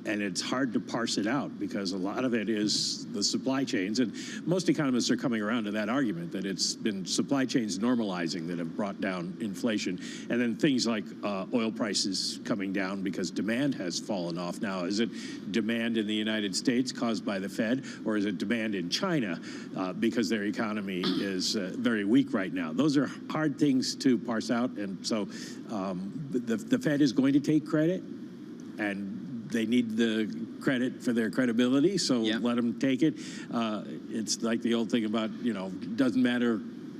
And it's hard to parse it out, because a lot of it is the supply chains. And most economists are coming around to that argument, that it's been supply chains normalizing that have brought down inflation. And then things like oil prices coming down because demand has fallen off. Now, is it demand in the United States caused by the Fed, or is it demand in China because their economy is very weak right now? Those are hard things to parse out. And so the Fed is going to take credit, and they need the credit for their credibility, so let them take it. It's like the old thing about, doesn't matter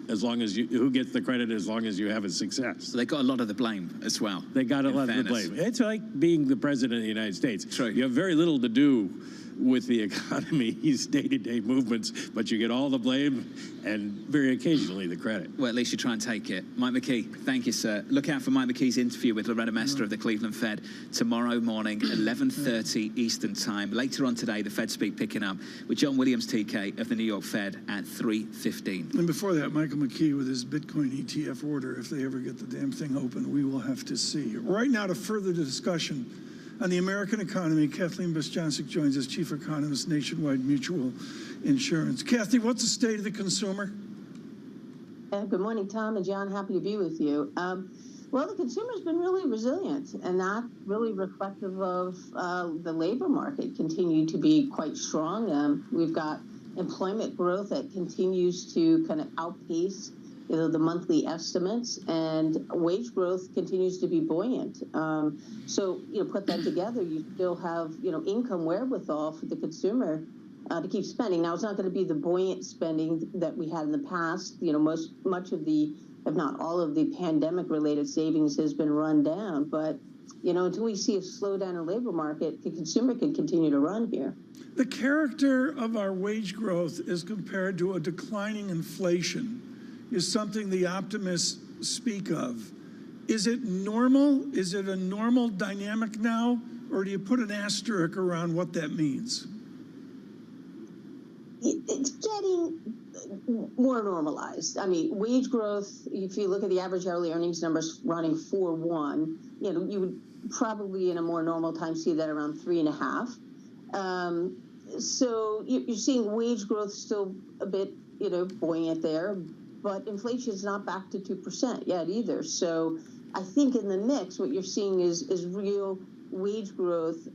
as long as who gets the credit, as long as you have a success. So they got a lot of the blame as well. They got a lot of the blame. It's like being the president of the United States. True. You have very little to do with the economy's day-to-day movements, but you get all the blame and very occasionally the credit. Well, at least you try and take it. Mike McKee, thank you, sir. Look out for Mike McKee's interview with Loretta Mester of the Cleveland Fed tomorrow morning, 11:30 Eastern Time. Later on today, the Fed Speak picking up with John Williams, TK, of the New York Fed at 3:15. And before that, Michael McKee with his Bitcoin ETF order. If they ever get the damn thing open, we will have to see. Right now, to further the discussion on the American economy, Kathleen Bostjancic joins us, Chief Economist, Nationwide Mutual Insurance. Kathy, what's the state of the consumer? Good morning, Tom and John. Happy to be with you. Well, the consumer's been really resilient, and that's really reflective of the labor market continued to be quite strong. We've got employment growth that continues to kind of outpace the monthly estimates, and wage growth continues to be buoyant. So, put that together, you still have, income wherewithal for the consumer to keep spending. Now, it's not going to be the buoyant spending that we had in the past. Much of the, if not all of the pandemic-related savings has been run down. But, until we see a slowdown in labor market, the consumer can continue to run here. The character of our wage growth as compared to a declining inflation is something the optimists speak of. Is it normal? Is it a normal dynamic now? Or do you put an asterisk around what that means? It's getting more normalized. I mean, wage growth, if you look at the average hourly earnings numbers running 4.1, you would probably in a more normal time see that around 3.5. So you're seeing wage growth still a bit, buoyant there. But inflation is not back to 2% yet either. So I think in the mix, what you're seeing is real wage growth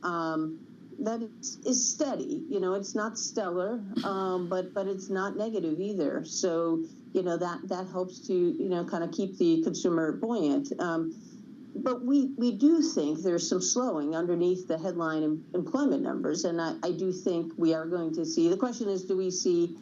that is steady. It's not stellar, but it's not negative either. So, that helps to, kind of keep the consumer buoyant. But we do think there's some slowing underneath the headline employment numbers. And I do think we are going to see, the question is, do we see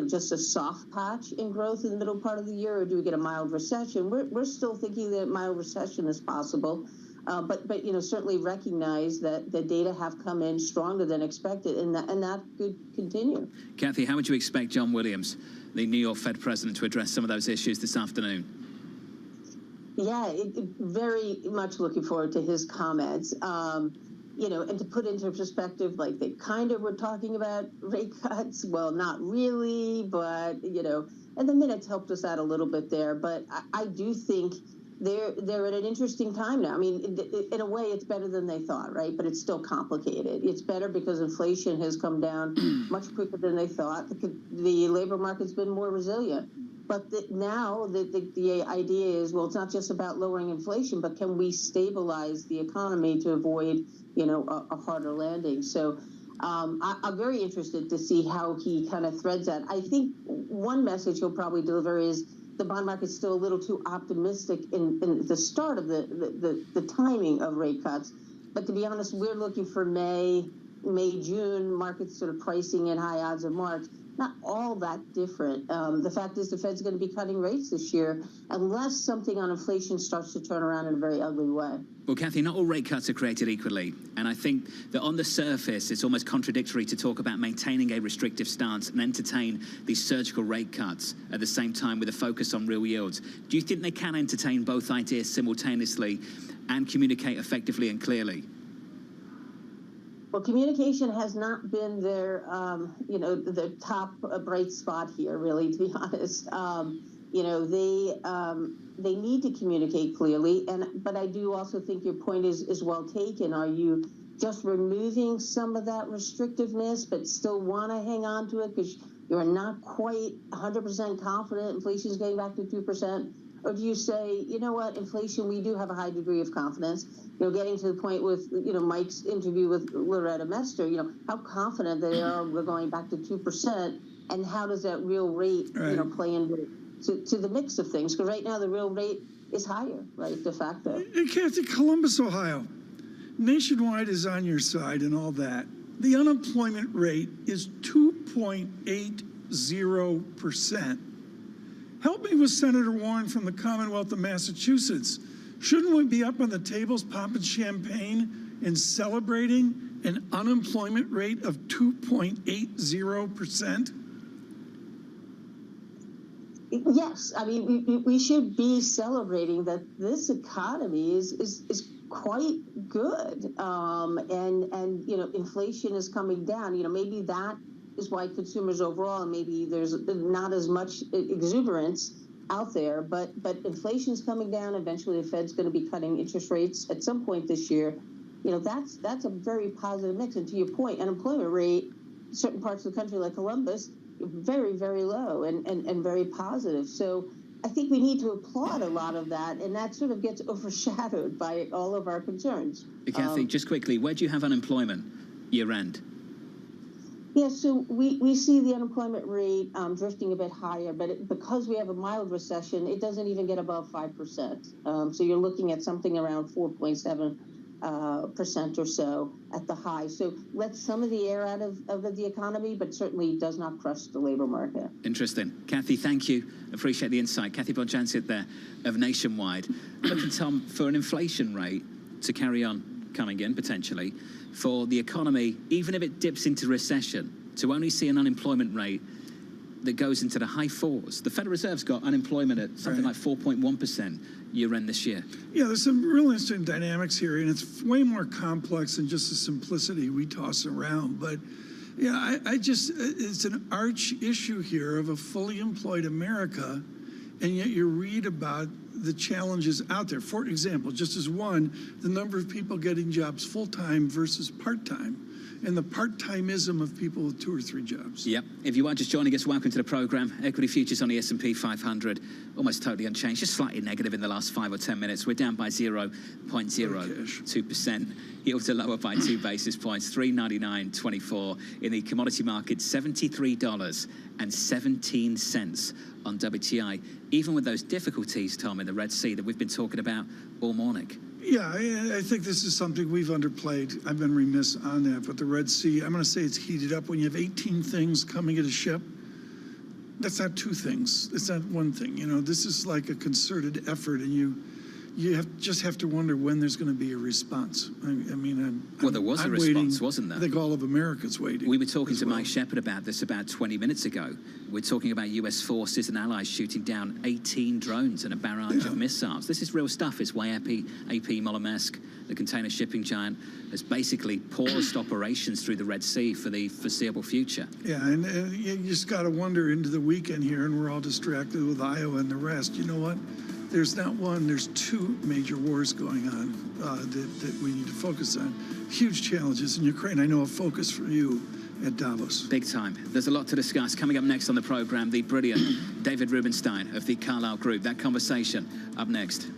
just a soft patch in growth in the middle part of the year, or do we get a mild recession? We're still thinking that mild recession is possible, but certainly recognize that the data have come in stronger than expected, and that could continue. Kathy, how would you expect John Williams, the New York Fed president, to address some of those issues this afternoon? Yeah, very much looking forward to his comments. and to put into perspective, like they kind of were talking about rate cuts. Well, not really, but, and the minutes helped us out a little bit there. But I do think they're at an interesting time now. I mean, in a way, it's better than they thought, right? But it's still complicated. It's better because inflation has come down much quicker than they thought. The labor market's been more resilient. But now the idea is, well, it's not just about lowering inflation, but can we stabilize the economy to avoid, a harder landing? So I'm very interested to see how he kind of threads that. I think one message he'll probably deliver is the bond market's still a little too optimistic in the start of the timing of rate cuts. But to be honest, we're looking for May, June, markets sort of pricing in high odds of March. Not all that different. The fact is the Fed's going to be cutting rates this year unless something on inflation starts to turn around in a very ugly way. Well, Kathy, not all rate cuts are created equally. And I think that on the surface, it's almost contradictory to talk about maintaining a restrictive stance and entertain these surgical rate cuts at the same time with a focus on real yields. Do you think they can entertain both ideas simultaneously and communicate effectively and clearly? Well, communication has not been their, the top bright spot here, really, to be honest. They need to communicate clearly, but I do also think your point is well taken. Are you just removing some of that restrictiveness, but still want to hang on to it because you're not quite 100% confident inflation is getting back to 2%? Or do you say, you know what, inflation, we do have a high degree of confidence. Getting to the point with, Mike's interview with Loretta Mester, how confident they are we're going back to 2%, and how does that real rate, play into the mix of things? Because right now the real rate is higher, right, de facto. Hey, Kathy, Columbus, Ohio, Nationwide is on your side and all that. The unemployment rate is 2.80%. Help me with Senator Warren from the Commonwealth of Massachusetts. Shouldn't we be up on the tables popping champagne and celebrating an unemployment rate of 2.80%? Yes, I mean, we should be celebrating that this economy is quite good. And inflation is coming down. Maybe that is why consumers overall, and maybe there's not as much exuberance out there, but inflation's coming down. Eventually the Fed's going to be cutting interest rates at some point this year. That's a very positive mix. And to your point, unemployment rate, certain parts of the country like Columbus, very, very low and very positive. So I think we need to applaud a lot of that, and that sort of gets overshadowed by all of our concerns. Kathy, just quickly, where do you have unemployment year end? Yeah, so we see the unemployment rate drifting a bit higher, but because we have a mild recession, it doesn't even get above 5%. So you're looking at something around 4.7% or so at the high. So lets some of the air out of the economy, but certainly does not crush the labor market. Interesting. Kathy, thank you. Appreciate the insight. Kathy Bonjansit there of Nationwide. Looking, Tom, for an inflation rate to carry on coming in, potentially, for the economy, even if it dips into recession, to only see an unemployment rate that goes into the high fours. The Federal Reserve's got unemployment at something like 4.1% year-end this year. Yeah, there's some real interesting dynamics here, and it's way more complex than just the simplicity we toss around. But yeah, it's an arch issue here of a fully employed America, and yet you read about the challenges out there. For example, just as one, the number of people getting jobs full-time versus part-time, and the part-timeism of people with 2 or 3 jobs. Yep. If you are just joining us, welcome to the program. Equity futures on the S&P 500, almost totally unchanged, just slightly negative in the last 5 or 10 minutes. We're down by 0.02%. Yields are lower by 2 basis points, 399.24 in the commodity market, $73.17 on WTI. Even with those difficulties, Tom, in the Red Sea that we've been talking about all morning. Yeah, I think this is something we've underplayed. I've been remiss on that. But the Red Sea, I'm going to say it's heated up. When you have 18 things coming at a ship, that's not 2 things. It's not one thing. This is like a concerted effort, and you you just have to wonder when there's going to be a response. Well, there was a response, wasn't there? I think all of America's waiting. We were talking to Mike Shepard about this about 20 minutes ago. We're talking about U.S. forces and allies shooting down 18 drones and a barrage of missiles. This is real stuff. It's why AP Moller-Maersk, the container shipping giant, has basically paused operations through the Red Sea for the foreseeable future. Yeah, and you just got to wonder into the weekend here, and we're all distracted with Iowa and the rest. You know what? There's not one, there's two major wars going on that we need to focus on. Huge challenges in Ukraine. I know a focus for you at Davos. Big time. There's a lot to discuss. Coming up next on the program, the brilliant David Rubenstein of the Carlyle Group. That conversation up next.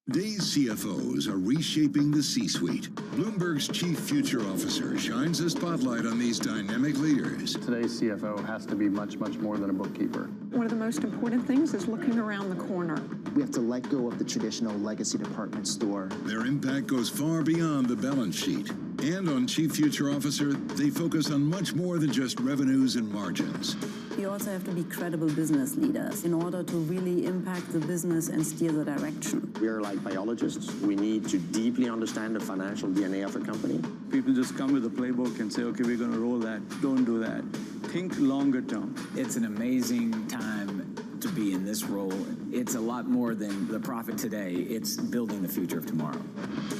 Today's CFOs are reshaping the C-suite. Bloomberg's chief future officer shines a spotlight on these dynamic leaders. Today's CFO has to be much, much more than a bookkeeper. One of the most important things is looking around the corner. We have to let go of the traditional legacy department store. Their impact goes far beyond the balance sheet. And on Chief Future Officer, they focus on much more than just revenues and margins. You also have to be credible business leaders in order to really impact the business and steer the direction. We are like biologists. We need to deeply understand the financial DNA of a company. People just come with a playbook and say, okay, we're going to roll that. Don't do that. Think longer term. It's an amazing time to be in this role. It's a lot more than the profit today. It's building the future of tomorrow.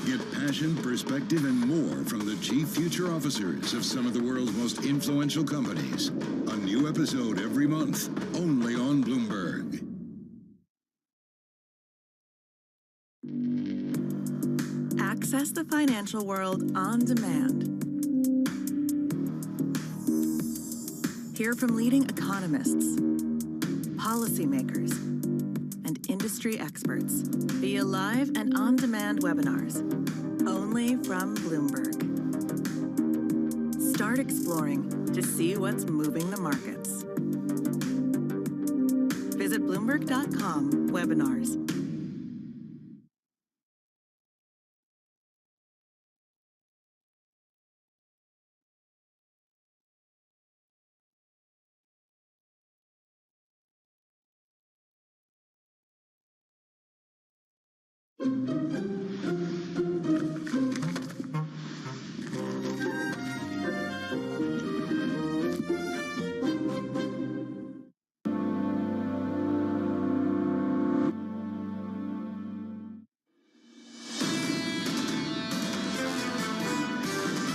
Get passion, perspective, and more from the chief future officers of some of the world's most influential companies. A new episode every month, only on Bloomberg. Access the financial world on demand. Hear from leading economists, policymakers, and industry experts via live and on-demand webinars, only from Bloomberg. Start exploring to see what's moving the markets. Visit Bloomberg.com/webinars.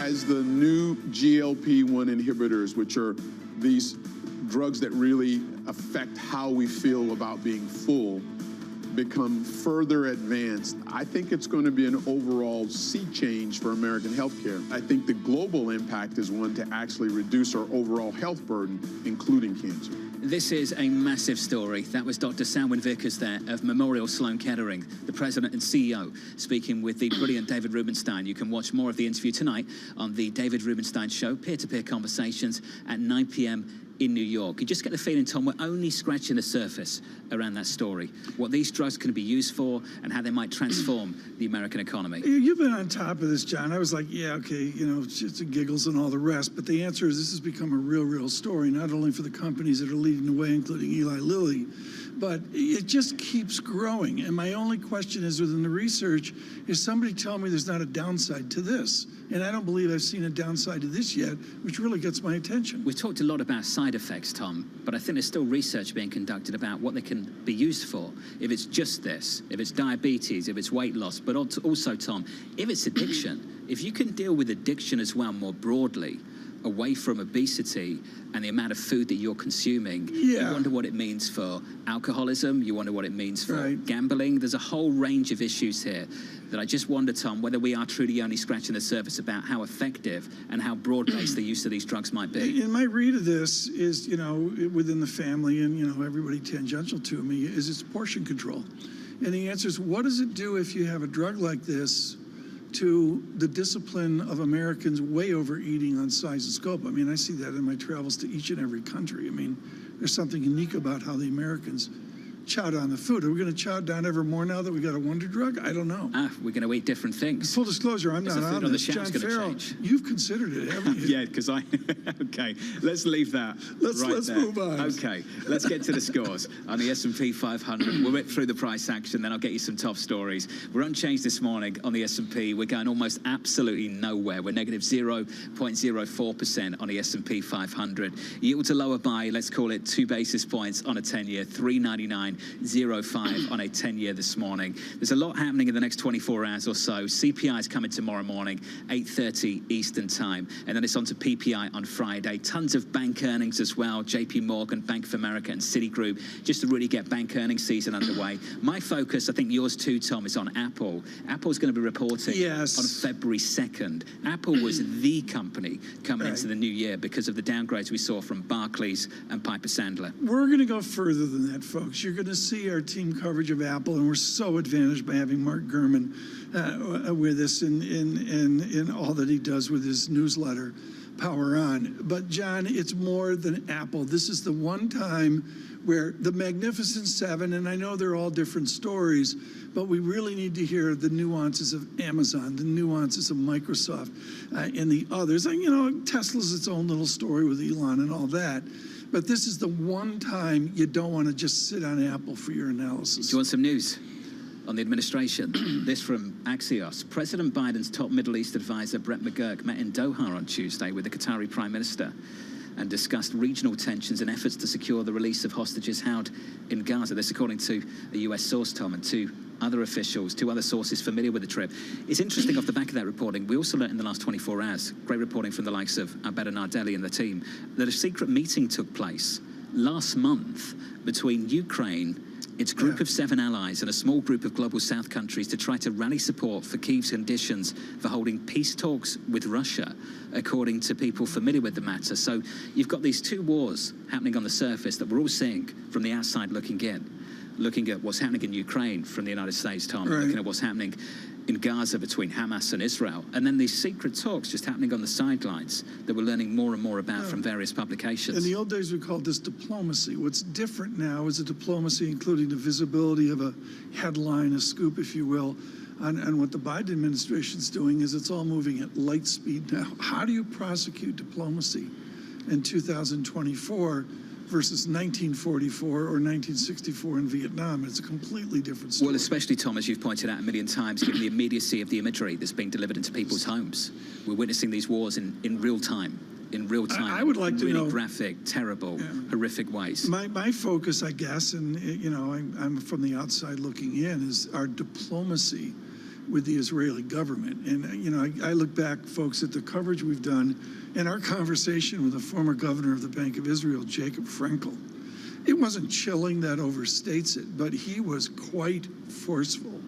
As the new GLP-1 inhibitors, which are these drugs that really affect how we feel about being full, become further advanced, I think it's going to be an overall sea change for American healthcare. I think the global impact is one to actually reduce our overall health burden, including cancer. This is a massive story. That was Dr. Salwin Vickers there of Memorial Sloan Kettering, the president and CEO, speaking with the brilliant David Rubenstein. You can watch more of the interview tonight on the David Rubenstein Show, peer-to-peer conversations at 9 p.m. in New York. You just get the feeling, Tom, we're only scratching the surface around that story, what these drugs can be used for and how they might transform the American economy. You've been on top of this, John. I was like, yeah, okay, shits and giggles and all the rest. But the answer is this has become a real story, not only for the companies that are leading the way, including Eli Lilly, but it just keeps growing. And my only question is, within the research, is somebody telling me there's not a downside to this? And I don't believe I've seen a downside to this yet, which really gets my attention. We've talked a lot about side effects, Tom, but I think there's still research being conducted about what they can be used for. If it's just this, if it's diabetes, if it's weight loss, but also, Tom, if it's addiction, if you can deal with addiction as well more broadly, away from obesity and the amount of food that you're consuming, you wonder what it means for alcoholism, you wonder what it means for gambling. There's a whole range of issues here that I just wonder, Tom, whether we are truly only scratching the surface about how effective and how broad-based the use of these drugs might be. And my read of this is, within the family and, everybody tangential to me, is it's portion control. And the answer is, what does it do if you have a drug like this to the discipline of Americans way overeating on size and scope? I mean, I see that in my travels to each and every country. I mean, there's something unique about how the Americans chow down the food. Are we going to chow down ever more now that we got a wonder drug? I don't know. We're going to eat different things. Full disclosure, I'm Is not the food on on the this. shelf's John gonna Farrell, change? you've considered it, haven't you? Yeah, because okay, let's leave that. Let's there. move on. Okay, let's get to the scores on the S&P 500. We'll whip through the price action, then I'll get you some top stories. We're unchanged this morning on the S&P. We're going almost absolutely nowhere. We're negative 0.04% on the S&P 500. Yields are lower by, let's call it 2 basis points on a 10-year, 399.05 on a 10-year this morning. There's a lot happening in the next 24 hours or so. CPI is coming tomorrow morning, 8:30 Eastern time, and then it's on to PPI on Friday. Tons of bank earnings as well. JP Morgan, Bank of America, and Citigroup, just to really get bank earnings season underway. My focus, I think yours too, Tom, is on Apple. Apple's going to be reporting on February 2nd. Apple was the company coming into the new year because of the downgrades we saw from Barclays and Piper Sandler. We're going to go further than that, folks. You're going to see our team coverage of Apple, and we're so advantaged by having Mark Gurman with us in all that he does with his newsletter, Power On. But, John, it's more than Apple. This is the one time where the Magnificent Seven, and I know they're all different stories, but we really need to hear the nuances of Amazon, the nuances of Microsoft, and the others. And, you know, Tesla's its own little story with Elon and all that. But this is the one time you don't want to just sit on Apple for your analysis. Do you want some news on the administration? This from Axios. President Biden's top Middle East advisor, Brett McGurk, met in Doha on Tuesday with the Qatari Prime Minister and discussed regional tensions and efforts to secure the release of hostages held in Gaza. This according to a US source, Tom, and two other sources familiar with the trip. It's interesting off the back of that reporting, we also learned in the last 24 hours, great reporting from the likes of Abed Nardelli and the team, that a secret meeting took place last month between Ukraine, its group of 7 allies, and a small group of global south countries to try to rally support for Kyiv's conditions for holding peace talks with Russia, according to people familiar with the matter. So you've got these two wars happening on the surface that we're all seeing from the outside looking in, looking at what's happening in Ukraine from the United States, Tom, looking at what's happening in Gaza between Hamas and Israel, and then these secret talks just happening on the sidelines that we're learning more and more about from various publications. In the old days, we called this diplomacy. What's different now is a diplomacy including the visibility of a headline, a scoop, if you will, on what the Biden administration's doing is it's all moving at light speed now. How do you prosecute diplomacy in 2024 versus 1944 or 1964 in Vietnam? It's a completely different story. Well, especially, Tom, as you've pointed out a million times, given the immediacy of the imagery that's being delivered into people's homes. We're witnessing these wars in real time. I would like to know, really graphic, terrible, horrific ways. My focus, I guess, and you know, I'm from the outside looking in, is our diplomacy with the Israeli government. And you know, I look back, folks, at the coverage we've done and our conversation with the former governor of the Bank of Israel, Jacob Frenkel. It wasn't chilling, that overstates it, but he was quite forceful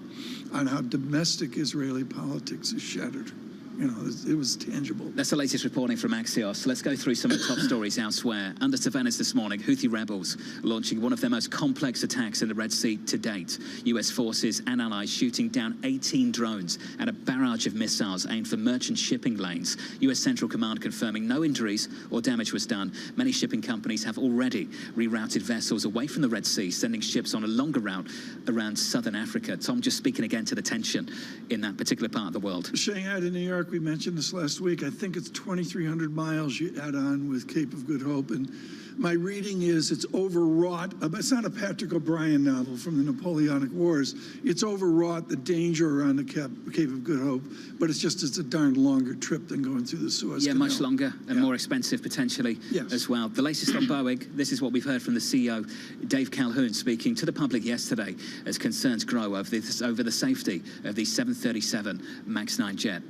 on how domestic Israeli politics is shattered. You know, it was tangible. That's the latest reporting from Axios. Let's go through some of the top stories elsewhere. Under surveillance this morning, Houthi rebels launching one of their most complex attacks in the Red Sea to date. U.S. forces and allies shooting down 18 drones and a barrage of missiles aimed for merchant shipping lanes. U.S. Central Command confirming no injuries or damage was done. Many shipping companies have already rerouted vessels away from the Red Sea, sending ships on a longer route around southern Africa. Tom, just speaking again to the tension in that particular part of the world. Shanghai to New York, we mentioned this last week. I think it's 2,300 miles you add on with Cape of Good Hope. And my reading is it's overwrought. It's not a Patrick O'Brien novel from the Napoleonic Wars. It's overwrought, the danger around the Cape of Good Hope. But it's a darn longer trip than going through the Suez Canal. Much longer and more expensive potentially as well. The latest on Boeing, this is what we've heard from the CEO, Dave Calhoun, speaking to the public yesterday as concerns grow over the safety of the 737 MAX 9 jet.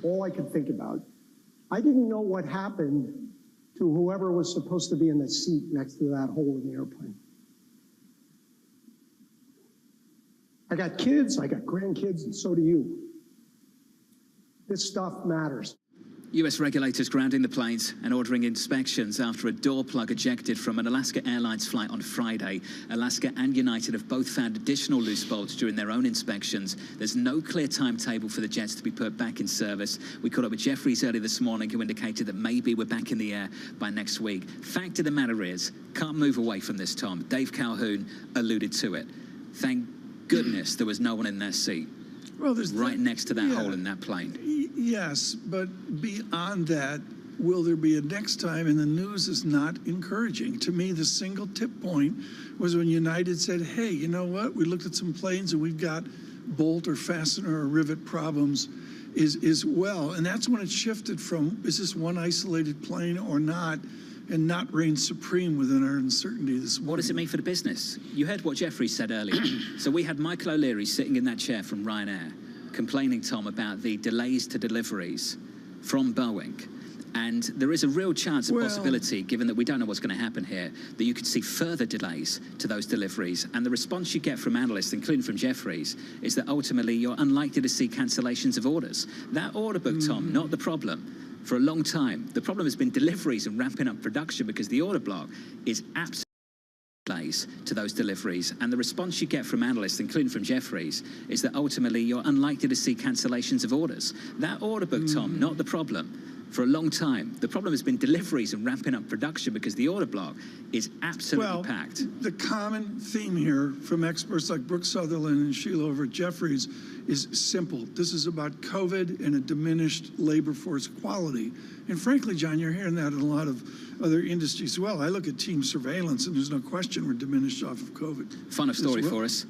All I could think about, I didn't know what happened to whoever was supposed to be in the seat next to that hole in the airplane. I got kids, I got grandkids, and so do you. This stuff matters. US regulators grounding the planes and ordering inspections after a door plug ejected from an Alaska Airlines flight on Friday. Alaska and United have both found additional loose bolts during their own inspections. There's no clear timetable for the jets to be put back in service. We caught up with Jeffries earlier this morning, who indicated that maybe we're back in the air by next week. Fact of the matter is, can't move away from this, Tom. Dave Calhoun alluded to it. Thank goodness there was no one in their seat. Well, there's right next to that hole in that plane. Yes, but beyond that, will there be a next time? And the news is not encouraging. To me, the single tip point was when United said, hey, you know what? We looked at some planes and we've got bolt or fastener or rivet problems as well. And that's when it shifted from, is this one isolated plane or not? And not reign supreme within our uncertainty this morning. What does it mean for the business? You heard what Jeffrey said earlier. So we had Michael O'Leary sitting in that chair from Ryanair, complaining, Tom, about the delays to deliveries from Boeing. And there is a real chance, a possibility, given that we don't know what's going to happen here, that you could see further delays to those deliveries. And the response you get from analysts, including from Jeffries, is that ultimately you're unlikely to see cancellations of orders. That order book, Tom, not the problem. For a long time, the problem has been deliveries and ramping up production, because the order block is absolutely delays to those deliveries. And the response you get from analysts, including from Jeffries, is that ultimately you're unlikely to see cancellations of orders. That order book, Tom, not the problem. For a long time, the problem has been deliveries and ramping up production, because the order block is absolutely packed. The common theme here from experts like Brooke Sutherland and Sheila over at Jeffries is simple. This is about COVID and a diminished labor force quality. And frankly, John, you're hearing that in a lot of other industries as well. I look at team surveillance, and there's no question we're diminished off of COVID. Final story for us.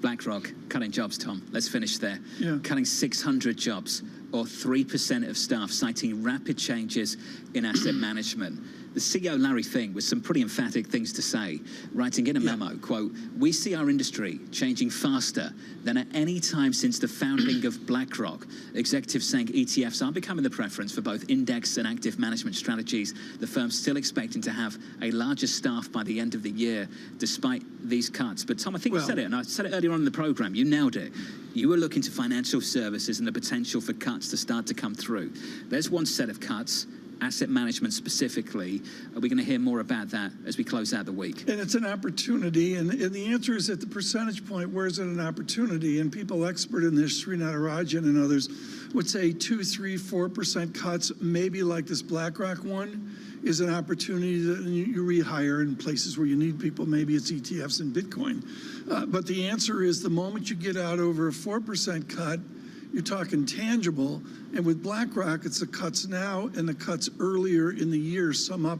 BlackRock cutting jobs, Tom. Let's finish there. Yeah. Cutting 600 jobs, or 3% of staff, citing rapid changes in asset management. The CEO, Larry Fink, with some pretty emphatic things to say, writing in a memo, quote, "We see our industry changing faster than at any time since the founding of BlackRock. Executives saying ETFs are becoming the preference for both index and active management strategies. The firm's still expecting to have a larger staff by the end of the year, despite these cuts." But Tom, I think you said it, and I said it earlier on in the program, you nailed it. You were looking to financial services and the potential for cuts to start to come through. There's one set of cuts. Asset management specifically. Are we going to hear more about that as we close out the week? And it's an opportunity, and the answer is at the percentage point, where is it an opportunity? And people expert in this, Sri Natarajan and others, would say 2, 3, 4% cuts, maybe like this BlackRock one, is an opportunity that you rehire in places where you need people. Maybe it's ETFs and Bitcoin. But the answer is the moment you get out over a 4% cut, you're talking tangible. And with BlackRock, it's the cuts now and the cuts earlier in the year sum up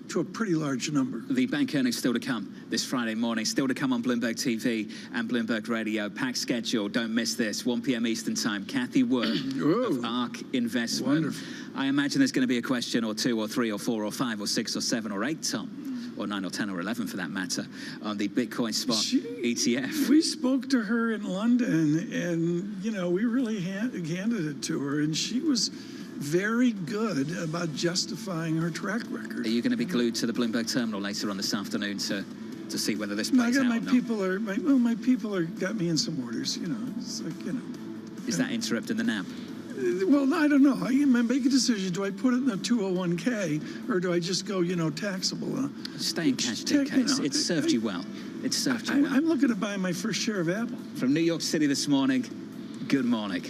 to a pretty large number. The bank earnings still to come this Friday morning, still to come on Bloomberg TV and Bloomberg Radio. Packed schedule, don't miss this, 1 p.m. Eastern Time. Kathy Wood of ARK Investment. Wonderful. I imagine there's going to be a question or 2 or 3 or 4 or 5 or 6 or 7 or 8, Tom. Or 9 or 10 or 11 for that matter, on the Bitcoin spot ETF. We spoke to her in London, and, you know, we really handed it to her, and she was very good about justifying her track record. Are you going to be glued to the Bloomberg terminal later on this afternoon to see whether this plays out or not? My people are got me in some orders, you know. It's like, you know. Is that interrupting the nap? Well, I don't know. I make a decision. Do I put it in the 201k, or do I just go, you know, taxable? Stay in cash, take case. It served you well. It served you well. I'm looking to buy my first share of Apple. From New York City this morning, good morning.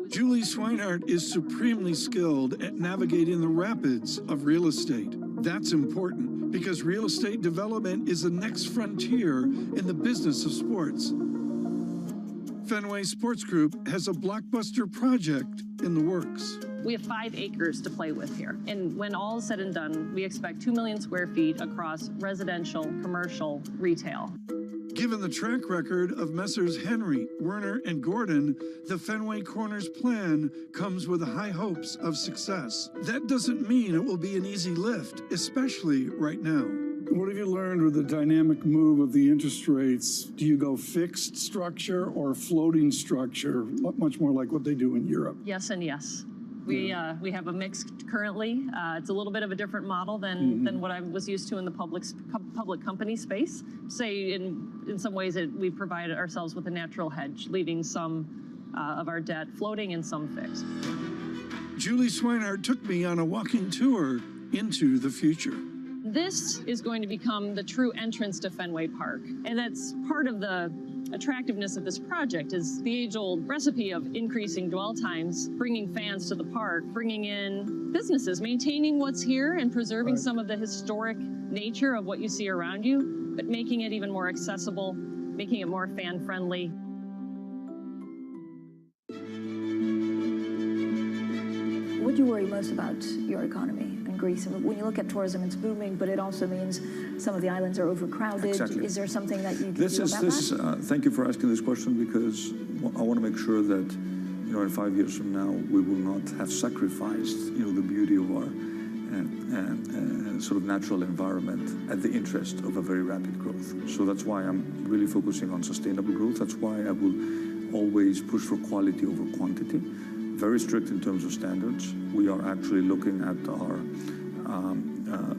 Julie Swinehart is supremely skilled at navigating the rapids of real estate. That's important because real estate development is the next frontier in the business of sports. Fenway Sports Group has a blockbuster project in the works. We have 5 acres to play with here. And when all is said and done, we expect 2 million square feet across residential, commercial, retail. Given the track record of Messrs. Henry, Werner, and Gordon, the Fenway Corners plan comes with high hopes of success. That doesn't mean it will be an easy lift, especially right now. What have you learned with the dynamic move of the interest rates? Do you go fixed structure or floating structure, much more like what they do in Europe? Yes and yes. We have a mix currently. It's a little bit of a different model than what I was used to in the public company space. Say in some ways we provide ourselves with a natural hedge, leaving some of our debt floating and some fixed. Julie Swinehart took me on a walking tour into the future. This is going to become the true entrance to Fenway Park, and that's part of the attractiveness of this project is the age-old recipe of increasing dwell times, bringing fans to the park, bringing in businesses, maintaining what's here and preserving some of the historic nature of what you see around you, but making it even more accessible, making it more fan-friendly. What do you worry most about your economy in Greece? When you look at tourism, it's booming, but it also means some of the islands are overcrowded. Exactly. Is there something that you can do about that? Thank you for asking this question, because I want to make sure that, in 5 years from now, we will not have sacrificed, the beauty of our sort of natural environment at the interest of a very rapid growth. So that's why I'm really focusing on sustainable growth. That's why I will always push for quality over quantity. Very strict in terms of standards. We are actually looking at our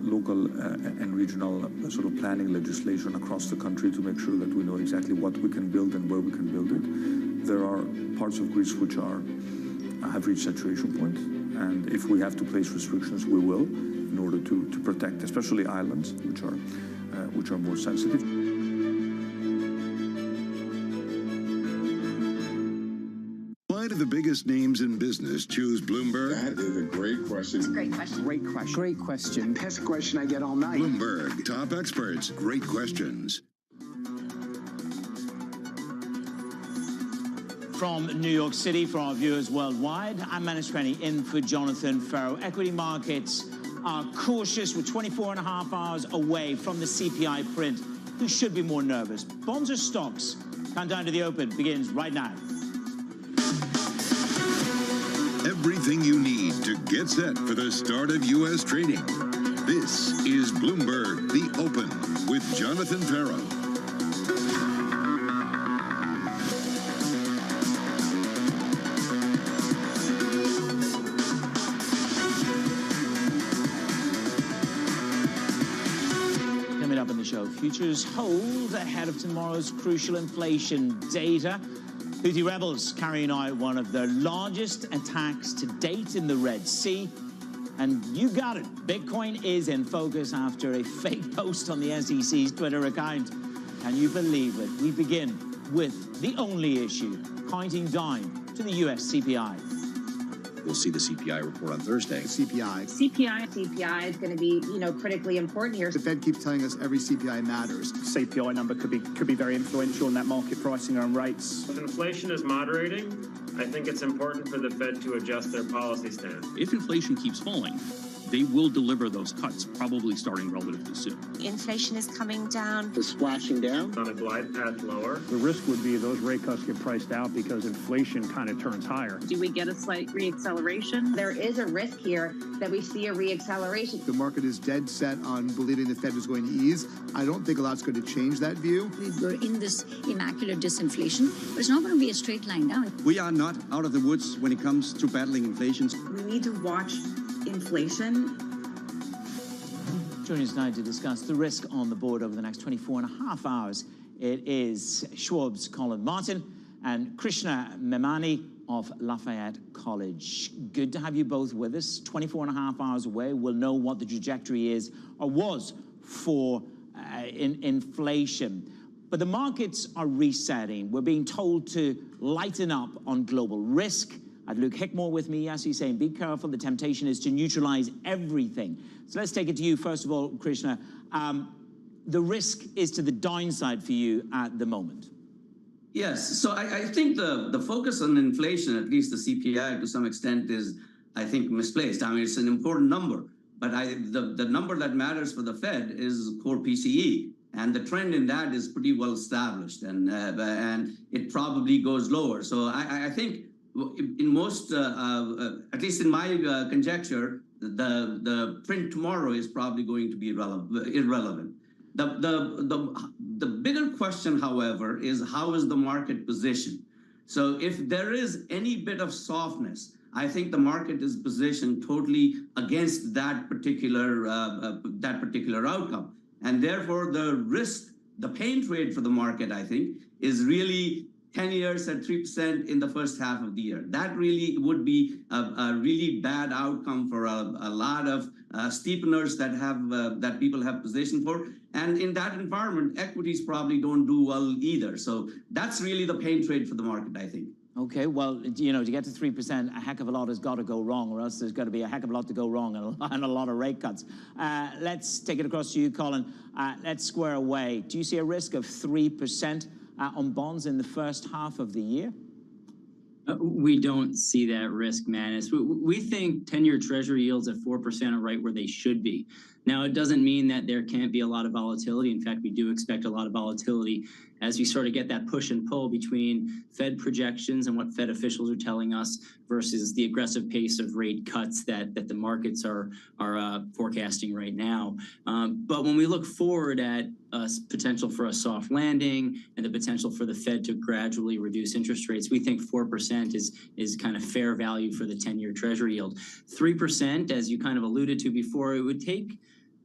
local and regional sort of planning legislation across the country to make sure that we know exactly what we can build and where we can build it. There are parts of Greece which have reached saturation point, and if we have to place restrictions, we will, in order to protect, especially islands, which are more sensitive. Why do the biggest names in business choose Bloomberg? That is a great question. It's a great question. Great question. Great question. Best question I get all night. Bloomberg, top experts, great questions. From New York City, for our viewers worldwide, I'm Manus Rennie in for Jonathan Farrow. Equity markets are cautious. We're 24 and a half hours away from the CPI print. Who should be more nervous? Bonds or stocks? Countdown to the open begins right now. Everything you need to get set for the start of U.S. trading. This is Bloomberg, The Open, with Jonathan Farrow. Coming up in the show, futures hold ahead of tomorrow's crucial inflation data. Houthi rebels carrying out one of the largest attacks to date in the Red Sea. And you got it, Bitcoin is in focus after a fake post on the SEC's Twitter account. Can you believe it? We begin with the only issue, counting down to the US CPI. We'll see the CPI report on Thursday. CPI is going to be, critically important here. The Fed keeps telling us every CPI matters. CPI number could be very influential in that market pricing on rates. If inflation is moderating, I think it's important for the Fed to adjust their policy stance. If inflation keeps falling, they will deliver those cuts, probably starting relatively soon. Inflation is coming down. It's splashing down. On a glide path lower. The risk would be those rate cuts get priced out because inflation kind of turns higher. Do we get a slight reacceleration? There is a risk here that we see a reacceleration. The market is dead set on believing the Fed is going to ease. I don't think a lot's going to change that view. We're in this immaculate disinflation, but it's not going to be a straight line down. We are not out of the woods when it comes to battling inflation. We need to watch inflation. Joining us now to discuss the risk on the board over the next 24 and a half hours, it is Schwab's Colin Martin and Krishna Memani of Lafayette College. Good to have you both with us. 24 and a half hours away, we'll know what the trajectory is or was for inflation. But the markets are resetting. We're being told to lighten up on global risk. I had Luke Hickmore with me, as he's saying, be careful. The temptation is to neutralize everything. So let's take it to you, first of all, Krishna. The risk is to the downside for you at the moment. Yes, so I think the focus on inflation, at least the CPI to some extent, is, I think, misplaced. I mean, it's an important number, but the number that matters for the Fed is core PCE. And the trend in that is pretty well established, and it probably goes lower. So I think in most, at least in my conjecture, the print tomorrow is probably going to be irrelevant. The bigger question, however, is how is the market positioned? So if there is any bit of softness, I think the market is positioned totally against that particular outcome. And therefore, the risk, the pain trade for the market, I think, is really 10 years at 3% in the first half of the year. That really would be a really bad outcome for a lot of steepeners that people have positioned for. And in that environment, equities probably don't do well either. So that's really the pain trade for the market, I think. Okay, well, you know, to get to 3%, a heck of a lot has got to go wrong, or else there's got to be a heck of a lot to go wrong and a lot of rate cuts. Let's take it across to you, Colin. Let's square away. Do you see a risk of 3% on bonds in the first half of the year? We don't see that risk, Manus. We think 10-year Treasury yields at 4% are right where they should be. Now, it doesn't mean that there can't be a lot of volatility. In fact, we do expect a lot of volatility as we sort of get that push and pull between Fed projections and what Fed officials are telling us versus the aggressive pace of rate cuts that the markets are forecasting right now. But when we look forward at potential for a soft landing and the potential for the Fed to gradually reduce interest rates, we think 4% is kind of fair value for the 10-year Treasury yield. 3%, as you kind of alluded to before, it would take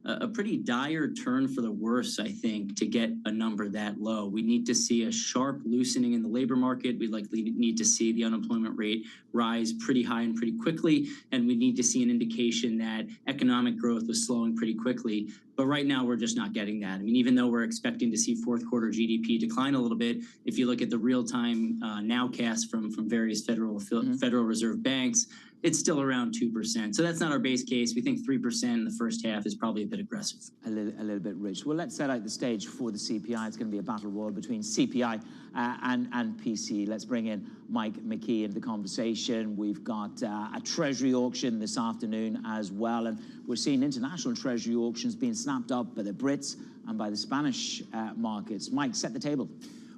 a pretty dire turn for the worse, I think, to get a number that low. We need to see a sharp loosening in the labor market. We likely need to see the unemployment rate rise pretty high and pretty quickly. And we need to see an indication that economic growth is slowing pretty quickly. But right now, we're just not getting that. I mean, even though we're expecting to see fourth quarter GDP decline a little bit, if you look at the real-time nowcast from various Federal Reserve banks, it's still around 2%. So that's not our base case. We think 3% in the first half is probably a bit aggressive. A little bit rich. Well, let's set out the stage for the CPI. It's going to be a battle royal between CPI and PCE. Let's bring in Mike McKee into the conversation. We've got a Treasury auction this afternoon as well, and we're seeing international Treasury auctions being snapped up by the Brits and by the Spanish markets. Mike, set the table.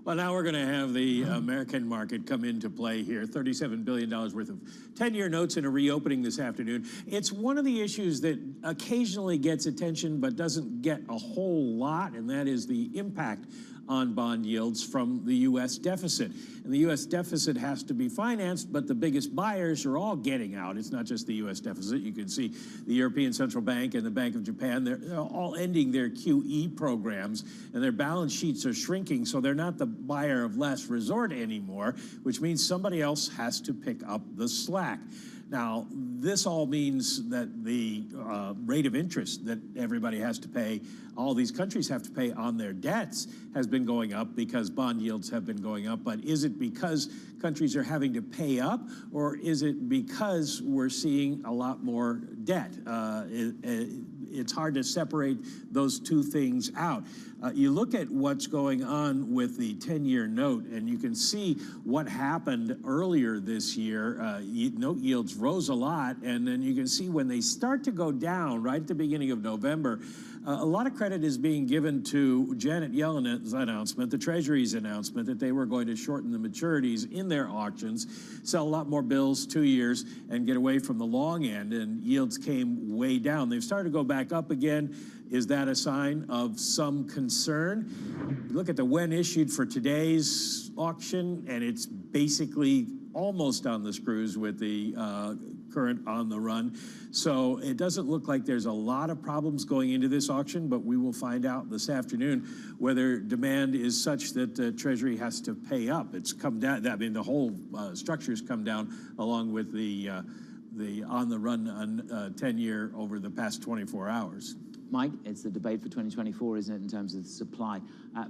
Well, now we're going to have the American market come into play here. $37 billion worth of 10-year notes in a reopening this afternoon. It's one of the issues that occasionally gets attention but doesn't get a whole lot, and that is the impact on bond yields from the U.S. deficit. And the U.S. deficit has to be financed, but the biggest buyers are all getting out. It's not just the U.S. deficit. You can see the European Central Bank and the Bank of Japan, they're all ending their QE programs, and their balance sheets are shrinking, so they're not the buyer of last resort anymore, which means somebody else has to pick up the slack. Now, this all means that the rate of interest that everybody has to pay, all these countries have to pay on their debts, has been going up because bond yields have been going up. But is it because countries are having to pay up, or is it because we're seeing a lot more debt? It's hard to separate those two things out. You look at what's going on with the 10-year note, and you can see what happened earlier this year. Note yields rose a lot, and then you can see when they start to go down right at the beginning of November, a lot of credit is being given to Janet Yellen's announcement, the Treasury's announcement that they were going to shorten the maturities in their auctions, sell a lot more bills, 2 years, and get away from the long end, and yields came way down. They've started to go back up again. Is that a sign of some concern? Look at the when issued for today's auction, and it's basically almost on the screws with the current on the run. So it doesn't look like there's a lot of problems going into this auction, but we will find out this afternoon whether demand is such that the Treasury has to pay up. It's come down. I mean, the whole structure's come down along with the on the run on 10-year over the past 24 hours. Mike, it's the debate for 2024, isn't it, in terms of the supply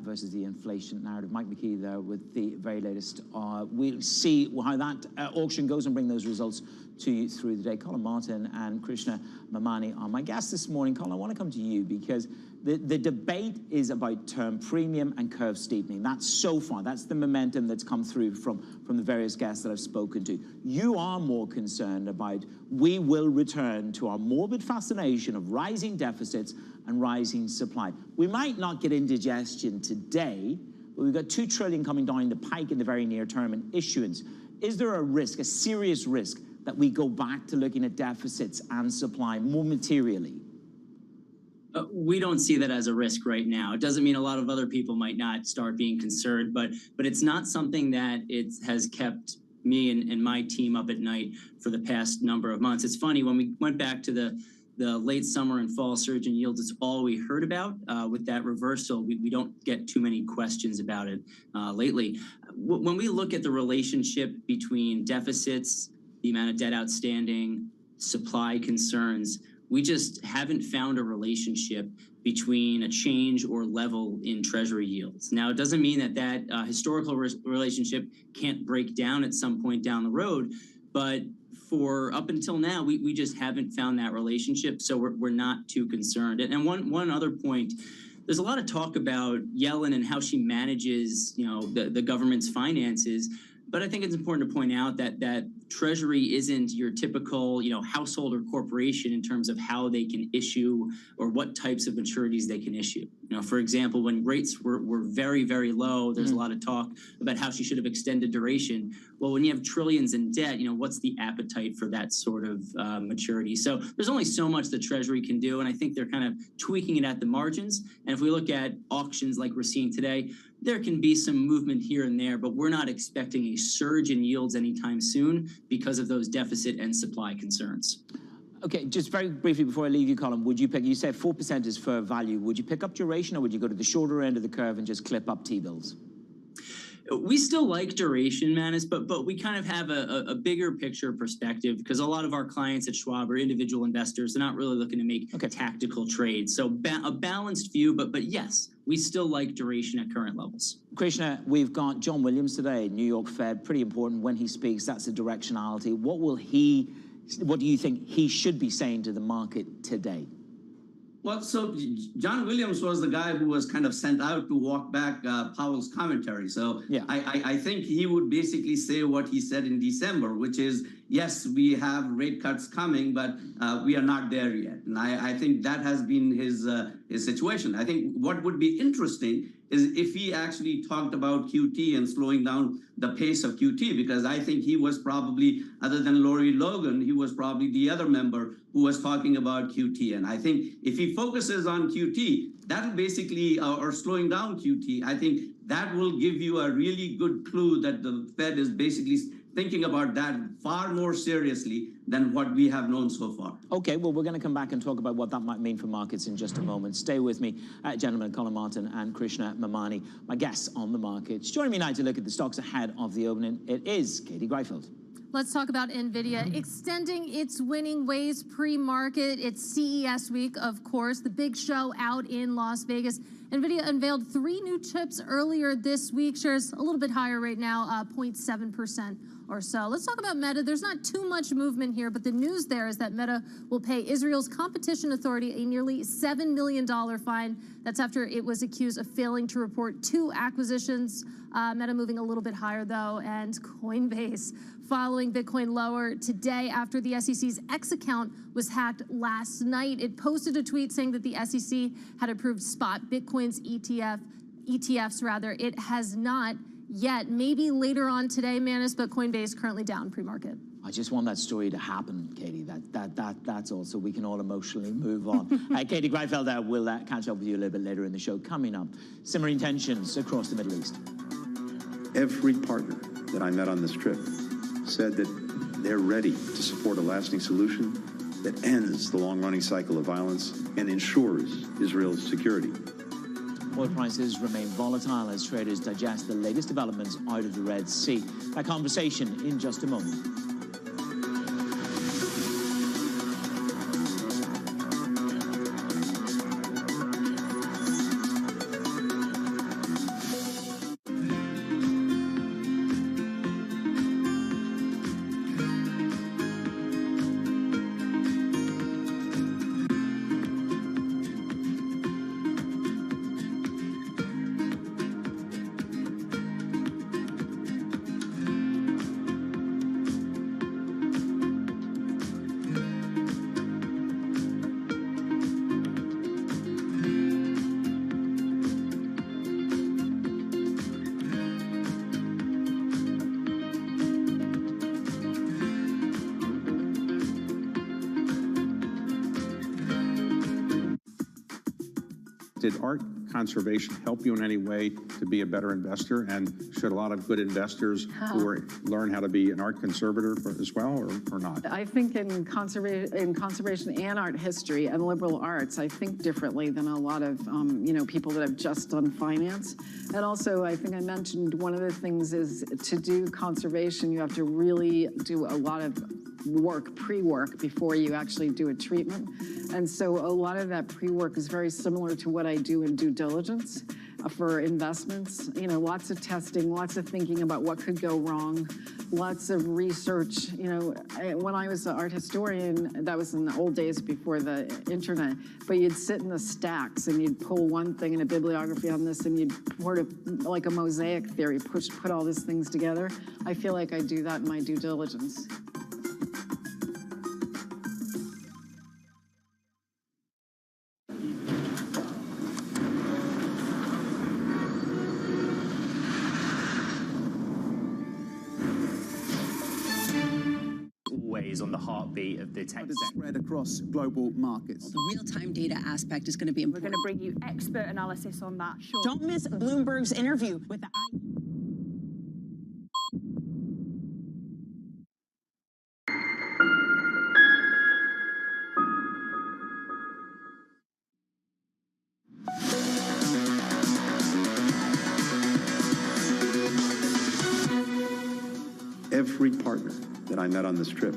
versus the inflation narrative. Mike McKee there with the very latest. We'll see how that auction goes and bring those results to you through the day. Colin Martin and Krishna Mamani are my guests this morning. Colin, I want to come to you because the debate is about term premium and curve steepening. That's so far, that's the momentum that's come through from the various guests that I've spoken to. You are more concerned about we will return to our morbid fascination of rising deficits and rising supply. We might not get indigestion today, but we've got $2 trillion coming down the pike in the very near term in issuance. Is there a risk, a serious risk, that we go back to looking at deficits and supply more materially? We don't see that as a risk right now. It doesn't mean a lot of other people might not start being concerned, but it's not something that it has kept me and my team up at night for the past number of months. It's funny, when we went back to the late summer and fall surge in yields, it's all we heard about. With that reversal, we don't get too many questions about it lately. When we look at the relationship between deficits, the amount of debt outstanding, supply concerns, we just haven't found a relationship between a change or level in Treasury yields. Now, it doesn't mean that historical relationship can't break down at some point down the road, but for up until now, we just haven't found that relationship, so we're not too concerned. And one other point, there's a lot of talk about Yellen and how she manages, the government's finances. But I think it's important to point out that Treasury isn't your typical, household or corporation in terms of how they can issue or what types of maturities they can issue. For example, when rates were very, very low, there's a lot of talk about how she should have extended duration. Well, when you have trillions in debt, what's the appetite for that sort of maturity? So there's only so much the Treasury can do, and I think they're kind of tweaking it at the margins. And if we look at auctions like we're seeing today, there can be some movement here and there, but we're not expecting a surge in yields anytime soon because of those deficit and supply concerns. Okay, just very briefly before I leave you, Colin, would you pick, you said 4% is fair value. Would you pick up duration, or would you go to the shorter end of the curve and just clip up T-bills? We still like duration, Manus, but we kind of have a bigger picture perspective because a lot of our clients at Schwab are individual investors. They're not really looking to make tactical trades. So a balanced view, but yes, we still like duration at current levels. Krishna, we've got John Williams today, New York Fed, pretty important when he speaks. That's a directionality. What do you think he should be saying to the market today? Well, so John Williams was the guy who was kind of sent out to walk back Powell's commentary. So yeah. I think he would basically say what he said in December, which is, yes, we have rate cuts coming, but we are not there yet. And I think that has been his situation. I think what would be interesting is if he actually talked about QT and slowing down the pace of QT, because I think he was probably, other than Lori Logan, he was probably the other member who was talking about QT. And I think if he focuses on QT, that'll basically, or slowing down QT, I think that will give you a really good clue that the Fed is basically thinking about that far more seriously than what we have known so far. Okay, well, we're going to come back and talk about what that might mean for markets in just a moment. Stay with me, gentlemen, Colin Martin and Krishna Memani, my guests on the markets. Joining me now to look at the stocks ahead of the opening, it is Katie Greifeld. Let's talk about NVIDIA extending its winning ways pre-market. It's CES week, of course, the big show out in Las Vegas. NVIDIA unveiled 3 new chips earlier this week. Shares a little bit higher right now, 0.7% or so. Let's talk about Meta. There's not too much movement here, but the news there is that Meta will pay Israel's competition authority a nearly $7 million fine. That's after it was accused of failing to report 2 acquisitions. Meta moving a little bit higher, though, and Coinbase following Bitcoin lower today after the SEC's X account was hacked last night. It posted a tweet saying that the SEC had approved spot Bitcoin's ETFs rather. It has not yet. Maybe later on today, Manus, but Coinbase currently down pre-market. I just want that story to happen, Katie. That's all, so we can all emotionally move on. Katie Greifeld, we'll catch up with you a little bit later in the show. Coming up, simmering tensions across the Middle East. Every partner that I met on this trip said that they're ready to support a lasting solution that ends the long-running cycle of violence and ensures Israel's security. Oil prices remain volatile as traders digest the latest developments out of the Red Sea. That conversation in just a moment. Did art conservation help you in any way to be a better investor? And should a lot of good investors learn how to be an art conservator as well, or not? I think in conservation and art history and liberal arts, I think differently than a lot of people that have just done finance. And also, I think I mentioned one of the things is to do conservation, you have to really do a lot of work, pre-work, before you actually do a treatment. And so a lot of that pre-work is very similar to what I do in due diligence for investments. Lots of testing, lots of thinking about what could go wrong, lots of research. When I was an art historian, that was in the old days before the internet, but you'd sit in the stacks and you'd pull one thing in a bibliography on this and you'd sort of like a mosaic theory, put all these things together. I feel like I do that in my due diligence. On the heartbeat of the tech sector. Spread across global markets. The real-time data aspect is going to be important. We're going to bring you expert analysis on that. Sure. Don't miss Bloomberg's interview with the Every partner that I met on this trip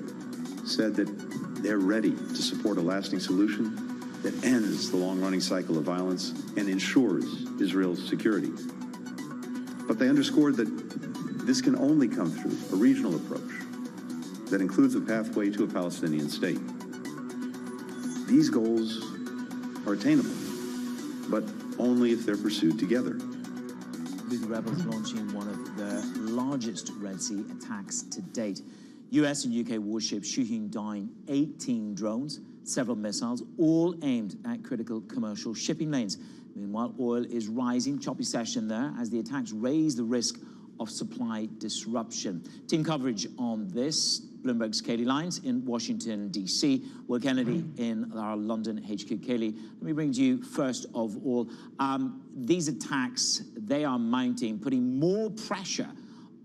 said that they're ready to support a lasting solution that ends the long-running cycle of violence and ensures Israel's security. But they underscored that this can only come through a regional approach that includes a pathway to a Palestinian state. These goals are attainable, but only if they're pursued together. Houthi rebels launching one of the largest Red Sea attacks to date. US and UK warships shooting down 18 drones, several missiles, all aimed at critical commercial shipping lanes. Meanwhile, oil is rising. Choppy session there as the attacks raise the risk of supply disruption. Team coverage on this, Bloomberg's Kaylee Lyons in Washington, D.C., Will Kennedy in our London HQ. Kaylee, let me bring to you first of all. These attacks, they are mounting, putting more pressure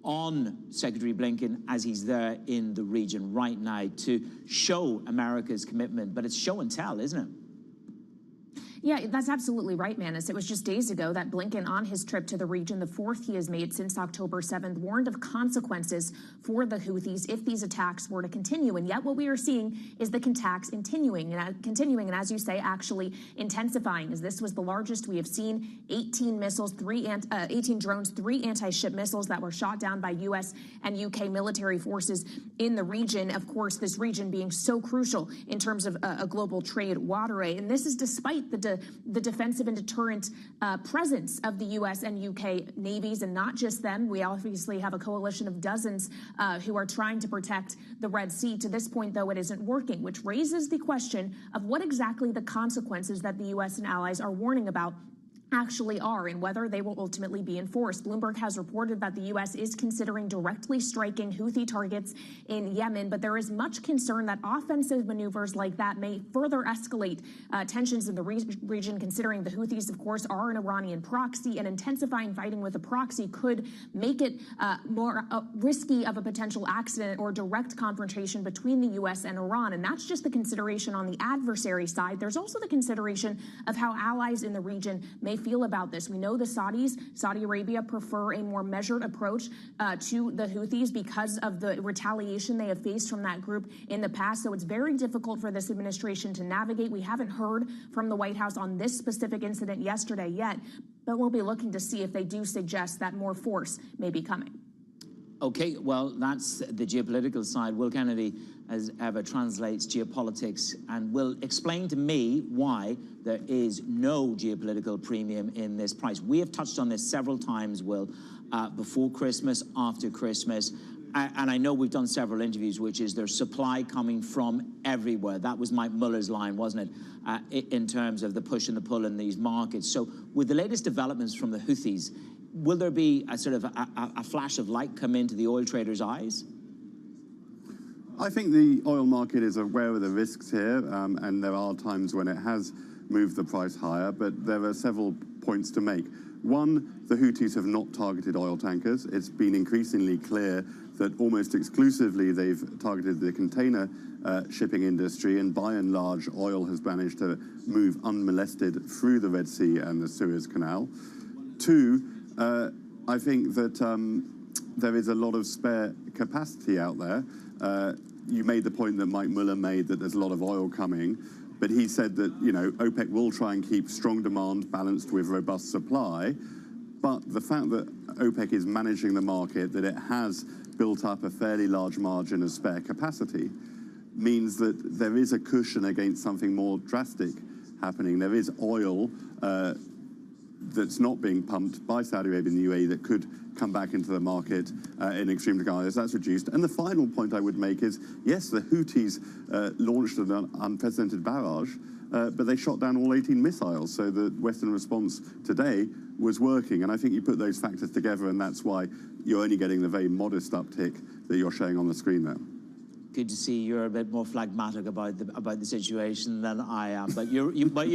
on Secretary Blinken as he's there in the region right now to show America's commitment. But it's show and tell, isn't it? Yeah, that's absolutely right, Manis. It was just days ago that Blinken, on his trip to the region, the fourth he has made since October 7th, warned of consequences for the Houthis if these attacks were to continue. And yet what we are seeing is the attacks continuing, and as you say, actually intensifying, as this was the largest we have seen. 18 missiles, 18 drones, 3 anti-ship missiles that were shot down by U.S. and UK military forces in the region. Of course, this region being so crucial in terms of a global trade waterway. And this is despite the defensive and deterrent presence of the U.S. and UK navies, and not just them. We obviously have a coalition of dozens who are trying to protect the Red Sea. To this point, though, it isn't working, which raises the question of what exactly the consequences that the U.S. and allies are warning about actually are and whether they will ultimately be enforced. Bloomberg has reported that the U.S. is considering directly striking Houthi targets in Yemen, but there is much concern that offensive maneuvers like that may further escalate tensions in the region, considering the Houthis, of course, are an Iranian proxy, and intensifying fighting with a proxy could make it more risky of a potential accident or direct confrontation between the U.S. and Iran. And that's just the consideration on the adversary side. There's also the consideration of how allies in the region may feel about this. We know the Saudis, Saudi Arabia, prefer a more measured approach to the Houthis because of the retaliation they have faced from that group in the past. So it's very difficult for this administration to navigate. We haven't heard from the White House on this specific incident yesterday yet, but we'll be looking to see if they do suggest that more force may be coming. Okay, well, that's the geopolitical side. Will Kennedy, as ever, translates geopolitics and will explain to me why there is no geopolitical premium in this price. We have touched on this several times, Will, before Christmas, after Christmas, and I know we've done several interviews, which is there's supply coming from everywhere. That was Mike Muller's line, wasn't it, in terms of the push and the pull in these markets. So with the latest developments from the Houthis, will there be a sort of a flash of light come into the oil traders' eyes? I think the oil market is aware of the risks here, and there are times when it has move the price higher, but there are several points to make. One, the Houthis have not targeted oil tankers. It's been increasingly clear that almost exclusively they've targeted the container shipping industry, and by and large, oil has managed to move unmolested through the Red Sea and the Suez Canal. Two, I think that there is a lot of spare capacity out there. You made the point that Mike Muller made that there's a lot of oil coming, but he said that, you know, OPEC will try and keep strong demand balanced with robust supply. But the fact that OPEC is managing the market, that it has built up a fairly large margin of spare capacity, means that there is a cushion against something more drastic happening. There is oil that's not being pumped by Saudi Arabia and the UAE that could come back into the market in extreme regard as that's reduced. And the final point I would make is, yes, the Houthis launched an unprecedented barrage, but they shot down all 18 missiles. So the Western response today was working. And I think you put those factors together, and that's why you're only getting the very modest uptick that you're showing on the screen there. Good to see you're a bit more phlegmatic about the situation than I am. But you're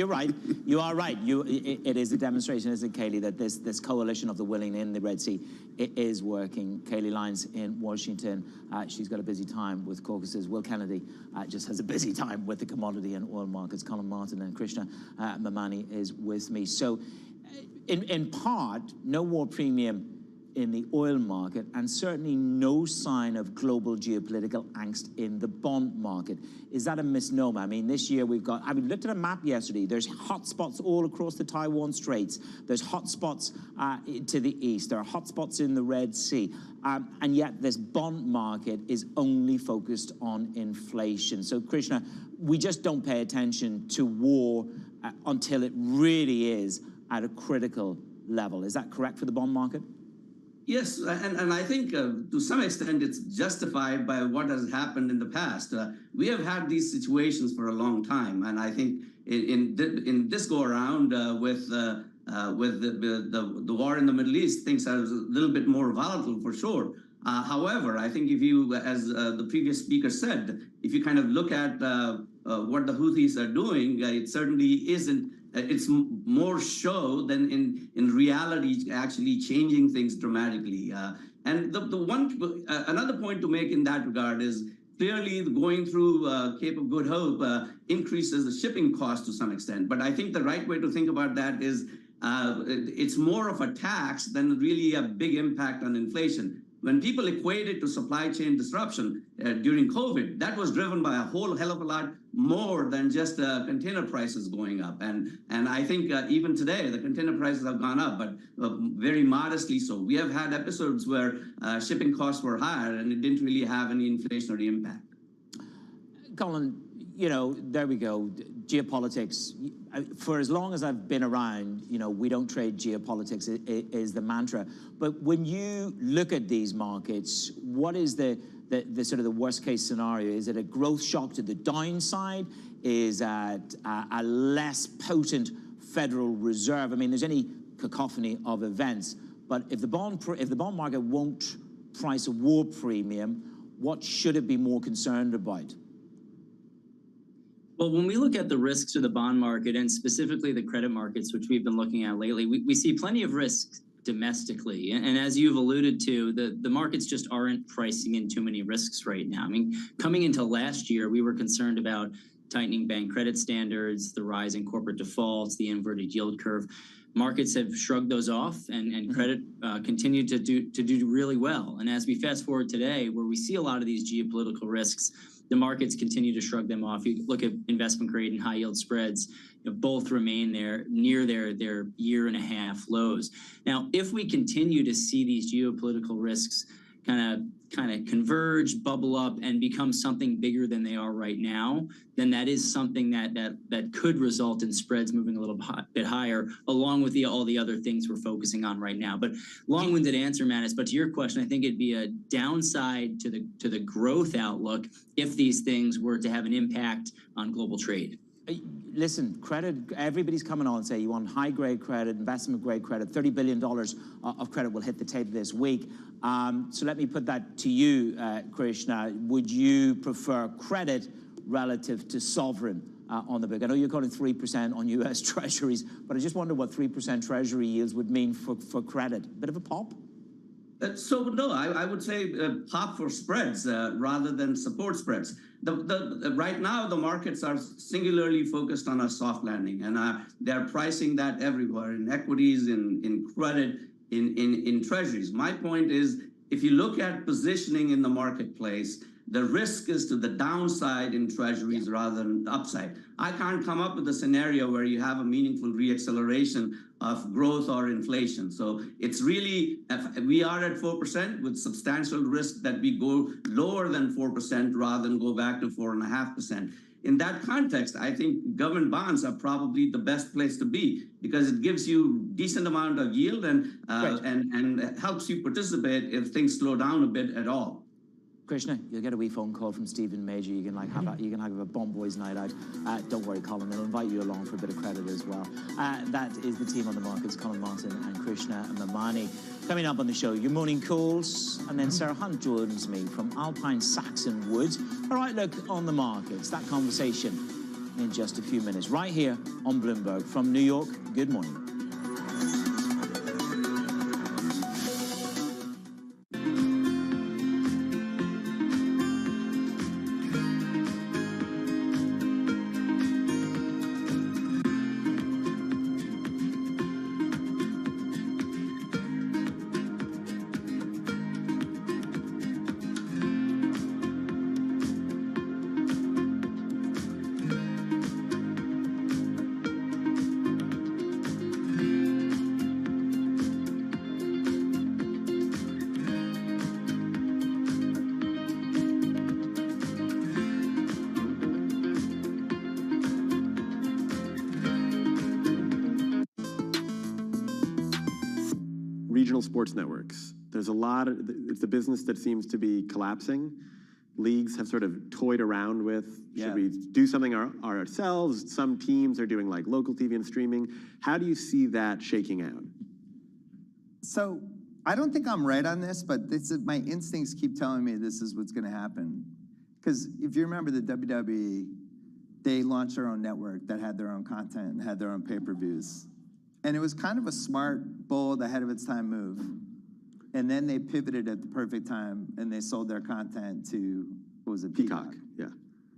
right. You are right. It is a demonstration, isn't it, Kayleigh, that this coalition of the willing in the Red Sea, it is working. Kayleigh Lyons in Washington, she's got a busy time with caucuses. Will Kennedy just has a busy time with the commodity and oil markets. Colin Martin and Krishna Memani is with me. So, in part, no war premium in the oil market, and certainly no sign of global geopolitical angst in the bond market. Is that a misnomer? I mean, this year we've got, I looked at a map yesterday, there's hotspots all across the Taiwan Straits, there's hotspots to the east, there are hotspots in the Red Sea, and yet this bond market is only focused on inflation. So, Krishna, we just don't pay attention to war until it really is at a critical level. Is that correct for the bond market? Yes, and I think to some extent it's justified by what has happened in the past. We have had these situations for a long time, and I think in this go around with the war in the Middle East, things are a little bit more volatile for sure. However, I think if you, as the previous speaker said, if you kind of look at what the Houthis are doing, it certainly isn't. It's more show than in reality actually changing things dramatically. And another point to make in that regard is clearly going through Cape of Good Hope increases the shipping cost to some extent. But I think the right way to think about that is it's more of a tax than really a big impact on inflation. When people equate it to supply chain disruption during COVID, that was driven by a whole hell of a lot more than just container prices going up. And I think even today, the container prices have gone up, but very modestly so. We have had episodes where shipping costs were higher and it didn't really have any inflationary impact. Colin, you know, there we go. Geopolitics. For as long as I've been around, you know, we don't trade geopolitics is the mantra. But when you look at these markets, what is the sort of the worst case scenario? Is it a growth shock to the downside? Is it a less potent Federal Reserve? I mean, there's any cacophony of events. But if the bond market won't price a war premium, what should it be more concerned about? Well, when we look at the risks to the bond market and specifically the credit markets, which we've been looking at lately, we see plenty of risks domestically. And as you've alluded to, the markets just aren't pricing in too many risks right now. I mean, coming into last year, we were concerned about tightening bank credit standards, the rise in corporate defaults, the inverted yield curve. Markets have shrugged those off, and credit continued to do really well. And as we fast forward today, where we see a lot of these geopolitical risks, the markets continue to shrug them off. You look at investment grade and high yield spreads, both remain near their year-and-a-half lows. Now, if we continue to see these geopolitical risks kind of converge, bubble up, and become something bigger than they are right now, then that is something that could result in spreads moving a little bit higher, along with all the other things we're focusing on right now. But long-winded answer, Manus, but to your question, I think it'd be a downside to the growth outlook if these things were to have an impact on global trade. Listen, credit, everybody's coming on and say you want high-grade credit, investment-grade credit, $30 billion of credit will hit the table this week. So let me put that to you, Krishna. Would you prefer credit relative to sovereign on the book. I know you're calling 3% on US Treasuries, but I just wonder what 3% Treasury yields would mean for credit. Bit of a pop? So no, I would say pop for spreads rather than support spreads. Right now, the markets are singularly focused on a soft landing, and they're pricing that everywhere, in equities, in credit, in treasuries. My point is, if you look at positioning in the marketplace, the risk is to the downside in treasuries rather than upside. I can't come up with a scenario where you have a meaningful reacceleration of growth or inflation. So it's really, we are at 4% with substantial risk that we go lower than 4% rather than go back to 4.5%. In that context, I think government bonds are probably the best place to be because it gives you decent amount of yield and helps you participate if things slow down a bit at all. Krishna, you'll get a wee phone call from Stephen Major. You can have a bomb boys night out. Don't worry, Colin. They'll invite you along for a bit of credit as well. That is the team on the markets, Colin Martin and Krishna Memani. Coming up on the show, your morning calls, and then Sarah Hunt joins me from Alpine Saxon Woods. All right, look on the markets. That conversation in just a few minutes, right here on Bloomberg from New York. Good morning. Regional sports networks. There's a lot of, it's a business that seems to be collapsing. Leagues have sort of toyed around with, should we do something ourselves? Some teams are doing like local TV and streaming. How do you see that shaking out? So I don't think I'm right on this, but my instincts keep telling me this is what's going to happen. Because if you remember the WWE, they launched their own network that had their own content and had their own pay-per-views. And it was kind of a smart, bold, ahead of its time move. And then they pivoted at the perfect time and they sold their content to, what was it, Peacock? Yeah.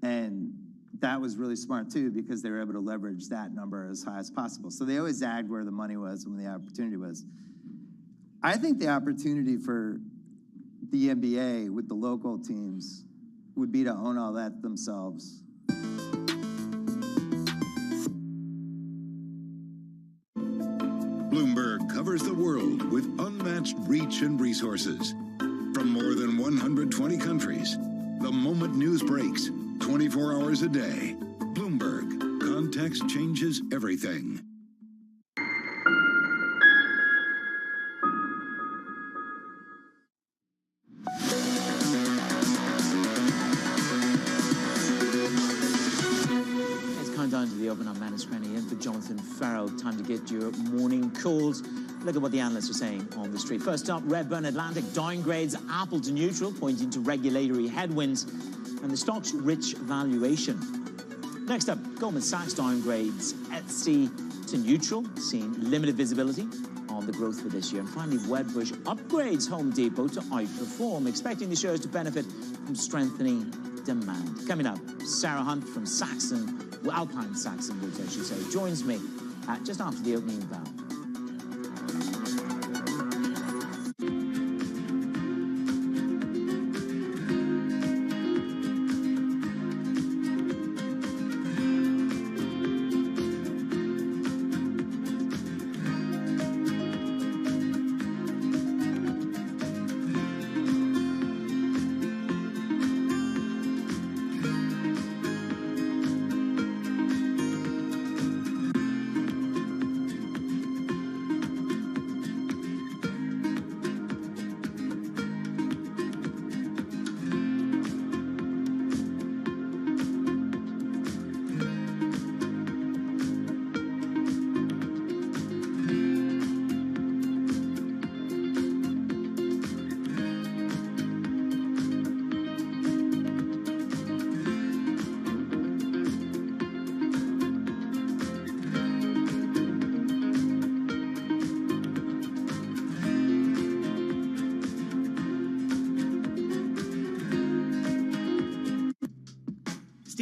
And that was really smart too because they were able to leverage that number as high as possible. So they always zagged where the money was and when the opportunity was. I think the opportunity for the NBA with the local teams would be to own all that themselves. Bloomberg covers the world with unmatched reach and resources. From more than 120 countries, the moment news breaks, 24 hours a day. Bloomberg, context changes everything. Down to the open on Manus Cranny in for Jonathan Farrell. Time to get your morning calls. Look at what the analysts are saying on the street. First up, Redburn Atlantic downgrades Apple to neutral, pointing to regulatory headwinds and the stock's rich valuation. Next up, Goldman Sachs downgrades Etsy to neutral, seeing limited visibility on the growth for this year. And finally, Wedbush upgrades Home Depot to outperform, expecting the shares to benefit from strengthening demand. Coming up, Sarah Hunt from Alpine Saxon Woods, I should say, joins me just after the opening bell.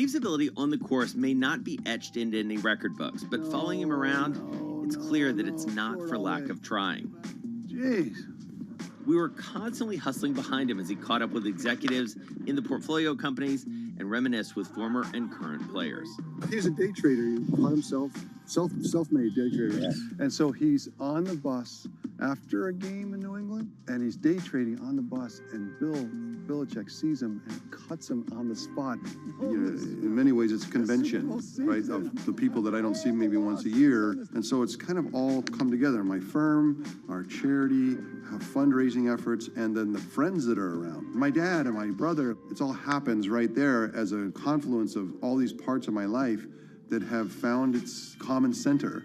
Steve's ability on the course may not be etched into any record books, but following him around, it's clear that it's not for lack of trying. Jeez. We were constantly hustling behind him as he caught up with executives in the portfolio companies and reminisced with former and current players. He's a day trader. He caught himself self-made day trader. Yes. And so he's on the bus after a game in New England, and he's day trading on the bus, and Bill Belichick sees him and cuts him on the spot. You know, in many ways, it's a convention, right, of the people that I don't see maybe once a year. And so it's kind of all come together. My firm, our charity, our fundraising efforts, and then the friends that are around. My dad and my brother, it all happens right there as a confluence of all these parts of my life that have found its common center.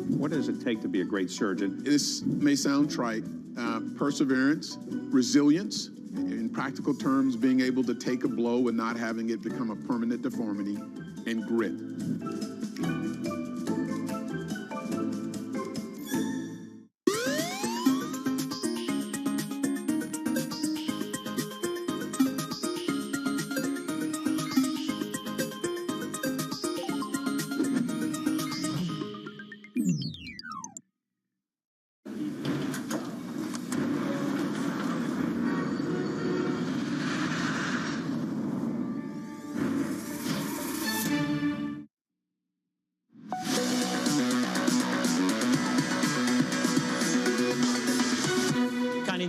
What does it take to be a great surgeon? This may sound trite. Perseverance, resilience, in practical terms, being able to take a blow and not having it become a permanent deformity, and grit.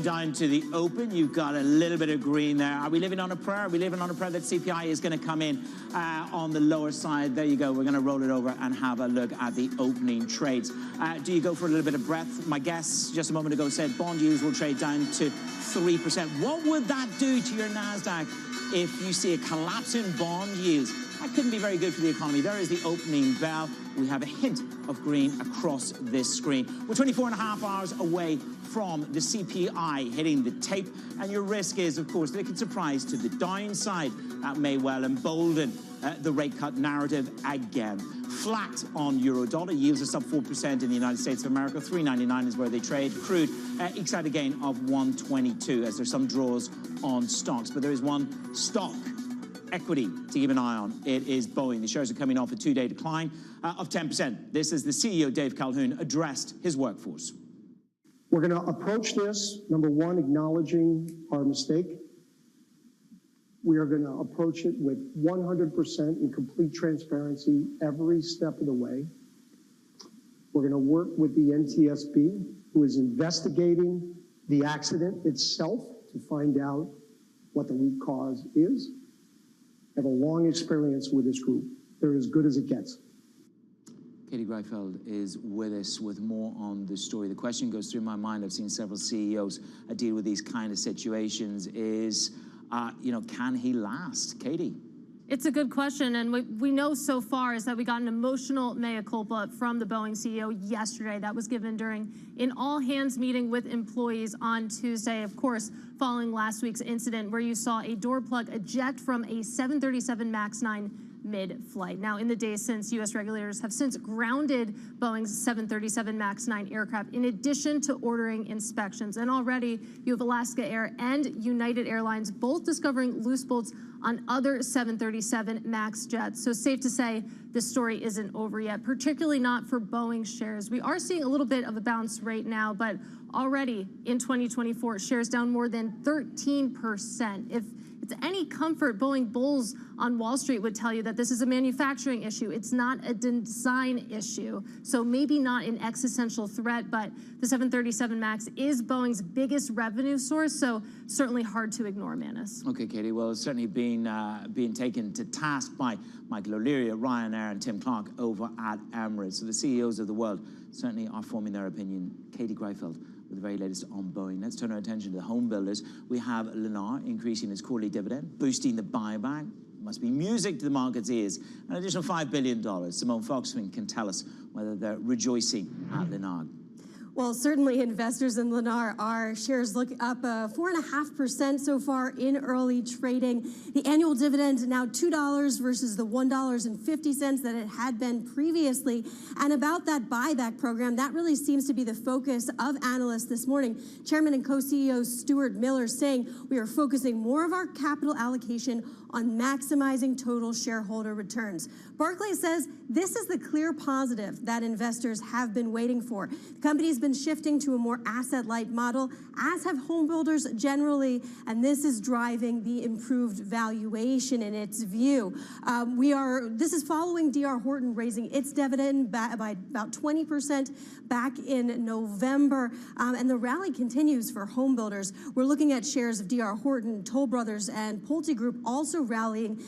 Down to the open, you've got a little bit of green there. Are we living on a prayer? Are we living on a prayer that CPI is going to come in on the lower side? There you go. We're going to roll it over and have a look at the opening trades. Do you go for a little bit of breadth? My guest just a moment ago said bond yields will trade down to 3%. What would that do to your NASDAQ if you see a collapse in bond yields? That couldn't be very good for the economy. There is the opening bell. We have a hint of green across this screen. We're 24.5 hours away from the CPI hitting the tape, and your risk is, of course, that it could surprise to the downside. That may well embolden the rate cut narrative again. Flat on euro-dollar, yields are sub 4% in the United States of America. 3.99 is where they trade. Crude ekes out a gain of 122 as there's some draws on stocks, but there is one stock equity to keep an eye on. It is Boeing. The shares are coming off a two-day decline of 10%. This is the CEO, Dave Calhoun, addressed his workforce. We're going to approach this, number one, acknowledging our mistake. We are going to approach it with 100% and complete transparency every step of the way. We're going to work with the NTSB, who is investigating the accident itself to find out what the root cause is. I have a long experience with this group. They're as good as it gets. Katie Greifeld is with us with more on the story. The question goes through my mind. I've seen several CEOs deal with these kind of situations is, can he last? Katie? It's a good question, and what we know so far is that we got an emotional mea culpa from the Boeing CEO yesterday. That was given during an all-hands meeting with employees on Tuesday, of course, following last week's incident where you saw a door plug eject from a 737 MAX 9 mid-flight. Now, in the days since, U.S. regulators have since grounded Boeing's 737 MAX 9 aircraft in addition to ordering inspections. And already, you have Alaska Air and United Airlines both discovering loose bolts on other 737 MAX jets. So safe to say, this story isn't over yet, particularly not for Boeing shares. We are seeing a little bit of a bounce right now, but already in 2024, shares down more than 13%. If it's any comfort, Boeing bulls on Wall Street would tell you that this is a manufacturing issue. It's not a design issue. So maybe not an existential threat, but the 737 MAX is Boeing's biggest revenue source, so certainly hard to ignore, Manus. Okay, Katie. Well, it's certainly being taken to task by Michael O'Leary at Ryanair and Tim Clark over at Emirates. So the CEOs of the world certainly are forming their opinion. Katie Greifeld with the very latest on Boeing. Let's turn our attention to the home builders. We have Lennar increasing its quarterly dividend, boosting the buyback. Must be music to the market's ears. An additional $5 billion. Simone Foxman can tell us whether they're rejoicing at Lennar. Well, certainly investors in Lennar are. Shares look up 4.5% so far in early trading. The annual dividend now $2 versus the $1.50 that it had been previously. And about that buyback program, that really seems to be the focus of analysts this morning. Chairman and co-CEO Stuart Miller saying we are focusing more of our capital allocation on maximizing total shareholder returns. Barclays says this is the clear positive that investors have been waiting for. The company's been shifting to a more asset-light model, as have home builders generally, and this is driving the improved valuation in its view. This is following D.R. Horton raising its dividend by about 20% back in November, and the rally continues for home builders. We're looking at shares of D.R. Horton, Toll Brothers, and Pulte Group also rallying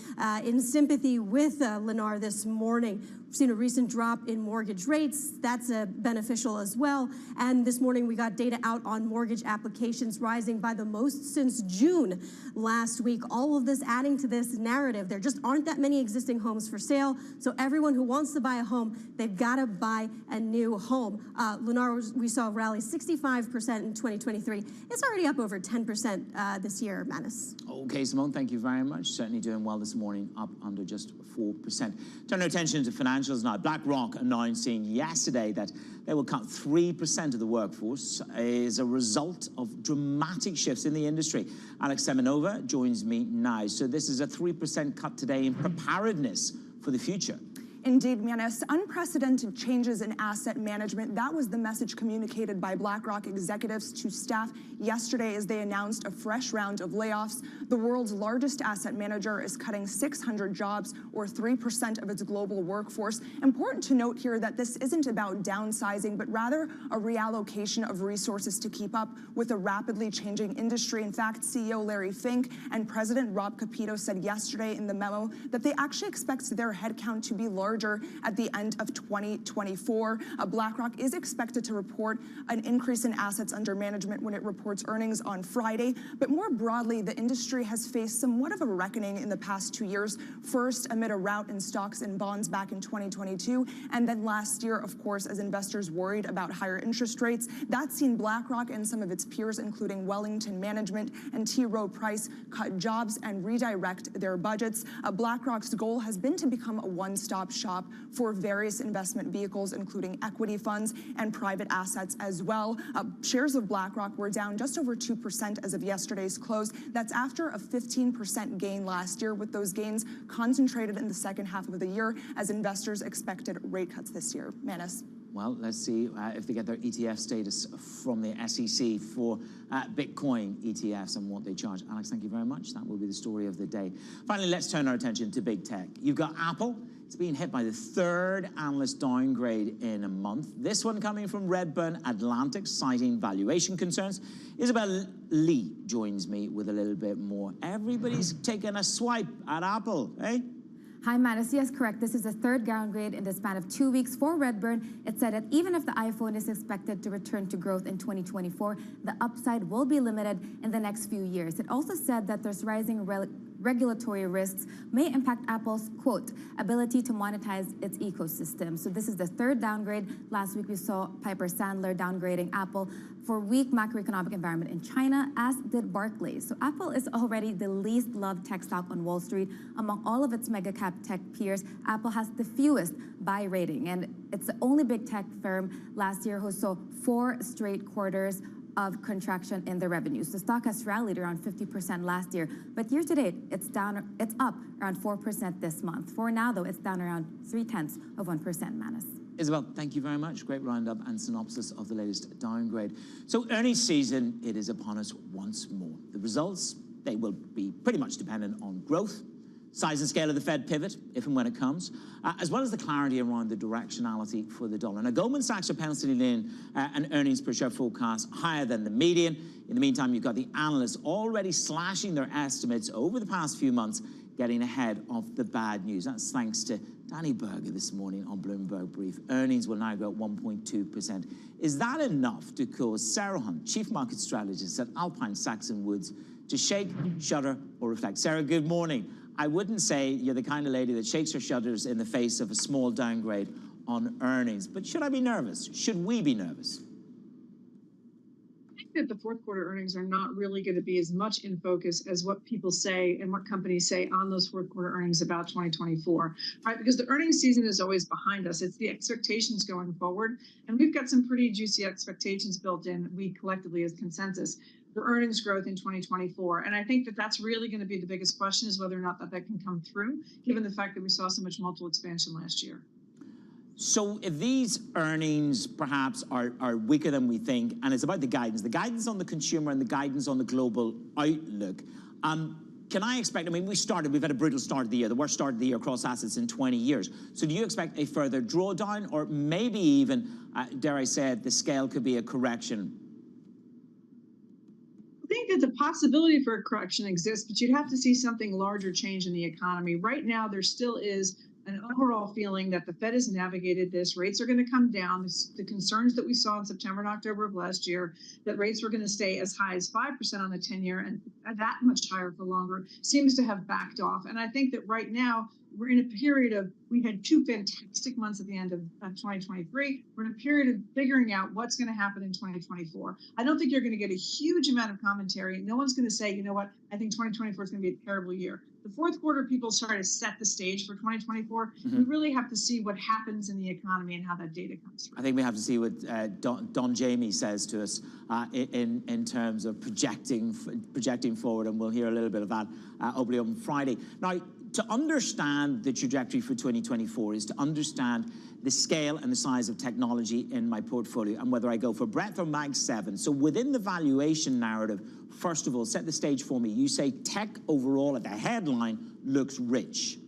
in sympathy with Lennar this morning. We've seen a recent drop in mortgage rates. That's beneficial as well. And this morning we got data out on mortgage applications rising by the most since June last week. All of this adding to this narrative. There just aren't that many existing homes for sale. So everyone who wants to buy a home, they've got to buy a new home. Lennar, we saw rally 65% in 2023. It's already up over 10% this year, Manus. Okay, Simone, thank you very much. Certainly doing well this morning, up under just 4%. Turn our attention to financials now. BlackRock announcing yesterday that they will cut 3% of the workforce as a result of dramatic shifts in the industry. Alex Semenova joins me now. So this is a 3% cut today in preparedness for the future. Indeed, Manus. Unprecedented changes in asset management. That was the message communicated by BlackRock executives to staff yesterday as they announced a fresh round of layoffs. The world's largest asset manager is cutting 600 jobs, or 3% of its global workforce. Important to note here that this isn't about downsizing, but rather a reallocation of resources to keep up with a rapidly changing industry. In fact, CEO Larry Fink and President Rob Capito said yesterday in the memo that they actually expect their headcount to be larger at the end of 2024. BlackRock is expected to report an increase in assets under management when it reports earnings on Friday. But more broadly, the industry has faced somewhat of a reckoning in the past 2 years. First, amid a rout in stocks and bonds back in 2022, and then last year, of course, as investors worried about higher interest rates. That's seen BlackRock and some of its peers, including Wellington Management and T. Rowe Price, cut jobs and redirect their budgets. BlackRock's goal has been to become a one-stop shop for various investment vehicles, including equity funds and private assets as well. Shares of BlackRock were down just over 2% as of yesterday's close. That's after a 15% gain last year, with those gains concentrated in the second half of the year as investors expected rate cuts this year. Manus. Well, let's see if they get their ETF status from the SEC for Bitcoin ETFs and what they charge. Alex, thank you very much. That will be the story of the day. Finally, let's turn our attention to big tech. You've got Apple. It's being hit by the third analyst downgrade in a month. This one coming from Redburn Atlantic, citing valuation concerns. Isabel Lee joins me with a little bit more. Everybody's taking a swipe at Apple, eh? Hi, Manus. Yes, correct. This is the third downgrade in the span of 2 weeks for Redburn. It said that even if the iPhone is expected to return to growth in 2024, the upside will be limited in the next few years. It also said that there's rising regulatory risks may impact Apple's, quote, ability to monetize its ecosystem. So this is the third downgrade. Last week we saw Piper Sandler downgrading Apple for weak macroeconomic environment in China, as did Barclays. So Apple is already the least loved tech stock on Wall Street. Among all of its mega cap tech peers, Apple has the fewest buy rating, and it's the only big tech firm last year who saw 4 straight quarters of contraction in the revenues. The stock has rallied around 50% last year, but year to date, it's up around 4% this month. For now, though, it's down around 0.3%, Manus. Isabel, thank you very much. Great roundup and synopsis of the latest downgrade. So earnings season, it is upon us once more. The results, they will be pretty much dependent on growth, size and scale of the Fed pivot, if and when it comes, as well as the clarity around the directionality for the dollar. Now, Goldman Sachs are penciling in an earnings per share forecast higher than the median. In the meantime, you've got the analysts already slashing their estimates over the past few months, getting ahead of the bad news. That's thanks to Danny Berger this morning on Bloomberg Brief. Earnings will now go up 1.2%. Is that enough to cause Sarah Hunt, Chief Market Strategist at Alpine Saxon Woods, to shake, shudder, or reflect? Sarah, good morning. I wouldn't say you're the kind of lady that shakes her shudders in the face of a small downgrade on earnings, but should I be nervous? Should we be nervous? that the fourth quarter earnings are not really going to be as much in focus as what people say and what companies say on those fourth quarter earnings about 2024, right? Because the earnings season is always behind us. It's the expectations going forward. And we've got some pretty juicy expectations built in, we collectively as consensus, for earnings growth in 2024. And I think that that's really going to be the biggest question, is whether or not that can come through, given the fact that we saw so much multiple expansion last year. So if these earnings perhaps are weaker than we think, and it's about the guidance on the consumer and the guidance on the global outlook, can I expect, I mean, we've had a brutal start of the year, the worst start of the year across assets in 20 years. So do you expect a further drawdown, or maybe even, dare I say it, the scale could be a correction? I think that the possibility for a correction exists, but you'd have to see something larger change in the economy. Right now, there still is an overall feeling that the Fed has navigated this. Rates are going to come down. The concerns that we saw in September and October of last year, that rates were going to stay as high as 5% on the 10-year and that much higher for longer, seems to have backed off. And I think that right now, we're in a period of, we had 2 fantastic months at the end of 2023. We're in a period of figuring out what's going to happen in 2024. I don't think you're going to get a huge amount of commentary. No one's going to say, you know what, I think 2024 is going to be a terrible year. The fourth quarter, people started to set the stage for 2024. We really have to see what happens in the economy and how that data comes through. I think we have to see what Don Jamie says to us in terms of projecting forward, and we'll hear a little bit of that hopefully on Friday. Now, to understand the trajectory for 2024 is to understand the scale and the size of technology in my portfolio and whether I go for breadth or Mag 7. So within the valuation narrative, first of all, set the stage for me. You say tech overall at the headline looks rich.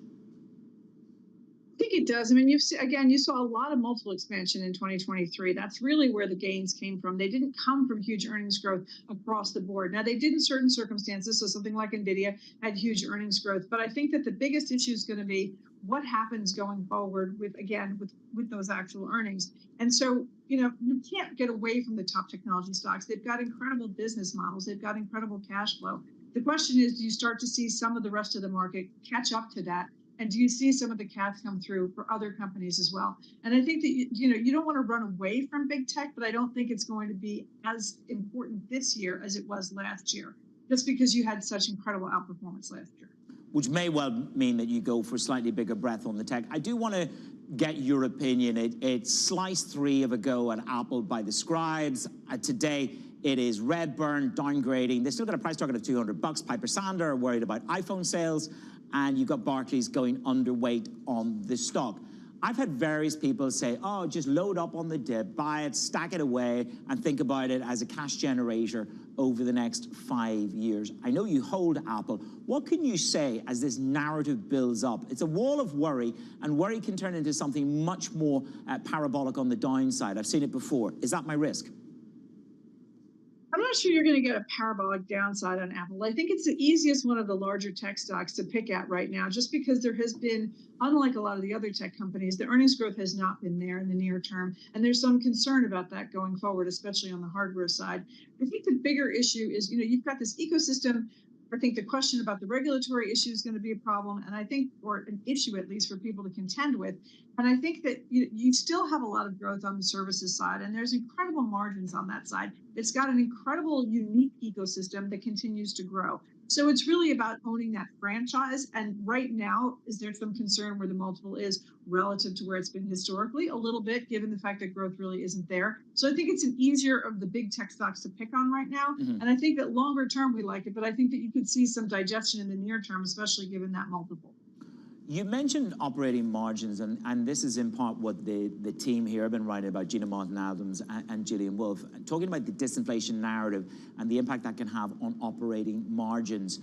I think it does. I mean, you saw a lot of multiple expansion in 2023. That's really where the gains came from. They didn't come from huge earnings growth across the board. Now, they did in certain circumstances. So something like NVIDIA had huge earnings growth. But I think that the biggest issue is going to be what happens going forward with those actual earnings. And so, you can't get away from the top technology stocks. They've got incredible business models. They've got incredible cash flow. The question is, do you start to see some of the rest of the market catch up to that? And do you see some of the cash come through for other companies as well? And I think that, you don't want to run away from big tech, but I don't think it's going to be as important this year as it was last year, just because you had such incredible outperformance last year. Which may well mean that you go for slightly bigger breadth on the tech. I do want to get your opinion. It's slice 3 of a go at Apple by the scribes. Today, it is Redburn downgrading. They still got a price target of $200. Piper Sandler are worried about iPhone sales. And you've got Barclays going underweight on the stock. I've had various people say, oh, just load up on the dip, buy it, stack it away, and think about it as a cash generator over the next 5 years. I know you hold Apple. What can you say as this narrative builds up? It's a wall of worry, and worry can turn into something much more parabolic on the downside. I've seen it before. Is that my risk? I'm not sure you're going to get a parabolic downside on Apple. I think it's the easiest one of the larger tech stocks to pick at right now, just because there has been, unlike a lot of the other tech companies, the earnings growth has not been there in the near term. And there's some concern about that going forward, especially on the hardware side. I think the bigger issue is, you've got this ecosystem. I think the question about the regulatory issue is going to be a problem, and I think, or an issue at least for people to contend with. And I think that you still have a lot of growth on the services side, and there's incredible margins on that side. It's got an incredible, unique ecosystem that continues to grow. So it's really about owning that franchise. And right now, is there some concern where the multiple is relative to where it's been historically? A little bit, given the fact that growth really isn't there. So I think it's an easier of the big tech stocks to pick on right now. And I think that longer term, we like it. But I think that you could see some digestion in the near term, especially given that multiple. You mentioned operating margins, and this is in part what the team here have been writing about, Gina Martin-Adams and Gillian Wolfe, talking about the disinflation narrative and the impact that can have on operating margins.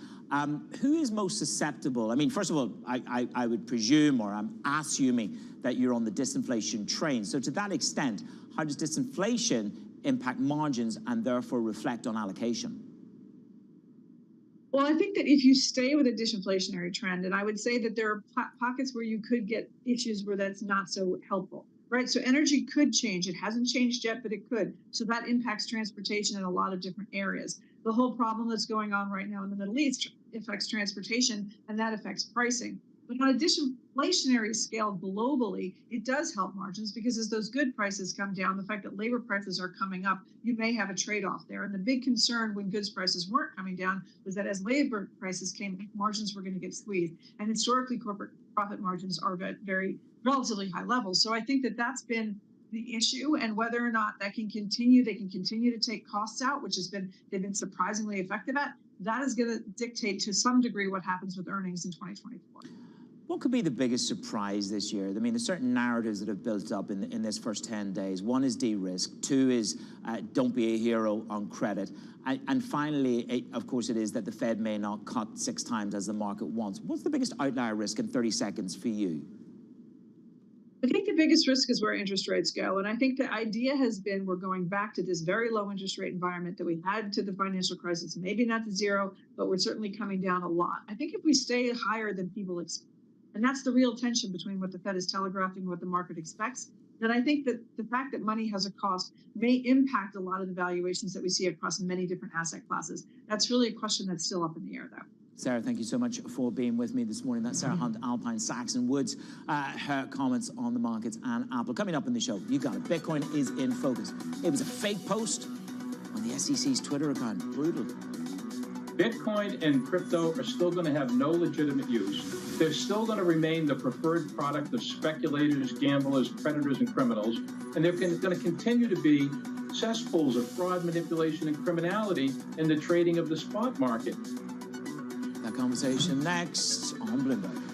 Who is most susceptible? I mean, first of all, I would presume, or I'm assuming, that you're on the disinflation train. So to that extent, how does disinflation impact margins and therefore reflect on allocation? Well, I think that if you stay with a disinflationary trend, and I would say that there are pockets where you could get issues where that's not so helpful, right? So energy could change. It hasn't changed yet, but it could. So that impacts transportation in a lot of different areas. The whole problem that's going on right now in the Middle East affects transportation, and that affects pricing. But on a disinflationary scale globally, it does help margins because as those good prices come down, the fact that labor prices are coming up, you may have a trade-off there. And the big concern when goods prices weren't coming down was that as labor prices came up, margins were going to get squeezed. And historically, corporate profit margins are at very relatively high levels. So I think that that's been the issue, and whether or not that can continue, they can continue to take costs out, which they've been surprisingly effective at. That is going to dictate to some degree what happens with earnings in 2024. What could be the biggest surprise this year? I mean, there's certain narratives that have built up in this first 10 days. One is de-risk. Two is don't be a hero on credit. And finally, of course, it is that the Fed may not cut 6 times as the market wants. What's the biggest outlier risk in 30 seconds for you? I think the biggest risk is where interest rates go. And I think the idea has been we're going back to this very low interest rate environment that we had to the financial crisis, maybe not to zero, but we're certainly coming down a lot. I think if we stay higher than people expect, and that's the real tension between what the Fed is telegraphing and what the market expects, then I think that the fact that money has a cost may impact a lot of the valuations that we see across many different asset classes. That's really a question that's still up in the air, though. Sarah, thank you so much for being with me this morning. That's Sarah Hunt, Alpine, Sachs and Woods. Her comments on the markets and Apple. Coming up in the show, you got it. Bitcoin is in focus. It was a fake post on the SEC's Twitter account. Brutal. Bitcoin and crypto are still going to have no legitimate use. They're still going to remain the preferred product of speculators, gamblers, predators, and criminals. And they're going to continue to be cesspools of fraud, manipulation, and criminality in the trading of the spot market. That conversation next on Bloomberg.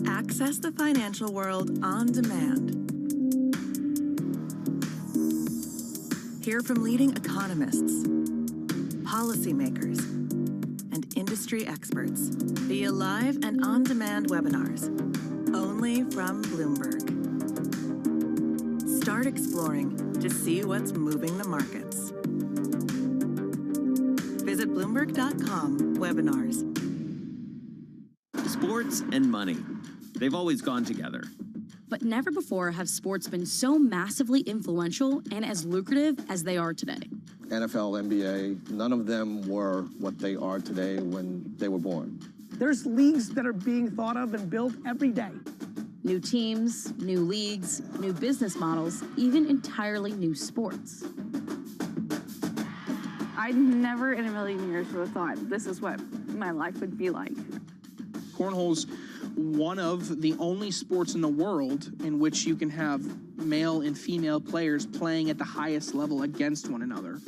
Access the financial world on demand. Hear from leading economists, policymakers, and industry experts via live and on-demand webinars, only from Bloomberg. Start exploring to see what's moving the markets. Visit Bloomberg.com/webinars. Sports and money. They've always gone together. But never before have sports been so massively influential and as lucrative as they are today. NFL, NBA, none of them were what they are today when they were born. There's leagues that are being thought of and built every day. New teams, new leagues, new business models, even entirely new sports. I never in a million years would have thought this is what my life would be like. Cornhole's one of the only sports in the world in which you can have male and female players playing at the highest level against one another.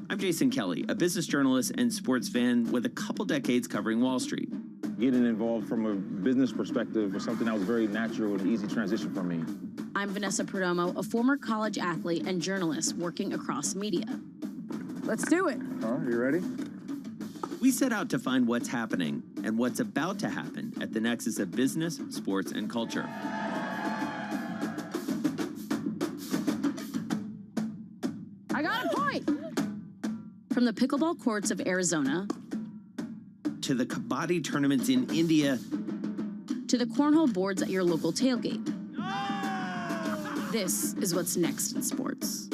I'm Jason Kelly, a business journalist and sports fan with a couple decades covering Wall Street. Getting involved from a business perspective was something that was very natural and easy transition for me. I'm Vanessa Perdomo, a former college athlete and journalist working across media. Let's do it. All right, you ready? We set out to find what's happening and what's about to happen at the nexus of business, sports, and culture. I got a point! From the pickleball courts of Arizona, to the kabaddi tournaments in India, to the cornhole boards at your local tailgate. This is what's next in sports.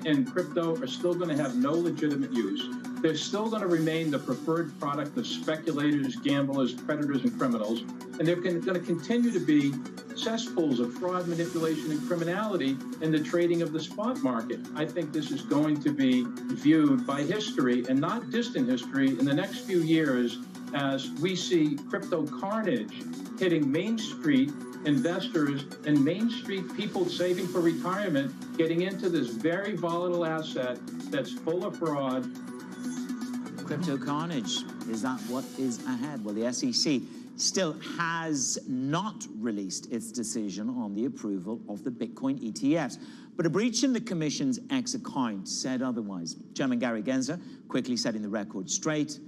Bitcoin and crypto are still going to have no legitimate use. They're still going to remain the preferred product of speculators, gamblers, predators, and criminals. And they're going to continue to be cesspools of fraud, manipulation, and criminality in the trading of the spot market. I think this is going to be viewed by history, and not distant history, in the next few years as we see crypto carnage hitting Main Street investors and Main Street people saving for retirement, getting into this very volatile asset that's full of fraud. Crypto carnage, is that what is ahead? Well, the SEC still has not released its decision on the approval of the Bitcoin ETFs. But a breach in the Commission's X account said otherwise. Chairman Gary Gensler quickly setting the record straight.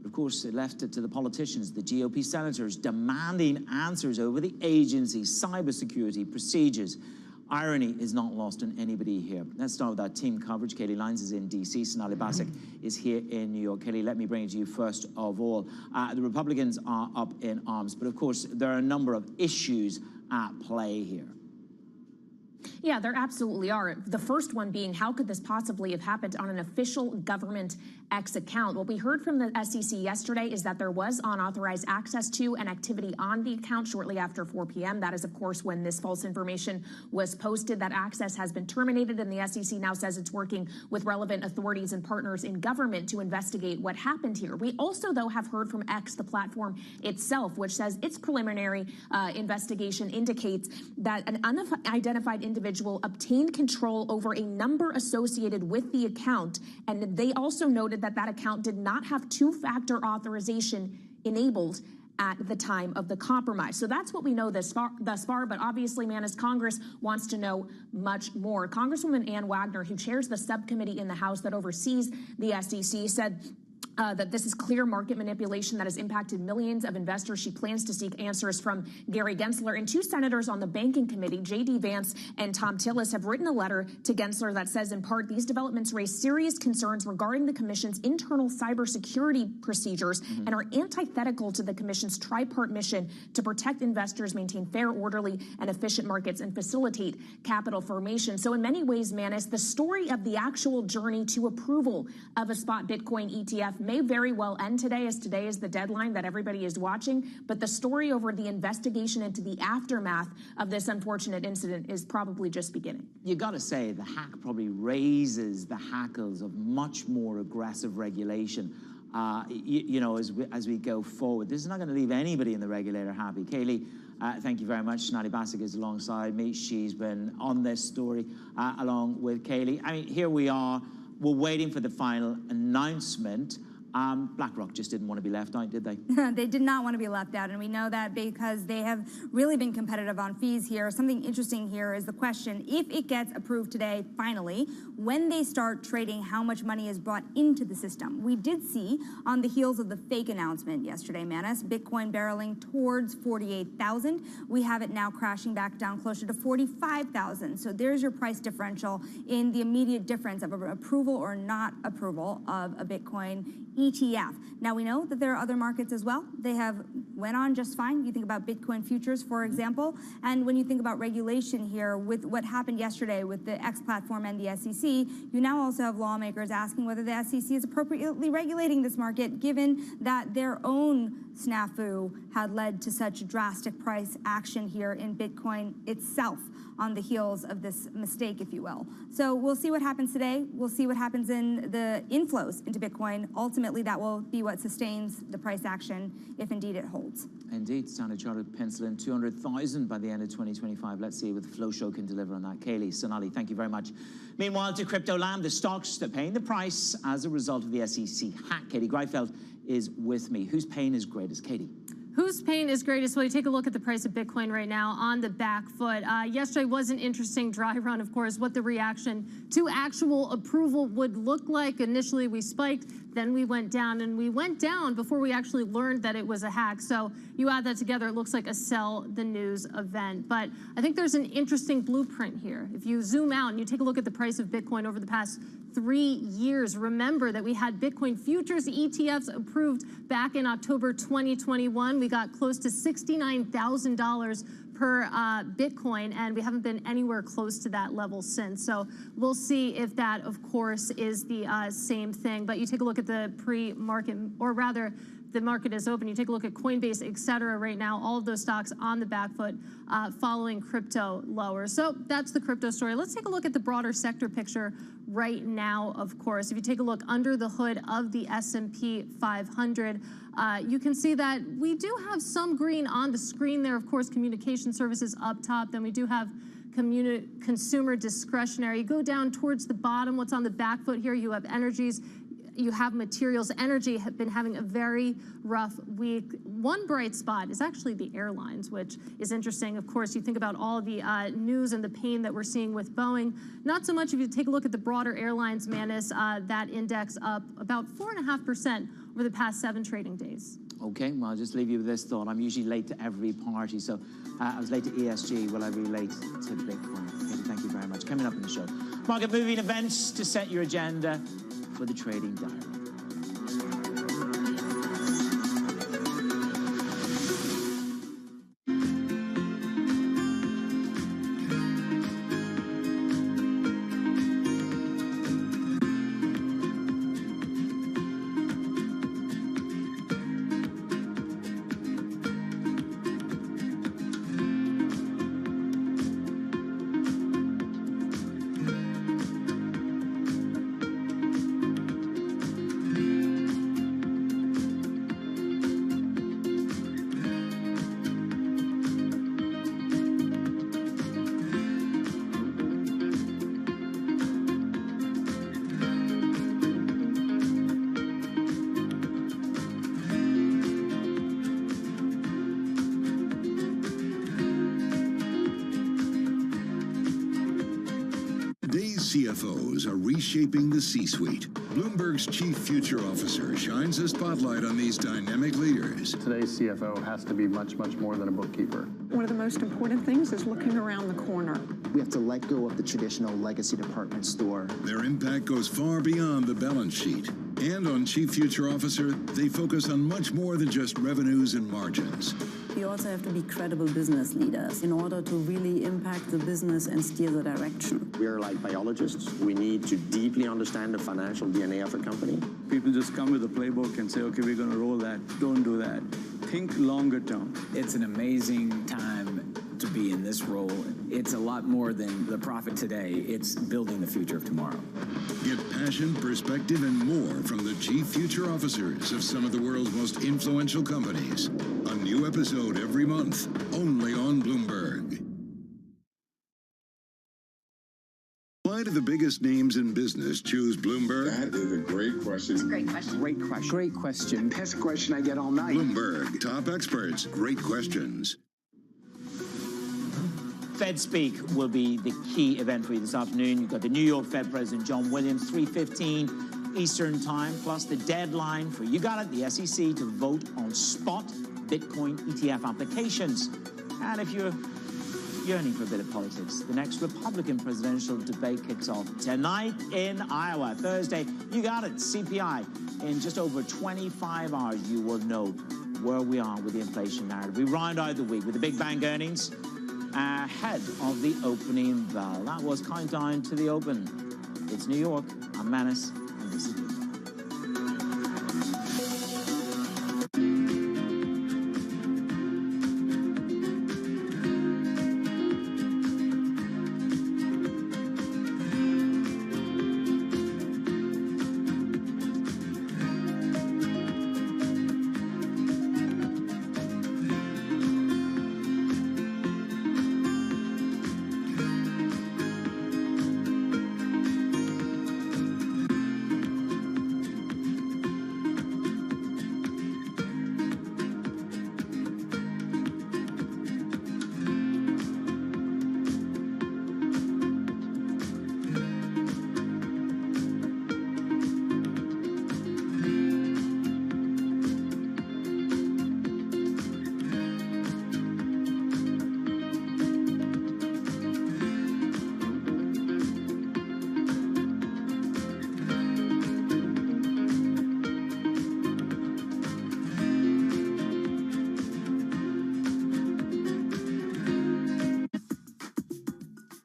But of course, it left it to the politicians, the GOP senators, demanding answers over the agency's cybersecurity procedures. Irony is not lost on anybody here. Let's start with our team coverage. Kaylee Lyons is in D.C. Sonali Basak is here in New York. Kaylee, let me bring it to you first of all. The Republicans are up in arms, but of course, there are a number of issues at play here. Yeah, there absolutely are. The first one being, how could this possibly have happened on an official government X account? What we heard from the SEC yesterday is that there was unauthorized access to and activity on the account shortly after 4 p.m. That is, of course, when this false information was posted. That access has been terminated, and the SEC now says it's working with relevant authorities and partners in government to investigate what happened here. We also, though, have heard from X, the platform itself, which says its preliminary investigation indicates that an unidentified individual obtained control over a number associated with the account, and they also noted that that account did not have two-factor authorization enabled at the time of the compromise. So that's what we know thus far, but obviously, Manis, Congress wants to know much more. Congresswoman Ann Wagner, who chairs the subcommittee in the House that oversees the SEC, said that this is clear market manipulation that has impacted millions of investors. She plans to seek answers from Gary Gensler. And two senators on the banking committee, J.D. Vance and Tom Tillis, have written a letter to Gensler that says, in part, these developments raise serious concerns regarding the commission's internal cybersecurity procedures and are antithetical to the commission's tripart mission to protect investors, maintain fair, orderly, and efficient markets, and facilitate capital formation. So in many ways, Manis, the story of the actual journey to approval of a spot Bitcoin ETF may very well end today, as today is the deadline that everybody is watching. But the story over the investigation into the aftermath of this unfortunate incident is probably just beginning. You got to say, the hack probably raises the hackles of much more aggressive regulation. You know, as we go forward, this is not going to leave anybody in the regulator happy. Kaylee, thank you very much. Sonali Basak is alongside me. She's been on this story along with Kaylee. I mean, here we are. We're waiting for the final announcement. BlackRock just didn't want to be left out, did they? They did not want to be left out, and we know that because they have really been competitive on fees here. Something interesting here is the question, if it gets approved today, finally, when they start trading, how much money is brought into the system. We did see, on the heels of the fake announcement yesterday, Manis, Bitcoin barreling towards 48,000. We have it now crashing back down closer to 45,000. So there's your price differential in the immediate difference of approval or not approval of a Bitcoin ETF. Now, we know that there are other markets as well. They have went on just fine. You think about Bitcoin futures, for example. And when you think about regulation here, with what happened yesterday with the X platform and the SEC, you now also have lawmakers asking whether the SEC is appropriately regulating this market, given that their own snafu had led to such drastic price action here in Bitcoin itself on the heels of this mistake, if you will. So we'll see what happens today. We'll see what happens in the inflows into Bitcoin. Ultimately, that will be what sustains the price action, if indeed it holds. Indeed, Standard Chartered pencil in 200,000 by the end of 2025. Let's see what the flow show can deliver on that. Kaylee, Sonali, thank you very much. Meanwhile, to crypto land, the stocks that are paying the price as a result of the SEC hack. Katie Greifeld is with me. Whose pain is greatest, Katie? Whose pain is greatest? Well, you take a look at the price of Bitcoin right now on the back foot. Yesterday was an interesting dry run, of course, what the reaction to actual approval would look like. Initially, we spiked, then we went down, and we went down before we actually learned that it was a hack. So you add that together, it looks like a sell the news event. But I think there's an interesting blueprint here. If you zoom out and you take a look at the price of Bitcoin over the past 3 years, remember that we had Bitcoin futures ETFs approved back in October 2021. We got close to $69,000 per Bitcoin, and we haven't been anywhere close to that level since. So we'll see if that, of course, is the same thing. But you take a look at the pre-market, or rather, the market is open. You take a look at Coinbase, et cetera, right now, all of those stocks on the back foot following crypto lower. So that's the crypto story. Let's take a look at the broader sector picture right now, of course. If you take a look under the hood of the S&P 500, you can see that we do have some green on the screen there. Of course, communication services up top. Then we do have consumer discretionary. You go down towards the bottom. What's on the back foot here? You have energies. You have materials. Energy have been having a very rough week. One bright spot is actually the airlines, which is interesting. Of course, you think about all the news and the pain that we're seeing with Boeing. Not so much if you take a look at the broader airlines, Manus, that index up about 4.5% over the past 7 trading days. Okay, well, I'll just leave you with this thought. I'm usually late to every party, so I was late to ESG. Will I be late to Bitcoin? Okay, thank you very much. Coming up in the show, market moving events to set your agenda for the trading diary. CFOs are reshaping the C-suite. Bloomberg's chief future officer shines a spotlight on these dynamic leaders. Today's CFO has to be much, much more than a bookkeeper. One of the most important things is looking around the corner. We have to let go of the traditional legacy department store. Their impact goes far beyond the balance sheet. And on Chief Future Officer, they focus on much more than just revenues and margins. You also have to be credible business leaders in order to really impact the business and steer the direction. We are like biologists. We need to deeply understand the financial DNA of a company. People just come with a playbook and say, okay, we're going to roll that. Don't do that. Think longer term. It's an amazing time to be in this role. It's a lot more than the profit today. It's building the future of tomorrow. Get passion, perspective, and more from the chief future officers of some of the world's most influential companies. A new episode every month, only on Bloomberg. Why do the biggest names in business choose Bloomberg? That is a great question. It's a great question. Great question. Great question. Best question I get all night. Bloomberg, top experts, great questions. Fed Speak will be the key event for you this afternoon. You've got the New York Fed President John Williams, 3:15 Eastern Time, plus the deadline for, you got it, the SEC to vote on spot Bitcoin ETF applications. And if you're yearning for a bit of politics, the next Republican presidential debate kicks off tonight in Iowa. Thursday, you got it, CPI. In just over 25 hours, you will know where we are with the inflation narrative. We round out the week with the big bank earnings ahead of the opening bell. That was Countdown to the Open. It's New York. I'm Manus, and this is Bloomberg.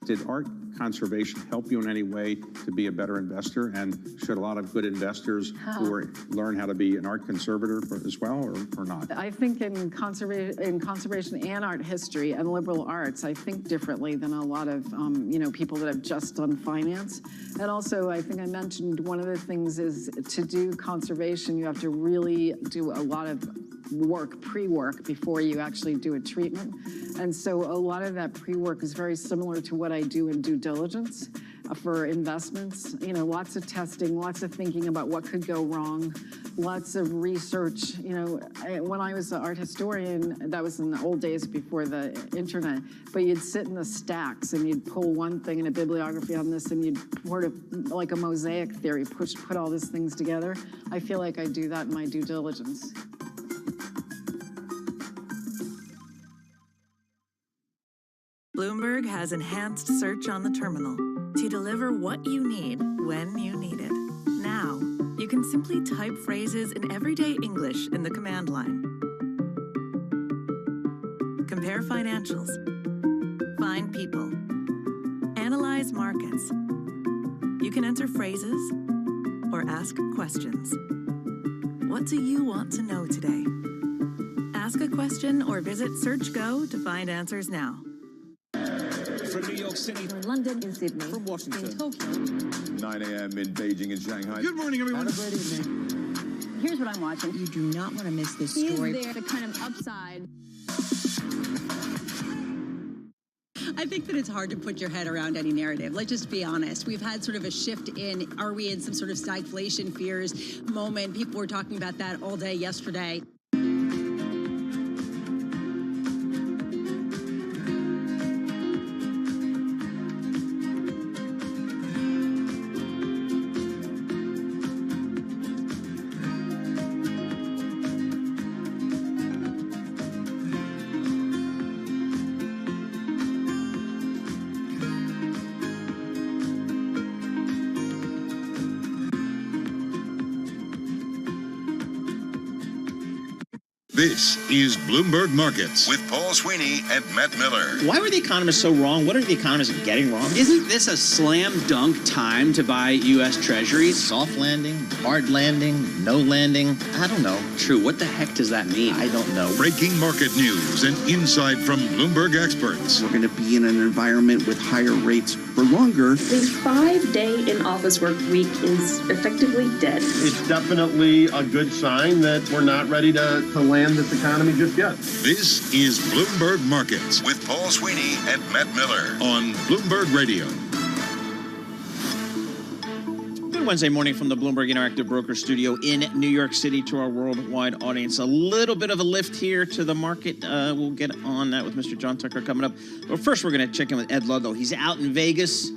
Did art conservation help you in any way to be a better investor? And should a lot of good investors learn how to be an art conservator as well, or not? I think in conservation and art history and liberal arts, I think differently than a lot of people that have just done finance. And also, I think I mentioned one of the things is to do conservation, you have to really do a lot of work, pre-work, before you actually do a treatment. And so a lot of that pre-work is very similar to what I do in due diligence for investments. Lots of testing, lots of thinking about what could go wrong, lots of research. When I was an art historian, that was in the old days before the internet, but you'd sit in the stacks and you'd pull one thing in a bibliography on this and you'd sort of like a mosaic theory, put all these things together. I feel like I do that in my due diligence. Bloomberg has enhanced search on the terminal to deliver what you need when you need it. Now, you can simply type phrases in everyday English in the command line. Compare financials. Find people. Analyze markets. You can enter phrases or ask questions. What do you want to know today? Ask a question or visit SearchGo to find answers now. From New York City, from London, in Sydney, from Washington, in Tokyo, 9 a.m. in Beijing and Shanghai. Good morning, everyone. Have a great evening. Here's what I'm watching. You do not want to miss this story. Is there the kind of upside? I think that it's hard to put your head around any narrative. Let's just be honest. We've had sort of a shift in, are we in some sort of stagflation fears moment? People were talking about that all day yesterday. This is Bloomberg Markets with Paul Sweeney and Matt Miller. Why were the economists so wrong? What are the economists getting wrong? Isn't this a slam dunk time to buy U.S. Treasuries? Soft landing, hard landing, no landing. I don't know. True. What the heck does that mean? I don't know. Breaking market news and insight from Bloomberg experts. We're going to be in an environment with higher rates for longer. The 5-day in-office work week is effectively dead. It's definitely a good sign that we're not ready to land this economy just yet. This is Bloomberg Markets with Paul Sweeney and Matt Miller on Bloomberg Radio. Good Wednesday morning from the Bloomberg Interactive Broker Studio in New York City to our worldwide audience. A little bit of a lift here to the market. We'll get on that with Mr. John Tucker coming up. But first, we're going to check in with Ed Ludlow. He's out in Vegas.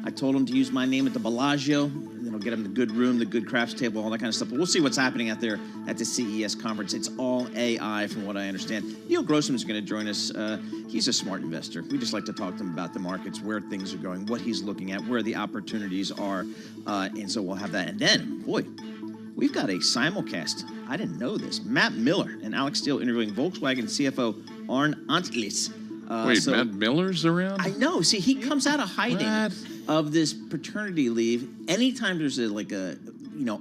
I told him to use my name at the Bellagio. It'll get him the good room, the good craps table, all that kind of stuff. But we'll see what's happening out there at the CES conference. It's all AI from what I understand. Neil Grossman is going to join us. He's a smart investor. We just like to talk to him about the markets, where things are going, what he's looking at, where the opportunities are. And so we'll have that. And then, boy, we've got a simulcast. I didn't know this. Matt Miller and Alex Steele interviewing Volkswagen CFO Arne Antlis. Wait, Matt Miller's around? I know. See, he comes out of hiding of this paternity leave. Anytime there's a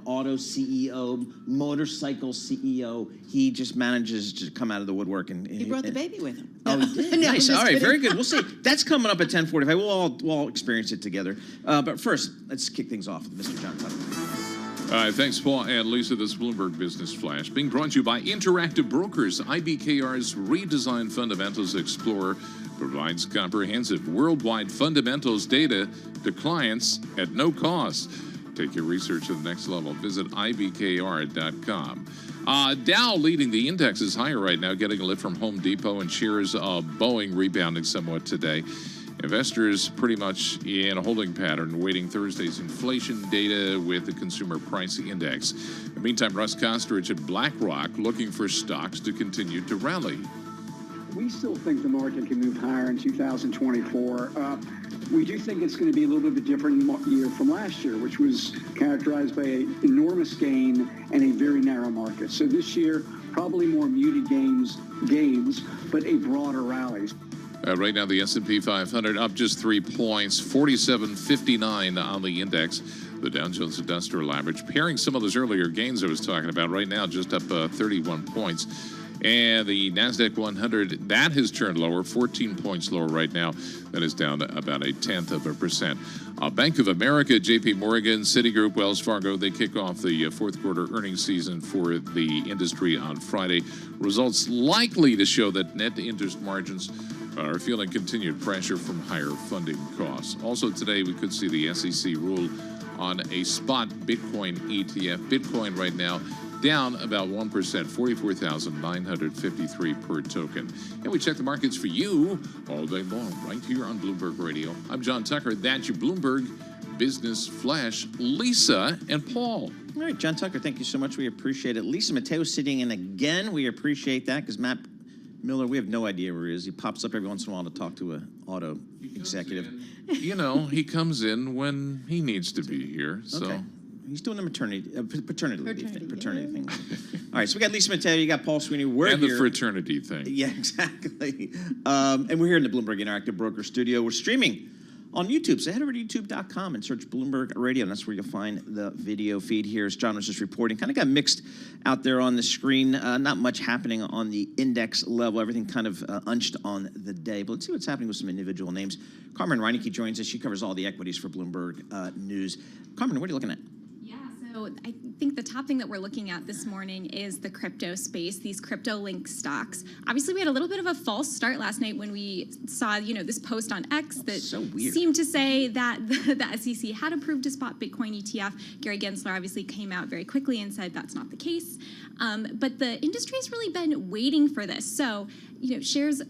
auto CEO, motorcycle CEO, he just manages to come out of the woodwork. And He brought the baby with him. Oh, he did? No, Nice. I'm All just right, kidding. very good. We'll see. That's coming up at 10:45. We'll all experience it together. But first, let's kick things off with Mr. John Tucker. All right, thanks, Paul and Lisa. This Bloomberg Business Flash being brought to you by Interactive Brokers. IBKR's redesigned Fundamentals Explorer provides comprehensive worldwide fundamentals data to clients at no cost. Take your research to the next level. Visit IBKR.com. Dow leading the indexes higher right now, getting a lift from Home Depot and shares of Boeing rebounding somewhat today. Investors pretty much in a holding pattern, waiting Thursday's inflation data with the Consumer Price Index. In the meantime, Russ Kosterich at BlackRock looking for stocks to continue to rally. We still think the market can move higher in 2024. We do think it's going to be a little bit of a different year from last year, which was characterized by an enormous gain and a very narrow market. So this year, probably more muted gains, but a broader rally. Right now, the S&P 500 up just 3 points, 47.59 on the index. The Dow Jones Industrial Average, pairing some of those earlier gains I was talking about, right now just up 31 points. And the NASDAQ 100, that has turned lower, 14 points lower right now. That is down about 0.1%. Bank of America, JP Morgan, Citigroup, Wells Fargo, they kick off the fourth quarter earnings season for the industry on Friday. Results likely to show that net interest margins are feeling continued pressure from higher funding costs. Also today, we could see the SEC rule on a spot Bitcoin ETF. Bitcoin right now down about 1%, 44,953 per token. And we check the markets for you all day long, right here on Bloomberg Radio. I'm John Tucker. That's your Bloomberg Business Flash. Lisa and Paul. All right, John Tucker, thank you so much. We appreciate it. Lisa Mateo sitting in again. We appreciate that because Matt Miller, we have no idea where he is. He pops up every once in a while to talk to an auto executive. You know, he comes in when he needs to be here. So. Okay. He's doing the paternity thing. All right, so we got Lisa Mateo, you got Paul Sweeney. We're and here. The fraternity thing. Yeah, exactly. And we're here in the Bloomberg Interactive Broker Studio. We're streaming on YouTube. So head over to youtube.com and search Bloomberg Radio, and that's where you'll find the video feed here. As John was just reporting, kind of got mixed out there on the screen. Not much happening on the index level. Everything kind of unched on the day. But let's see what's happening with some individual names. Carmen Reineke joins us. She covers all the equities for Bloomberg News. Carmen, what are you looking at? So I think the top thing that we're looking at this morning is the crypto space, these crypto-linked stocks. Obviously, we had a little bit of a false start last night when we saw, this post on X that seemed to say that the SEC had approved a spot Bitcoin ETF. Gary Gensler obviously came out very quickly and said that's not the case. But the industry has really been waiting for this. So, shares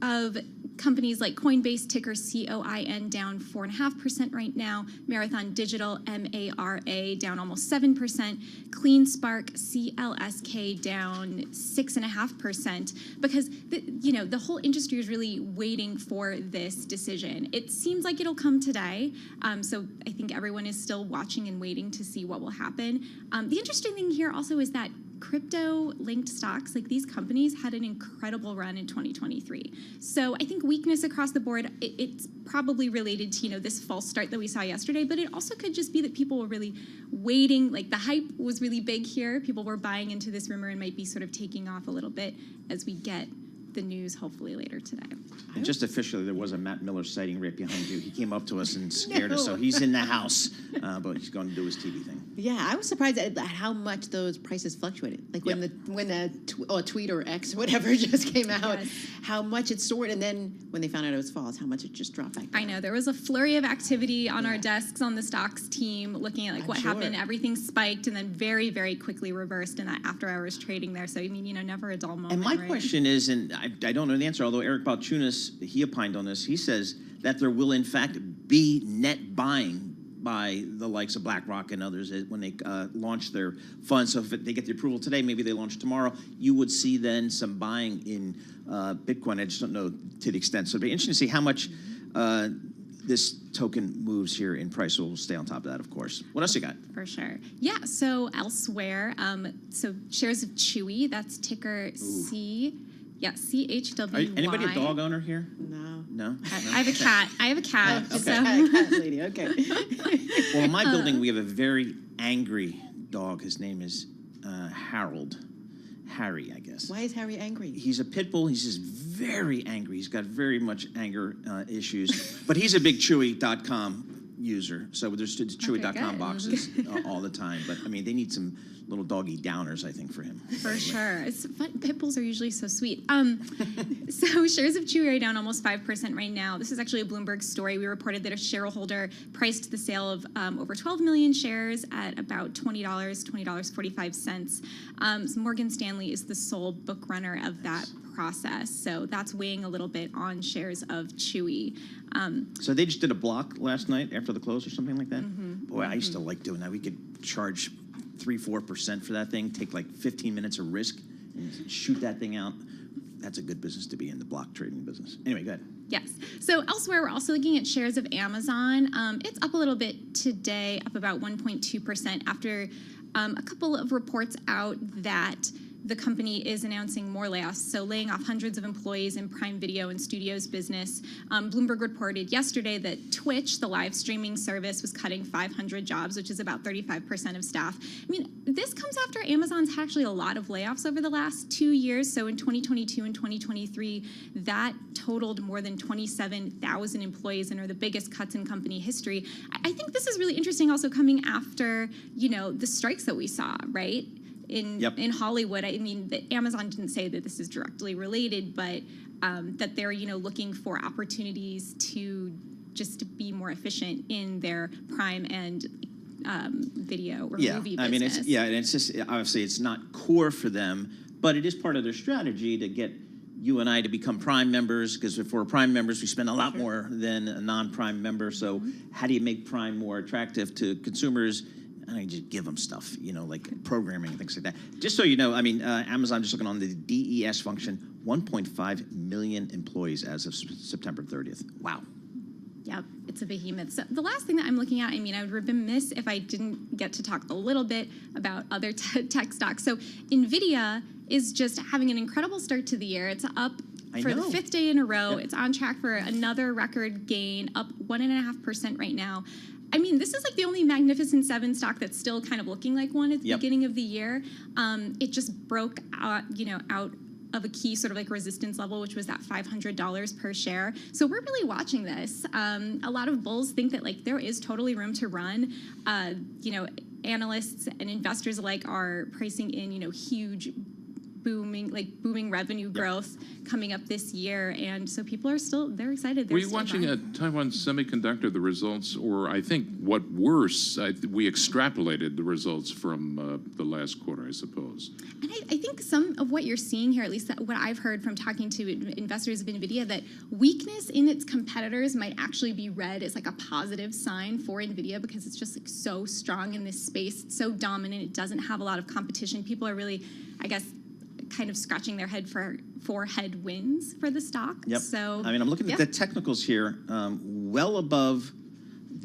of companies like Coinbase, ticker COIN, down 4.5% right now. Marathon Digital, MARA, down almost 7%. CleanSpark, CLSK, down 6.5%. Because the whole industry is really waiting for this decision. It seems like it'll come today. So I think everyone is still watching and waiting to see what will happen. The interesting thing here also is that crypto-linked stocks, like these companies, had an incredible run in 2023. So I think weakness across the board, it's probably related to, this false start that we saw yesterday, but it also could just be that people were really waiting, like the hype was really big here. People were buying into this rumor and might be sort of taking off a little bit as we get the news hopefully later today. And just officially, there was a Matt Miller sighting right behind you. He came up to us and scared us, so he's in the house, but he's going to do his TV thing. Yeah, I was surprised at how much those prices fluctuated. Like when the tweet or X or whatever just came out, how much it soared, and then when they found out it was false, how much it just dropped back down. I know there was a flurry of activity on our desks on the stocks team, looking at what happened. Everything spiked and then very, very quickly reversed in that after-hours trading there. So I mean, never a dull moment. And my question is, and I don't know the answer, although Eric Balchunas, he opined on this. He says that there will, in fact, be net buying by the likes of BlackRock and others when they launch their funds. So if they get the approval today, maybe they launch tomorrow, you would see then some buying in Bitcoin. I just don't know to the extent. So it'd be interesting to see how much this token moves here in price. So we'll stay on top of that, of course. What else you got? For sure. Yeah, so elsewhere, so shares of Chewy, that's ticker C. Yeah, CHWY. Anybody a dog owner here? No. No? I have a cat. I have a cat. Okay. Cat lady, okay. Well, in my building, we have a very angry dog. His name is Harold. Harry, I guess. Why is Harry angry? He's a pit bull. He's just very angry. He's got very much anger issues. But he's a big Chewy.com user. So there's Chewy.com boxes all the time. But, I mean, they need some little doggy downers, I think, for him. For sure. It's fun. Pit bulls are usually so sweet. So shares of Chewy are down almost 5% right now. This is actually a Bloomberg story. We reported that a shareholder priced the sale of over 12 million shares at about $20.45. So Morgan Stanley is the sole book runner of that process. So that's weighing a little bit on shares of Chewy. So they just did a block last night after the close or something like that? Boy, I used to like doing that. We could charge 3-4% for that thing, take like 15 minutes of risk and shoot that thing out. That's a good business to be in, the block trading business. Anyway, go ahead. Yes. So elsewhere, we're also looking at shares of Amazon. It's up a little bit today, up about 1.2% after a couple of reports out that the company is announcing more layoffs, so laying off hundreds of employees in Prime Video and Studios business. Bloomberg reported yesterday that Twitch, the live streaming service, was cutting 500 jobs, which is about 35% of staff. I mean, this comes after Amazon's had actually a lot of layoffs over the last 2 years. So in 2022 and 2023, that totaled more than 27,000 employees and are the biggest cuts in company history. I think this is really interesting also coming after, the strikes that we saw, right? In Hollywood. I mean, Amazon didn't say that this is directly related, but that they're, looking for opportunities to just be more efficient in their Prime and video or movie business. I mean, it's just, obviously it's not core for them, but it is part of their strategy to get you and I to become Prime members, because if we're Prime members, we spend a lot more than a non-Prime member. So how do you make Prime more attractive to consumers? And I just give them stuff, like programming and things like that. Just so you know, I mean, Amazon, just looking on the DES function, 1.5 million employees as of September 30th. Wow. Yep, it's a behemoth. So the last thing that I'm looking at, I mean, I would be remiss if I didn't get to talk a little bit about other tech stocks. So NVIDIA is just having an incredible start to the year. It's up for the 5th day in a row. It's on track for another record gain, up 1.5% right now. I mean, this is like the only Magnificent Seven stock that's still kind of looking like one at the beginning of the year. It just broke out, out of a key sort of like resistance level, which was that $500 per share. So we're really watching this. A lot of bulls think that like there is totally room to run. Analysts and investors alike are pricing in, huge booming revenue growth coming up this year, and so people are they're excited. Were you watching Taiwan Semiconductor, the results, or I think what worse, we extrapolated the results from the last quarter, I suppose. And I think some of what you're seeing here, at least what I've heard from talking to investors of NVIDIA, that weakness in its competitors might actually be read as like a positive sign for NVIDIA, because it's just like so strong in this space. It's so dominant. It doesn't have a lot of competition. People are really, I guess, kind of scratching their head for headwinds for the stock. Yep. So I mean, I'm looking at the technicals here, well above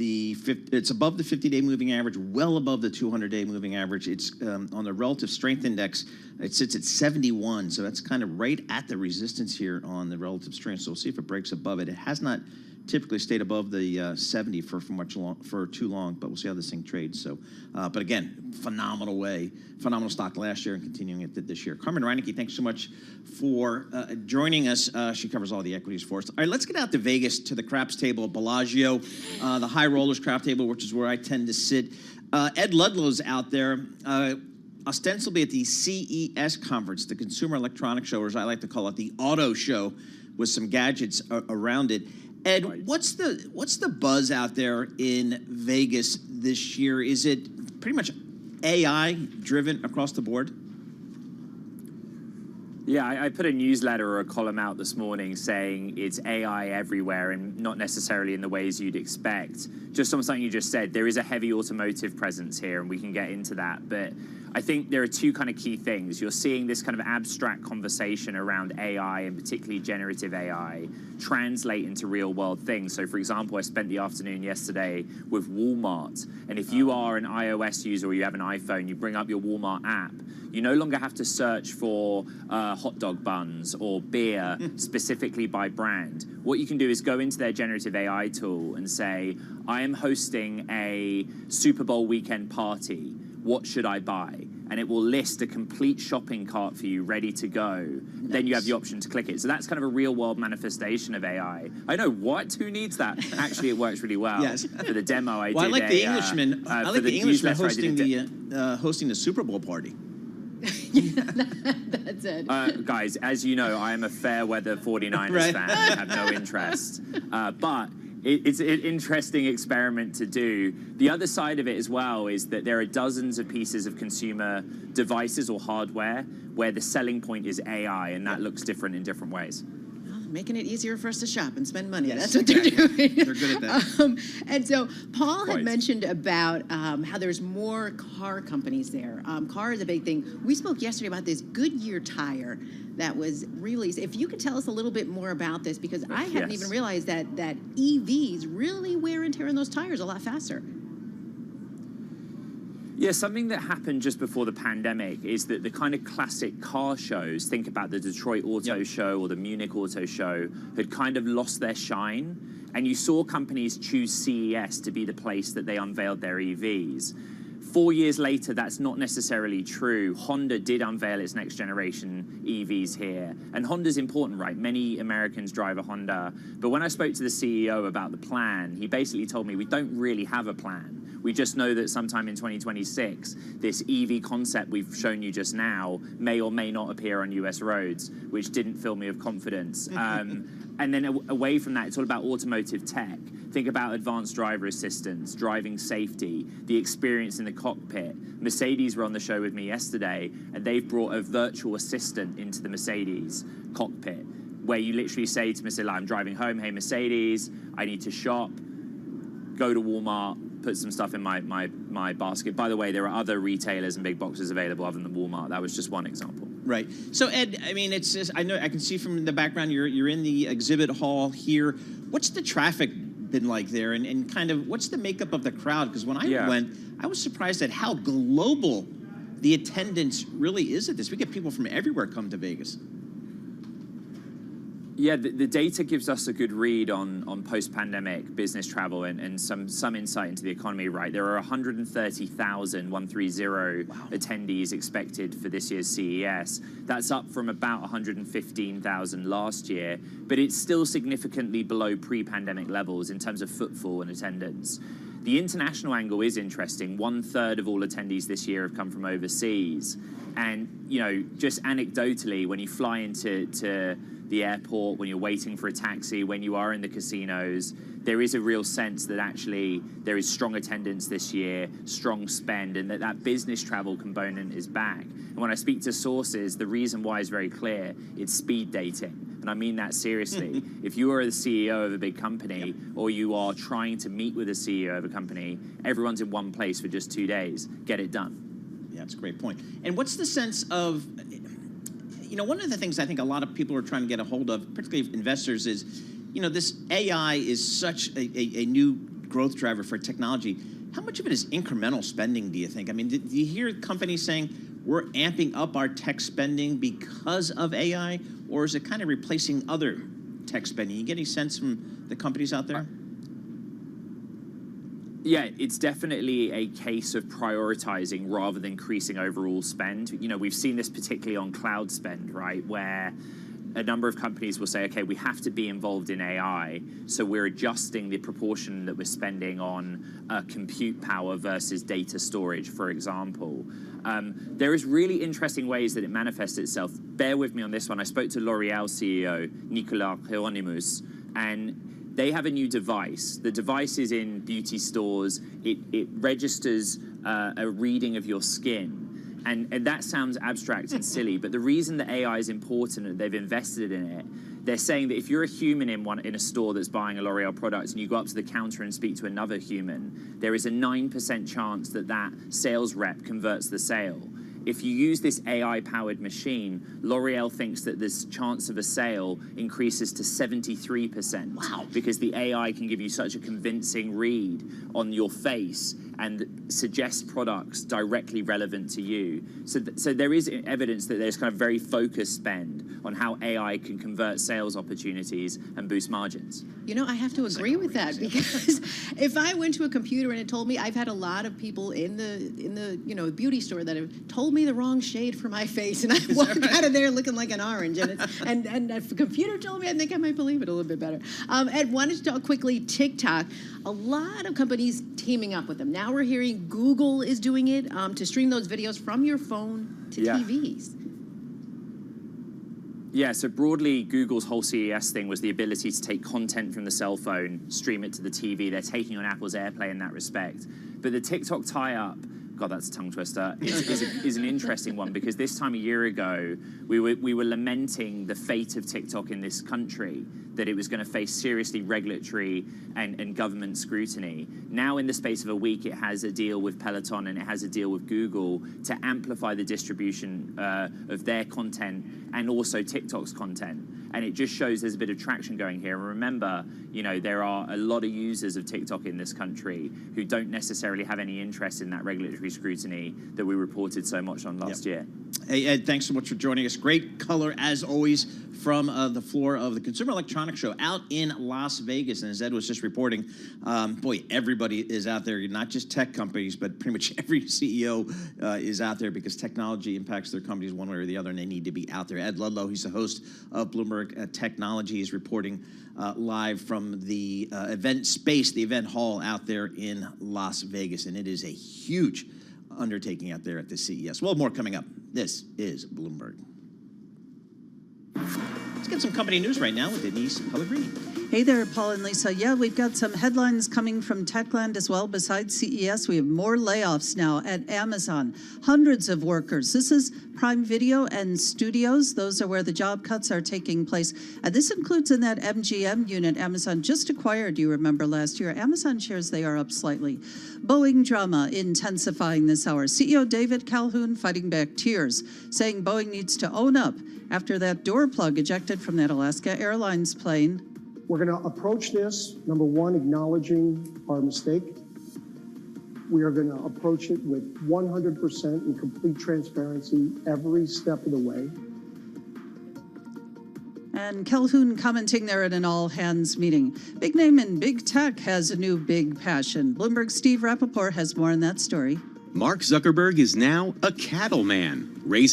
it's above the 50-day moving average, well above the 200-day moving average. It's on the relative strength index, it sits at 71, so that's kind of right at the resistance here on the relative strength. So we'll see if it breaks above it. It has not typically stayed above the 70 for too long, but we'll see how this thing trades. So, but again, phenomenal stock last year and continuing it this year. Carmen Reinecke, thanks so much for joining us. She covers all the equities for us. All right, let's get out to Vegas to the craps table at Bellagio, the high rollers crap table, which is where I tend to sit. Ed Ludlow's out there, ostensibly at the CES conference, the Consumer Electronics Show, or as I like to call it, the auto show, with some gadgets around it. Ed, what's the buzz out there in Vegas this year? Is it pretty much AI driven across the board? Yeah, I put a newsletter or a column out this morning saying it's AI everywhere and not necessarily in the ways you'd expect. Just on something you just said, there is a heavy automotive presence here, and we can get into that. But I think there are two kind of key things. You're seeing this kind of abstract conversation around AI, and particularly generative AI, translate into real world things. So for example, I spent the afternoon yesterday with Walmart. And if you are an iOS user or you have an iPhone, you bring up your Walmart app, you no longer have to search for hot dog buns or beer specifically by brand. What you can do is go into their generative AI tool and say, I am hosting a Super Bowl weekend party. What should I buy? And it will list a complete shopping cart for you ready to go. Nice. Then you have the option to click it. So that's kind of a real world manifestation of AI. I know, what? Who needs that? Actually, it works really well. Yes. For the demo I did. I like the Englishman. I like the Englishman hosting the Super Bowl party. That's it. Guys, as you know, I am a fair weather 49ers fan. I have no interest. But it's an interesting experiment to do. The other side of it as well is that there are dozens of pieces of consumer devices or hardware where the selling point is AI, and that looks different in different ways. Making it easier for us to shop and spend money. Yes. That's what they're doing. They're good at that. And so Paul had mentioned about how there's more car companies there. Car is a big thing. We spoke yesterday about this Goodyear tire that was released. If you could tell us a little bit more about this, because I hadn't even realized that EVs really wear and tear on those tires a lot faster. Yeah, something that happened just before the pandemic is that the kind of classic car shows, think about the Detroit Auto Show or the Munich Auto Show, had kind of lost their shine. And you saw companies choose CES to be the place that they unveiled their EVs. 4 years later, that's not necessarily true. Honda did unveil its next generation EVs here. And Honda's important, right? Many Americans drive a Honda. But when I spoke to the CEO about the plan, he basically told me we don't really have a plan. We just know that sometime in 2026, this EV concept we've shown you just now may or may not appear on US roads, which didn't fill me with confidence. And then away from that, it's all about automotive tech. Think about advanced driver assistance, driving safety, the experience in the cockpit. Mercedes were on the show with me yesterday, and they've brought a virtual assistant into the Mercedes cockpit, where you literally say to Mercedes, I'm driving home, hey Mercedes, I need to shop, go to Walmart, put some stuff in my basket. By the way, there are other retailers and big boxes available other than Walmart. That was just one example. Right. So Ed, I mean, it's just, I know I can see from the background you're in the exhibit hall here. What's the traffic been like there, and kind of what's the makeup of the crowd? Because when I went, I was surprised at how global the attendance really is at this. We get people from everywhere come to Vegas. Yeah, the data gives us a good read on post-pandemic business travel and some insight into the economy, right? There are 130,000 attendees expected for this year's CES. That's up from about 115,000 last year, but it's still significantly below pre-pandemic levels in terms of footfall and attendance. The international angle is interesting. 1/3 of all attendees this year have come from overseas. And, you know, just anecdotally, when you fly into the airport, when you're waiting for a taxi, when you are in the casinos, there is a real sense that actually there is strong attendance this year, strong spend, and that business travel component is back. And when I speak to sources, the reason why is very clear. It's speed dating. And I mean that seriously. If you are the CEO of a big company or you are trying to meet with a CEO of a company, everyone's in one place for just 2 days. Get it done. Yeah, that's a great point. And what's the sense of, you know, one of the things I think a lot of people are trying to get a hold of, particularly investors, is, you know, this AI is such a new growth driver for technology. How much of it is incremental spending, do you think? I mean, do you hear companies saying, we're amping up our tech spending because of AI, or is it kind of replacing other tech spending? You get any sense from the companies out there? Yeah, it's definitely a case of prioritizing rather than increasing overall spend. You know, we've seen this particularly on cloud spend, right, where a number of companies will say, okay, we have to be involved in AI, so we're adjusting the proportion that we're spending on compute power versus data storage, for example. There is really interesting ways that it manifests itself. Bear with me on this one. I spoke to L'Oreal CEO, Nicolas Hieronymus, and they have a new device. The device is in beauty stores. It registers a reading of your skin. And that sounds abstract and silly, but the reason that AI is important and they've invested in it, they're saying that if you're a human in a store that's buying a L'Oreal product and you go up to the counter and speak to another human, there is a 9% chance that that sales rep converts the sale. If you use this AI-powered machine, L'Oreal thinks that this chance of a sale increases to 73%. Wow. Because the AI can give you such a convincing read on your face and suggest products directly relevant to you. So there is evidence that there's kind of very focused spend on how AI can convert sales opportunities and boost margins. You know, I have to agree with that, because if I went to a computer and it told me, I've had a lot of people in the you know, beauty store that have told me the wrong shade for my face, and I walk out of there looking like an orange. And if a computer told me, I think I might believe it a little bit better. Ed, wanted to talk quickly, TikTok. A lot of companies teaming up with them. Now we're hearing Google is doing it to stream those videos from your phone to TVs. Yeah, so broadly, Google's whole CES thing was the ability to take content from the cell phone, stream it to the TV. They're taking on Apple's AirPlay in that respect. But the TikTok tie-up, God, that's a tongue twister, is an interesting one, because this time a year ago, we were lamenting the fate of TikTok in this country, that it was going to face seriously regulatory and government scrutiny. Now, in the space of a week, it has a deal with Peloton and it has a deal with Google to amplify the distribution of their content and also TikTok's content. And it just shows there's a bit of traction going here. And remember, you know, there are a lot of users of TikTok in this country who don't necessarily have any interest in that regulatory scrutiny that we reported so much on last year. Hey, Ed, thanks so much for joining us. Great color, as always, from the floor of the Consumer Electronics Show out in Las Vegas. And as Ed was just reporting, boy, everybody is out there, not just tech companies, but pretty much every CEO is out there because technology impacts their companies one way or the other, and they need to be out there. Ed Ludlow, he's the host of Bloomberg Technology, is reporting live from the event space, the event hall out there in Las Vegas. And it is a huge undertaking out there at the CES. Well, more coming up. This is Bloomberg. Let's get some company news right now with Denise Pellegrini. Hey there, Paul and Lisa. Yeah, we've got some headlines coming from Techland as well. Besides CES, we have more layoffs now at Amazon. Hundreds of workers. This is Prime Video and Studios. Those are where the job cuts are taking place. And this includes in that MGM unit Amazon just acquired, you remember last year. Amazon shares, they are up slightly. Boeing drama intensifying this hour. CEO David Calhoun fighting back tears, saying Boeing needs to own up after that door plug ejected from that Alaska Airlines plane. We're going to approach this, number one, acknowledging our mistake. We are going to approach it with 100% and complete transparency every step of the way. And Calhoun commenting there at an all-hands meeting. Big name in big tech has a new big passion. Bloomberg's Steve Rappaport has more on that story. Mark Zuckerberg is now a cattle man.